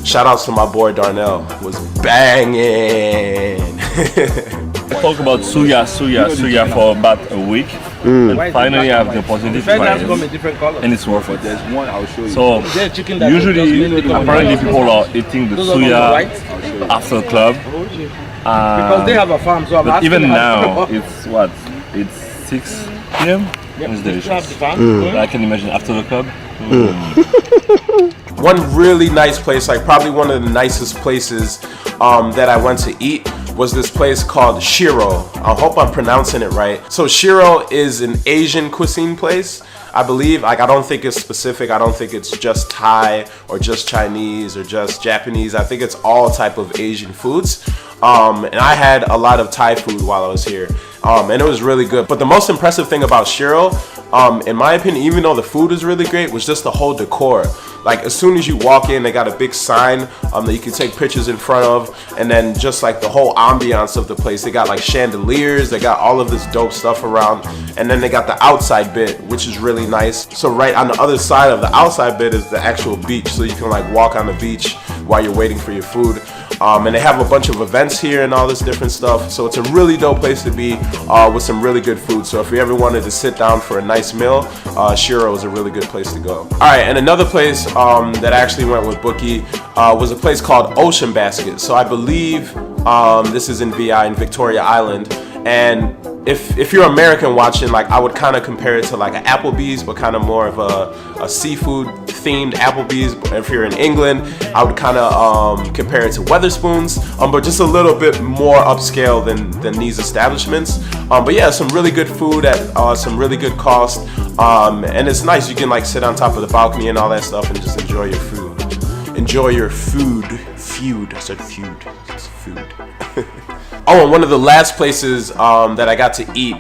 shout outs to my boy Darnell, was banging. I talk about suya for about a week, and finally I have the opportunity to try it, and it's worth it. There's one I'll show you. So usually, apparently people are eating the suya after club, because they have a farm. So but even now, it's what? It's 6 p.m. It's delicious. I can imagine after the club. One really nice place, like probably one of the nicest places that I went to eat, was this place called Shiro. I hope I'm pronouncing it right. So Shiro is an Asian cuisine place, I believe. Like, I don't think it's specific. I don't think it's just Thai or just Chinese or just Japanese. I think it's all type of Asian foods. And I had a lot of Thai food while I was here. And it was really good. But the most impressive thing about Shiro, in my opinion, even though the food is really great, was just the whole decor. Like, as soon as you walk in, they got a big sign that you can take pictures in front of, and then just like the whole ambiance of the place. They got like chandeliers, they got all of this dope stuff around, and then they got the outside bit, which is really nice. So right on the other side of the outside bit is the actual beach, so you can like walk on the beach while you're waiting for your food. And they have a bunch of events here and all this different stuff. So it's a really dope place to be with some really good food. So if you ever wanted to sit down for a nice meal, Shiro is a really good place to go. All right, and another place that I actually went with Bookie was a place called Ocean Basket. So I believe this is in VI in Victoria Island. And if you're American watching, like, I would kind of compare it to like an Applebee's, but kind of more of a seafood themed Applebee's. If you're in England, I would kind of compare it to Wetherspoons, but just a little bit more upscale than these establishments. But yeah, some really good food at some really good cost, and it's nice. You can like sit on top of the balcony and all that stuff and just enjoy your food. Enjoy your food. Feud. I said feud. It's food. Oh, and one of the last places that I got to eat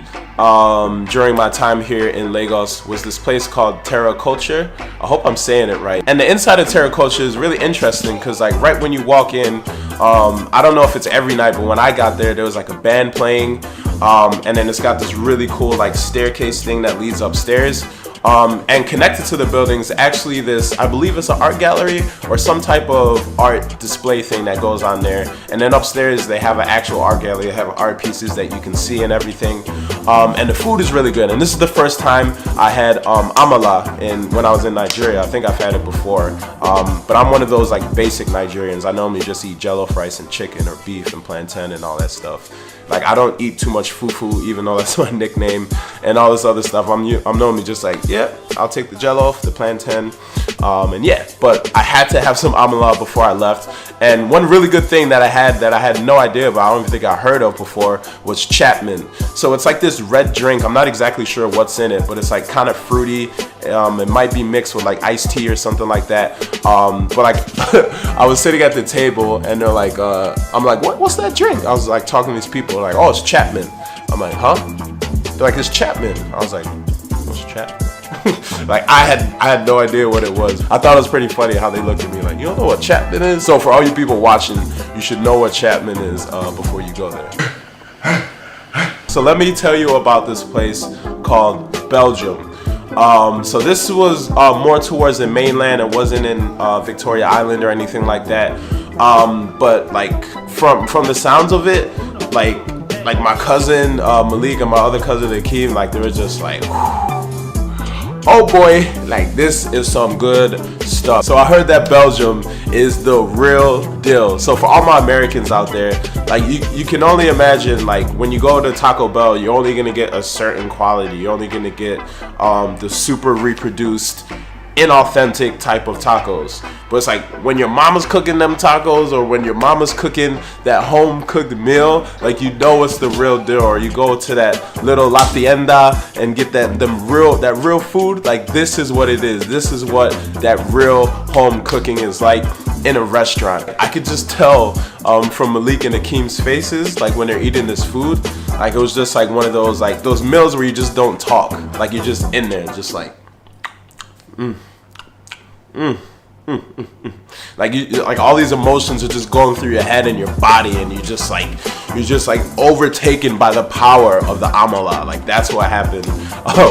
during my time here in Lagos was this place called Terra Culture. I hope I'm saying it right. And the inside of Terra Culture is really interesting because like right when you walk in, I don't know if it's every night, but when I got there was like a band playing, and then it's got this really cool like staircase thing that leads upstairs. And connected to the buildings, actually this, I believe it's an art gallery or some type of art display thing that goes on there. And then upstairs they have an actual art gallery. They have art pieces that you can see and everything. And the food is really good. And this is the first time I had amala when I was in Nigeria. I think I've had it before. But I'm one of those like basic Nigerians. I normally just eat jollof rice and chicken or beef and plantain and all that stuff. Like, I don't eat too much fufu, even though that's my nickname, and all this other stuff. I'm normally just like, yeah, I'll take the jollof, the plantain, and yeah. But I had to have some amala before I left. And one really good thing that I had no idea about, I don't even think I heard of before, was Chapman. So it's like this red drink. I'm not exactly sure what's in it, but it's like kind of fruity. It might be mixed with like iced tea or something like that. But like, I was sitting at the table and they're like, I'm like, what's that drink? I was like talking to these people, like, oh, it's Chapman. I'm like, huh? They're like, it's Chapman. I was like, what's Chapman? Like, I had no idea what it was. I thought it was pretty funny how they looked at me like, you don't know what Chapman is? So for all you people watching, you should know what Chapman is before you go there. So let me tell you about this place called Belgium. So this was more towards the mainland. It wasn't in Victoria Island or anything like that. But like from the sounds of it, like my cousin Malik and my other cousin Akeem, like they were just like, oh boy, like this is some good stuff. So I heard that Belgium is the real deal. So for all my Americans out there, like you can only imagine, like when you go to Taco Bell, you're only gonna get a certain quality. You're only gonna get the super reproduced, inauthentic type of tacos. But it's like when your mama's cooking them tacos, or when your mama's cooking that home cooked meal, like you know it's the real deal. Or you go to that little La Tienda and get that real food. Like this is what it is. This is what that real home cooking is like in a restaurant. I could just tell from Malik and Akeem's faces, like when they're eating this food, like it was just like one of those, like those meals where you just don't talk, like you're just in there just like like all these emotions are just going through your head and your body, and you're just like overtaken by the power of the amala. Like that's what happened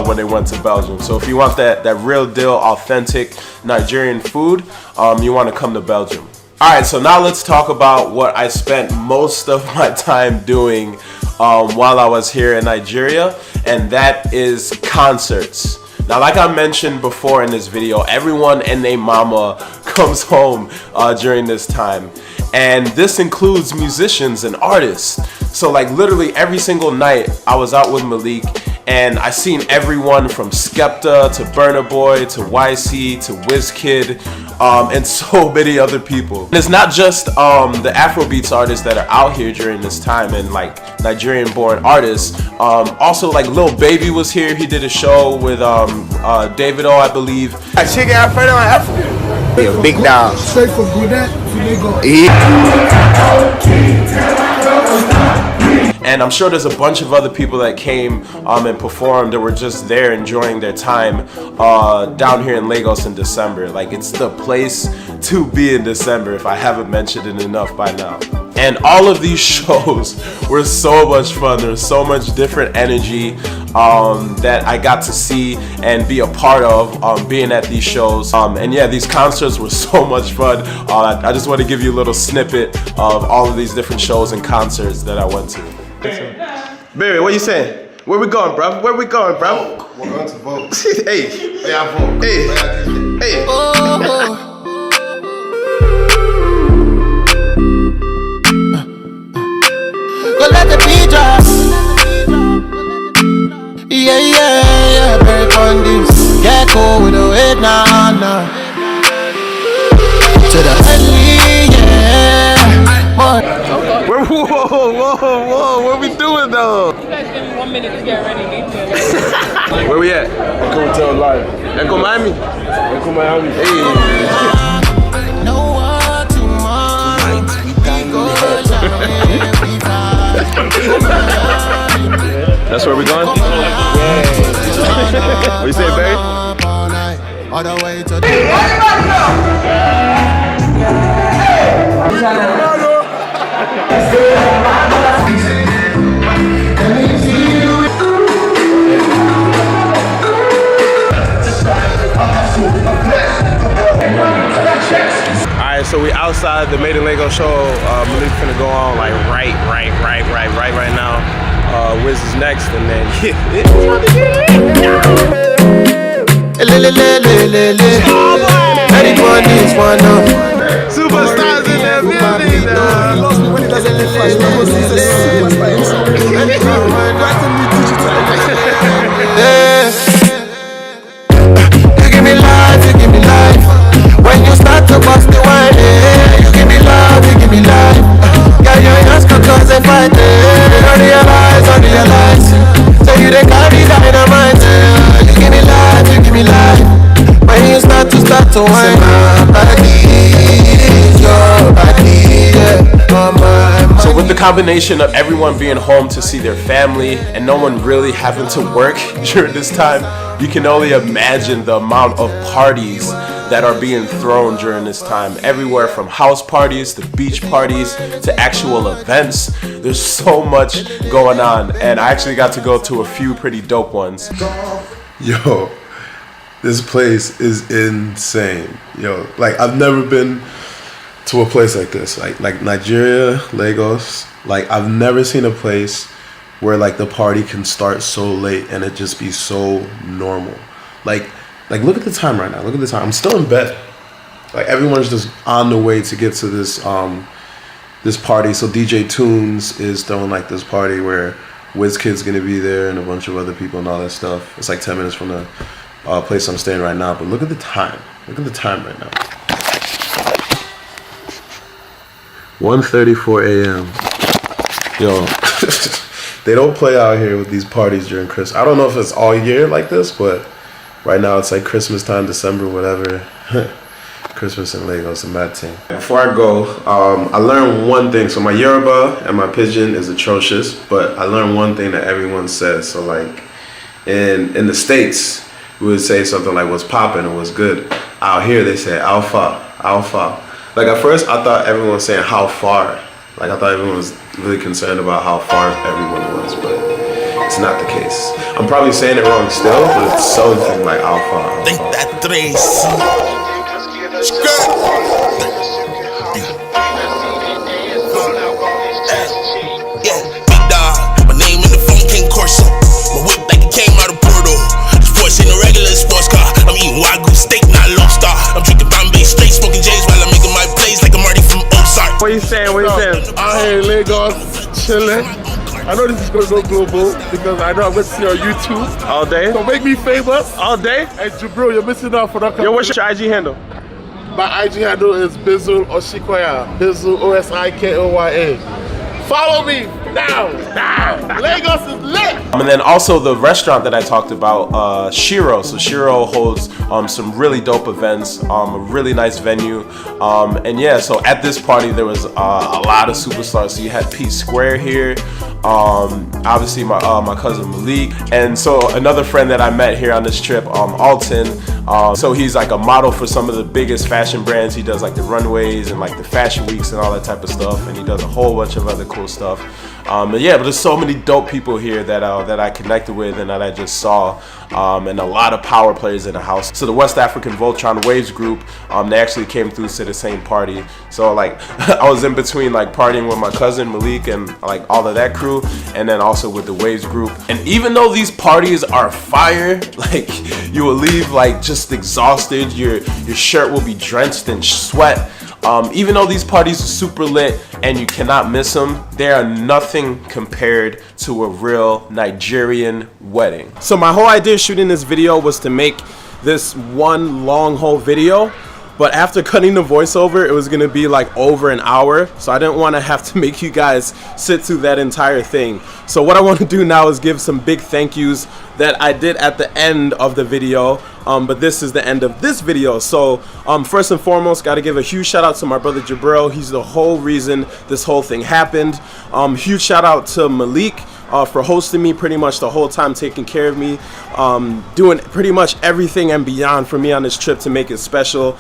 when they went to Belgium. So if you want that real deal, authentic Nigerian food, you want to come to Belgium. Alright, so now let's talk about what I spent most of my time doing while I was here in Nigeria, and that is concerts. Now, like I mentioned before in this video, everyone and their mama comes home during this time. And this includes musicians and artists. So like literally every single night I was out with Malik and I seen everyone from Skepta to Burna Boy to YC to Wizkid, and so many other people. And it's not just the Afrobeats artists that are out here during this time, and like Nigerian-born artists. Also, like Lil Baby was here. He did a show with Davido, I believe. I check out further on Africa. Yeah, big dog. Straight from Gwinnett to Lagos. And I'm sure there's a bunch of other people that came and performed that were just there enjoying their time down here in Lagos in December. Like, it's the place to be in December, if I haven't mentioned it enough by now. And all of these shows were so much fun. There's so much different energy that I got to see and be a part of being at these shows. And yeah, these concerts were so much fun. I just want to give you a little snippet of all of these different shows and concerts that I went to. Barry, what you saying? Where we going, bro? Where we going, bro? We're going to vote. Hey. Yeah, I vote. Hey. Hey. Oh. Go let the beat drop. Yeah, yeah, yeah. Very fun this. Get cool with the weight now, now. To the early, yeah. Whoa, what we doing though? You guys give me 1 minute to get ready. Where we at? Echo Hotel Live. Echo Miami. Echo Miami. Hey. That's where we going? Yeah. What you say, Barry? Alright, so we outside the Made in Lagos show. Malik's gonna go on like right now. Wiz is next, and then Superstars in their building. You give me life, you give me life. When you start to bust the wine, you give me love, you give me life. Yeah, your hands could cause a fight. I realize. So you the carry dynamite. You give me life, you give me life. When you start to wine, my body, your body, yeah. So with the combination of everyone being home to see their family and no one really having to work during this time, you can only imagine the amount of parties that are being thrown during this time. Everywhere from house parties to beach parties to actual events. There's so much going on, and I actually got to go to a few pretty dope ones. Yo, this place is insane. Yo, like I've never been to a place like this. Like Nigeria, Lagos. Like I've never seen a place where like the party can start so late and it just be so normal. Like look at the time right now. Look at the time. I'm still in bed. Like everyone's just on the way to get to this this party. So DJ Tunes is throwing like this party where Wizkid's gonna be there and a bunch of other people and all that stuff. It's like 10 minutes from the place I'm staying right now. But look at the time. Look at the time right now. 1:34 a.m. Yo, they don't play out here with these parties during Christmas. I don't know if it's all year like this, but right now it's like Christmas time, December, whatever. Christmas in Lagos, a mad thing. Before I go, I learned one thing. So my Yoruba and my Pidgin is atrocious, but I learned one thing that everyone says. So like in the States, we would say something like what's poppin' or what's good. Out here they say alpha, alpha. Like at first I thought everyone was saying how far. Like I thought everyone was really concerned about how far everyone was, but it's not the case. I'm probably saying it wrong still, but it's something like alpha. Think that tres. Yeah, big dog. My name in the phone King Corso. My whip like it came out of Porto. This Porsche ain't a regular sports car. I'm eating Wagyu steak, not lobster. I'm drinking Bombay straight, smoking J's while I'm making my plays like I'm Marty from Ozark. What you saying? What you saying? Out here in Lagos, chilling. I know this is gonna go global because I know I'm gonna see you on YouTube all day. So make me famous all day. Hey Jabril, you're missing out for that. Yo, what's your IG handle? My IG handle is Bizzle Osikoya. Bizzle Osikoya. Follow me now. Lagos is lit. And then also the restaurant that I talked about, Shiro. So Shiro holds some really dope events, a really nice venue. And yeah, so at this party there was a lot of superstars. So you had P Square here, obviously my cousin Malik, and so another friend that I met here on this trip, Alton. So he's like a model for some of the biggest fashion brands. He does like the runways and like the fashion weeks and all that type of stuff, and he does a whole bunch of other cool stuff. But yeah, but there's so many dope people here that I connected with and that I just saw, and a lot of power players in the house. So the West African Voltron Waves group, they actually came through to the same party. So like I was in between like partying with my cousin Malik and like all of that crew, and then also with the Waves group. And even though these parties are fire, like you will leave like just exhausted, your shirt will be drenched in sweat. Even though these parties are super lit and you cannot miss them, they are nothing compared to a real Nigerian wedding. So my whole idea shooting this video was to make this one long whole video, but after cutting the voiceover, it was gonna be like over an hour, so I didn't want to have to make you guys sit through that entire thing. So what I want to do now is give some big thank yous that I did at the end of the video, but this is the end of this video. So first and foremost, got to give a huge shout out to my brother Jabril. He's the whole reason this whole thing happened. Huge shout out to Malik for hosting me pretty much the whole time, taking care of me, doing pretty much everything and beyond for me on this trip to make it special.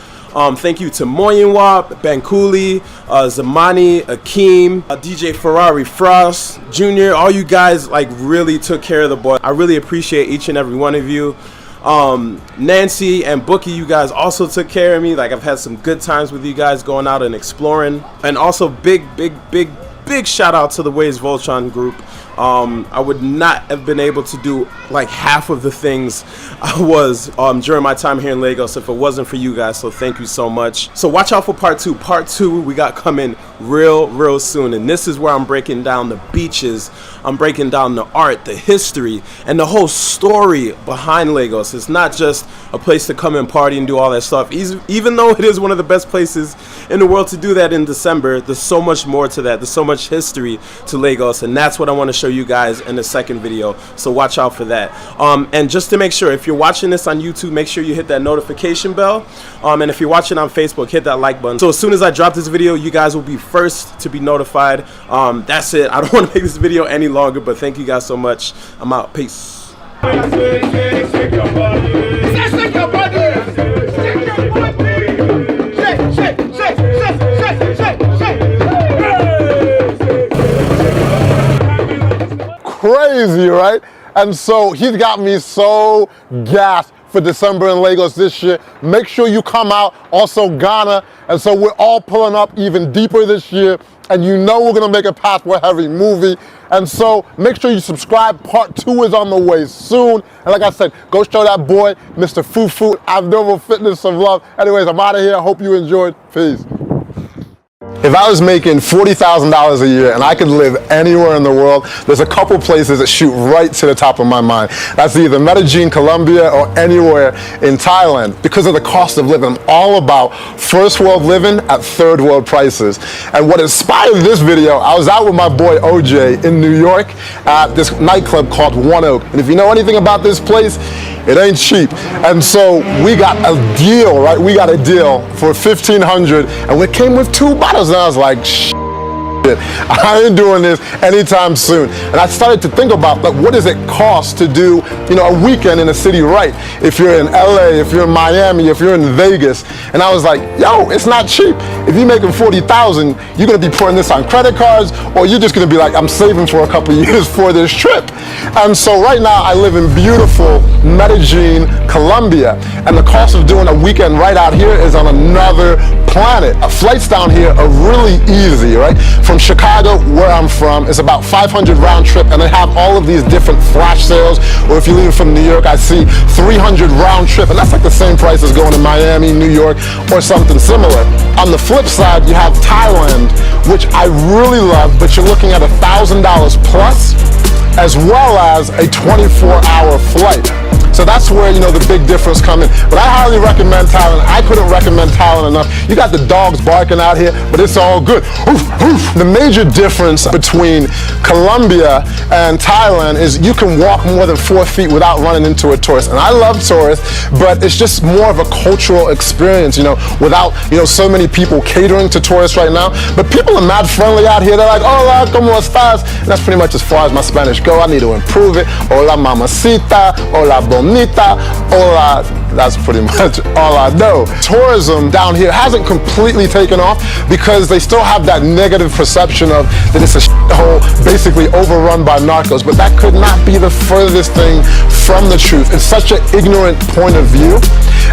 Thank you to Moyinwa, Bankuli, Zamani, Akeem, DJ Ferrari Frost, Junior. All you guys like really took care of the boy. I really appreciate each and every one of you. Nancy and Bookie, you guys also took care of me. Like I've had some good times with you guys going out and exploring. And also big shout out to the Waves Voltron group. I would not have been able to do like half of the things I was during my time here in Lagos if it wasn't for you guys, so thank you so much. So watch out for part 2. Part 2 we got coming real soon, and this is where I'm breaking down the beaches, I'm breaking down the art, the history, and the whole story behind Lagos. It's not just a place to come and party and do all that stuff. Even though it is one of the best places in the world to do that in December, there's so much more to that. There's so much history to Lagos, and that's what I want to show you guys in the second video, so watch out for that. And just to make sure, if you're watching this on YouTube, make sure you hit that notification bell, and if you're watching on Facebook, hit that like button, so as soon as I drop this video, you guys will be first to be notified. That's it. I don't want to make this video any longer, but thank you guys so much. I'm out. Peace. Crazy, right? And so he's got me so gassed for December in Lagos this year. Make sure you come out. Also Ghana. And so we're all pulling up even deeper this year. And you know we're going to make a Passport Heavy movie. And so make sure you subscribe. Part 2 is on the way soon. And like I said, go show that boy, Mr. Fufu, Abnormal Fitness of Love. Anyways, I'm out of here. I hope you enjoyed. Peace. If I was making $40,000 a year and I could live anywhere in the world, there's a couple places that shoot right to the top of my mind. That's either Medellin, Colombia, or anywhere in Thailand because of the cost of living. I'm all about first world living at third world prices. And what inspired this video, I was out with my boy OJ in New York at this nightclub called One Oak. And if you know anything about this place, it ain't cheap. And so we got a deal, right? We got a deal for $1,500 and it came with 2 bottles. And I was like, shit, I ain't doing this anytime soon. And I started to think about, like, what does it cost to do, you know, a weekend in a city, right? If you're in LA, if you're in Miami, if you're in Vegas. And I was like, yo, it's not cheap. If you're making $40,000, you're gonna be putting this on credit cards, or you're just gonna be like, I'm saving for a couple years for this trip. And so right now I live in beautiful Medellin, Colombia. And the cost of doing a weekend right out here is on another planet. Flights down here are really easy, right? From Chicago, where I'm from, it's about 500 round trip, and they have all of these different flash sales. Or if you're leaving from New York, I see 300 round trip, and that's like the same price as going to Miami, New York, or something similar. On the flip side, you have Thailand, which I really love, but you're looking at $1,000 plus, as well as a 24-hour flight. So that's where, you know, the big difference come in. But I highly recommend Thailand. I couldn't recommend Thailand enough. You got the dogs barking out here, but it's all good. Oof, oof. The major difference between Colombia and Thailand is you can walk more than 4 feet without running into a tourist. And I love tourists, but it's just more of a cultural experience, you know, without, you know, so many people catering to tourists right now. But people are mad friendly out here. They're like, hola, ¿cómo estás? And that's pretty much as far as my Spanish go. I need to improve it. Hola, mamacita. Hola, bonita. Hola. That's pretty much all I know. Tourism down here hasn't completely taken off because they still have that negative perception of that it's a shithole, basically overrun by narcos. But that could not be the furthest thing from the truth. It's such an ignorant point of view.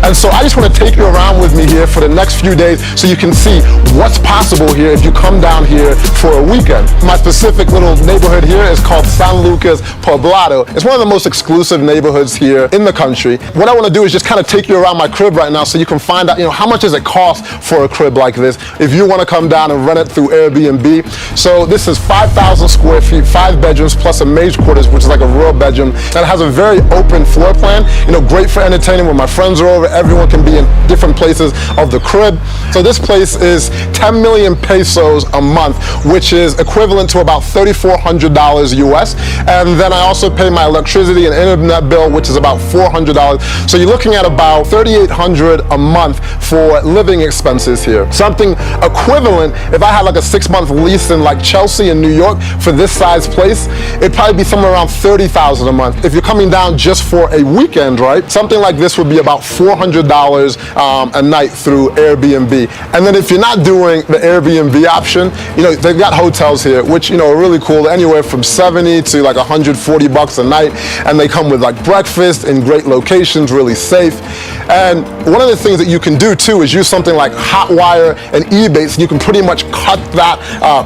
And so I just want to take you around with me here for the next few days so you can see what's possible here if you come down here for a weekend. My specific little neighborhood here is called San Lucas Poblado. It's one of the most exclusive neighborhoods here in the country. What I want to do is just kind of take you around my crib right now so you can find out, you know, how much does it cost for a crib like this if you want to come down and rent it through Airbnb. So this is 5,000 square feet, 5 bedrooms plus a maid quarters, which is like a real bedroom. And it has a very open floor plan, you know, great for entertaining when my friends are over. Everyone can be in different places of the crib. So this place is 10 million pesos a month, which is equivalent to about $3,400 US. And then I also pay my electricity and internet bill, which is about $400. So you're looking at about $3,800 a month for living expenses here. Something equivalent, if I had like a 6-month lease in like Chelsea in New York for this size place, it'd probably be somewhere around $30,000 a month. If you're coming down just for a weekend, right, something like this would be about $400 a night through Airbnb. And then if you're not doing the Airbnb option, you know, they've got hotels here, which, you know, are really cool, anywhere from 70 to like 140 bucks a night. And they come with like breakfast in great locations, really safe. And one of the things that you can do too is use something like Hotwire and Ebates, and you can pretty much cut that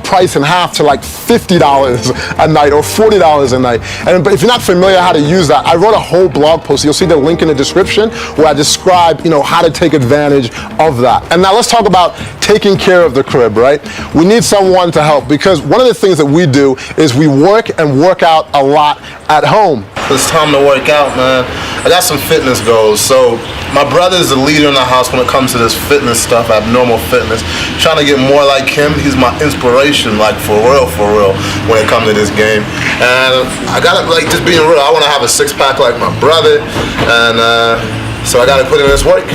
price in half to like $50 a night or $40 a night. But if you're not familiar how to use that, I wrote a whole blog post. You'll see the link in the description where I describe, you know, how to take advantage of that. And now let's talk about taking care of the crib, right? We need someone to help because one of the things that we do is we work and work out a lot at home. It's time to work out, man. I got some fitness goals. So my brother is the leader in the house when it comes to this fitness stuff, abnormal fitness. Trying to get more like him. He's my inspiration, like for real, when it comes to this game. And I gotta, like, just being real, I wanna have a 6-pack like my brother. And so I gotta put in this work.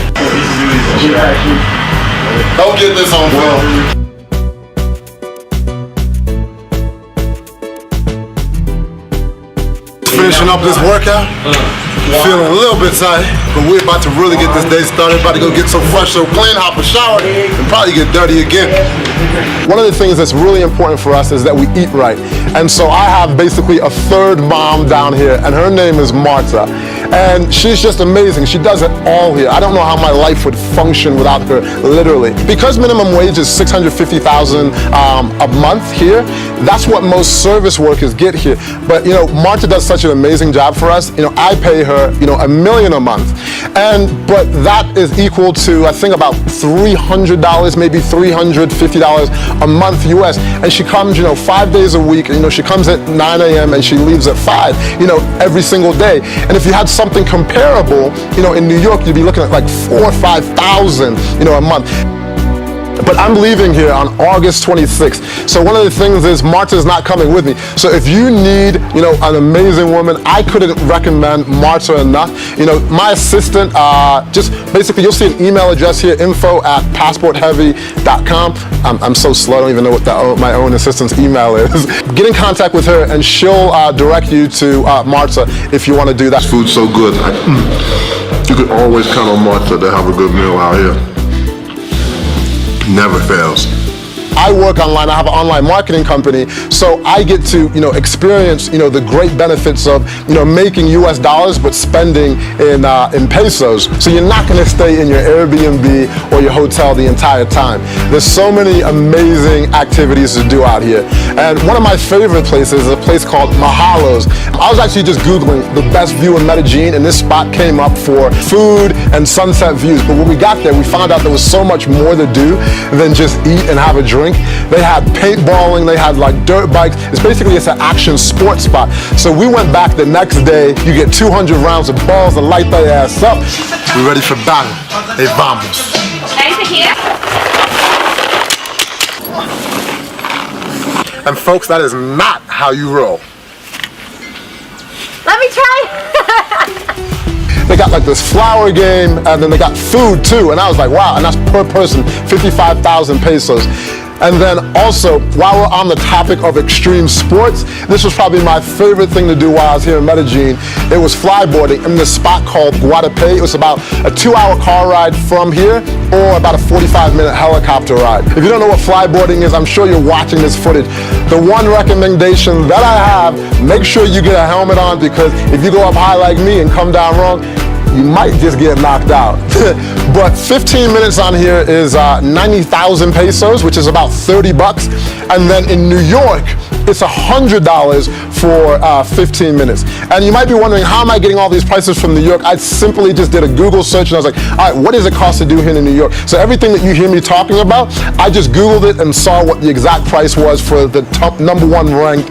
Don't get this on film. Finishing up this workout, feeling a little bit tired, but we're about to really get this day started. About to go get so fresh, so clean, hop a shower, and probably get dirty again. One of the things that's really important for us is that we eat right. And so I have basically a third mom down here, and her name is Marta. And she's just amazing. She does it all here. I don't know how my life would function without her, literally. Because minimum wage is $650,000 a month here, that's what most service workers get here. But, you know, Marta does such an amazing job for us. You know, I pay her, you know, $1 million a month. But that is equal to, I think, about $300, maybe $350 a month US. And she comes, you know, 5 days a week. You know, she comes at 9 a.m. and she leaves at 5, you know, every single day. And if you had something comparable, you know, in New York, you'd be looking at like $4,000 or $5,000, you know, a month. But I'm leaving here on August 26th. So one of the things is Marta's not coming with me. So if you need, you know, an amazing woman, I couldn't recommend Marta enough. You know, my assistant, just basically you'll see an email address here, info@passportheavy.com. I'm so slow, I don't even know what my own assistant's email is. Get in contact with her and she'll direct you to Marta if you want to do that. This food's so good. You could always count on Marta to have a good meal out here. Never fails. I work online. I have an online marketing company, so I get to, experience, the great benefits of, making US dollars but spending in pesos. So you're not going to stay in your Airbnb or your hotel the entire time. There's so many amazing activities to do out here. And one of my favorite places is a place called Mahalos. I was actually just Googling the best view in Medellin, and this spot came up for food and sunset views. But when we got there, we found out there was so much more to do than just eat and have a drink. They had paintballing, they had like dirt bikes. It's an action sports spot. So we went back the next day. You get 200 rounds of balls to light their ass up. We're ready for battle. Hey, vamos. And folks, that is not how you roll. Let me try. They got like this flower game, and then they got food too. And I was like, wow, and that's per person, 55,000 pesos. And then also, while we're on the topic of extreme sports, this was probably my favorite thing to do while I was here in Medellin. It was flyboarding in this spot called Guatapé. It was about a 2-hour car ride from here, or about a 45-minute helicopter ride. If you don't know what flyboarding is, I'm sure you're watching this footage. The one recommendation that I have, make sure you get a helmet on, because if you go up high like me and come down wrong, you might just get knocked out. But 15 minutes on here is 90,000 pesos, which is about 30 bucks. And then in New York, it's $100 for 15 minutes. And you might be wondering, how am I getting all these prices from New York? I simply just did a Google search and I was like, all right, what does it cost to do here in New York? So everything that you hear me talking about, I just Googled it and saw what the exact price was for the #1 ranked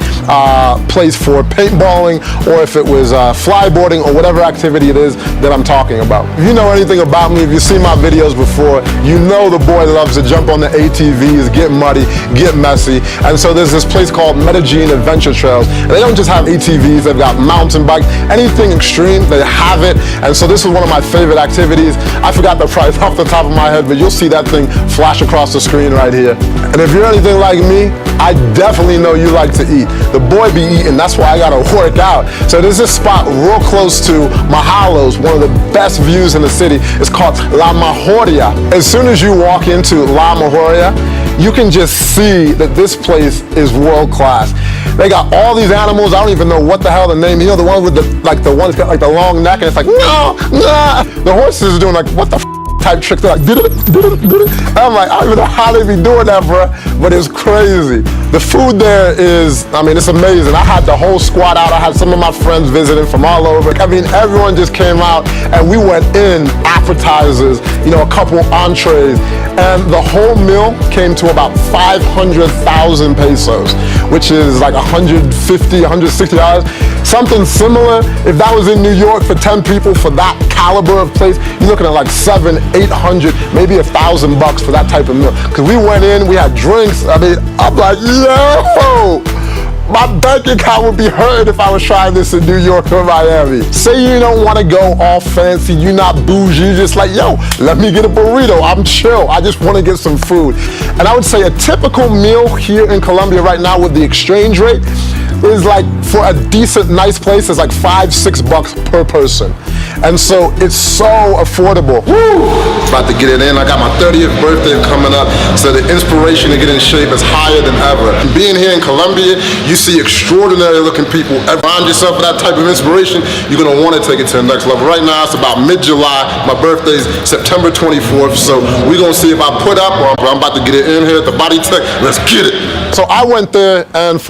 place for paintballing, or if it was flyboarding, or whatever activity it is that I'm talking about. If you know anything about me, if you've seen my videos before, you know the boy loves to jump on the ATVs, get muddy, get messy. And so there's this place called Medellin Adventure Trails. And they don't just have ATVs, they've got mountain bikes, anything extreme, they have it. And so this is one of my favorite activities. I forgot the price off the top of my head, but you'll see that thing flash across the screen right here. And if you're anything like me, I definitely know you like to eat. The boy be eating, that's why I gotta work out. So there's this spot real close to Mahalos, one of the best views in the city. It's called La Majoria. As soon as you walk into La Majoria, you can just see that this place is world class. They got all these animals. I don't even know what the hell the name. You know, the one with the one that's got like the long neck, and it's like, no, nah. The horses are doing like, what the f type tricks. They're like, and I'm like, I don't even know how they be doing that, bro. But it's crazy. The food there is, it's amazing. I had the whole squad out. I had some of my friends visiting from all over. Everyone just came out, and we went in appetizers, a couple entrees, and the whole meal came to about 500,000 pesos, which is like $150, $160. Something similar, if that was in New York for 10 people for that caliber of place, you're looking at like $700, $800, maybe $1,000 for that type of meal. Because we went in, we had drinks. I'm like, yo, my bank account would be hurting if I was trying this in New York or Miami. Say you don't want to go all fancy, you're not bougie, you're just like, yo, let me get a burrito, I'm chill, I just want to get some food. And I would say a typical meal here in Colombia right now with the exchange rate is like, for a decent, nice place, is like $5-6 per person. And so it's so affordable. Woo! About to get it in. I got my 30th birthday coming up, so the inspiration to get in shape is higher than ever. Being here in Colombia, you see extraordinary looking people. Find yourself with that type of inspiration, you're gonna want to take it to the next level. Right now, it's about mid-July. My birthday's September 24th, so we're gonna see if I put up, or I'm about to get it in here at the Body Tech. Let's get it. So I went there, and for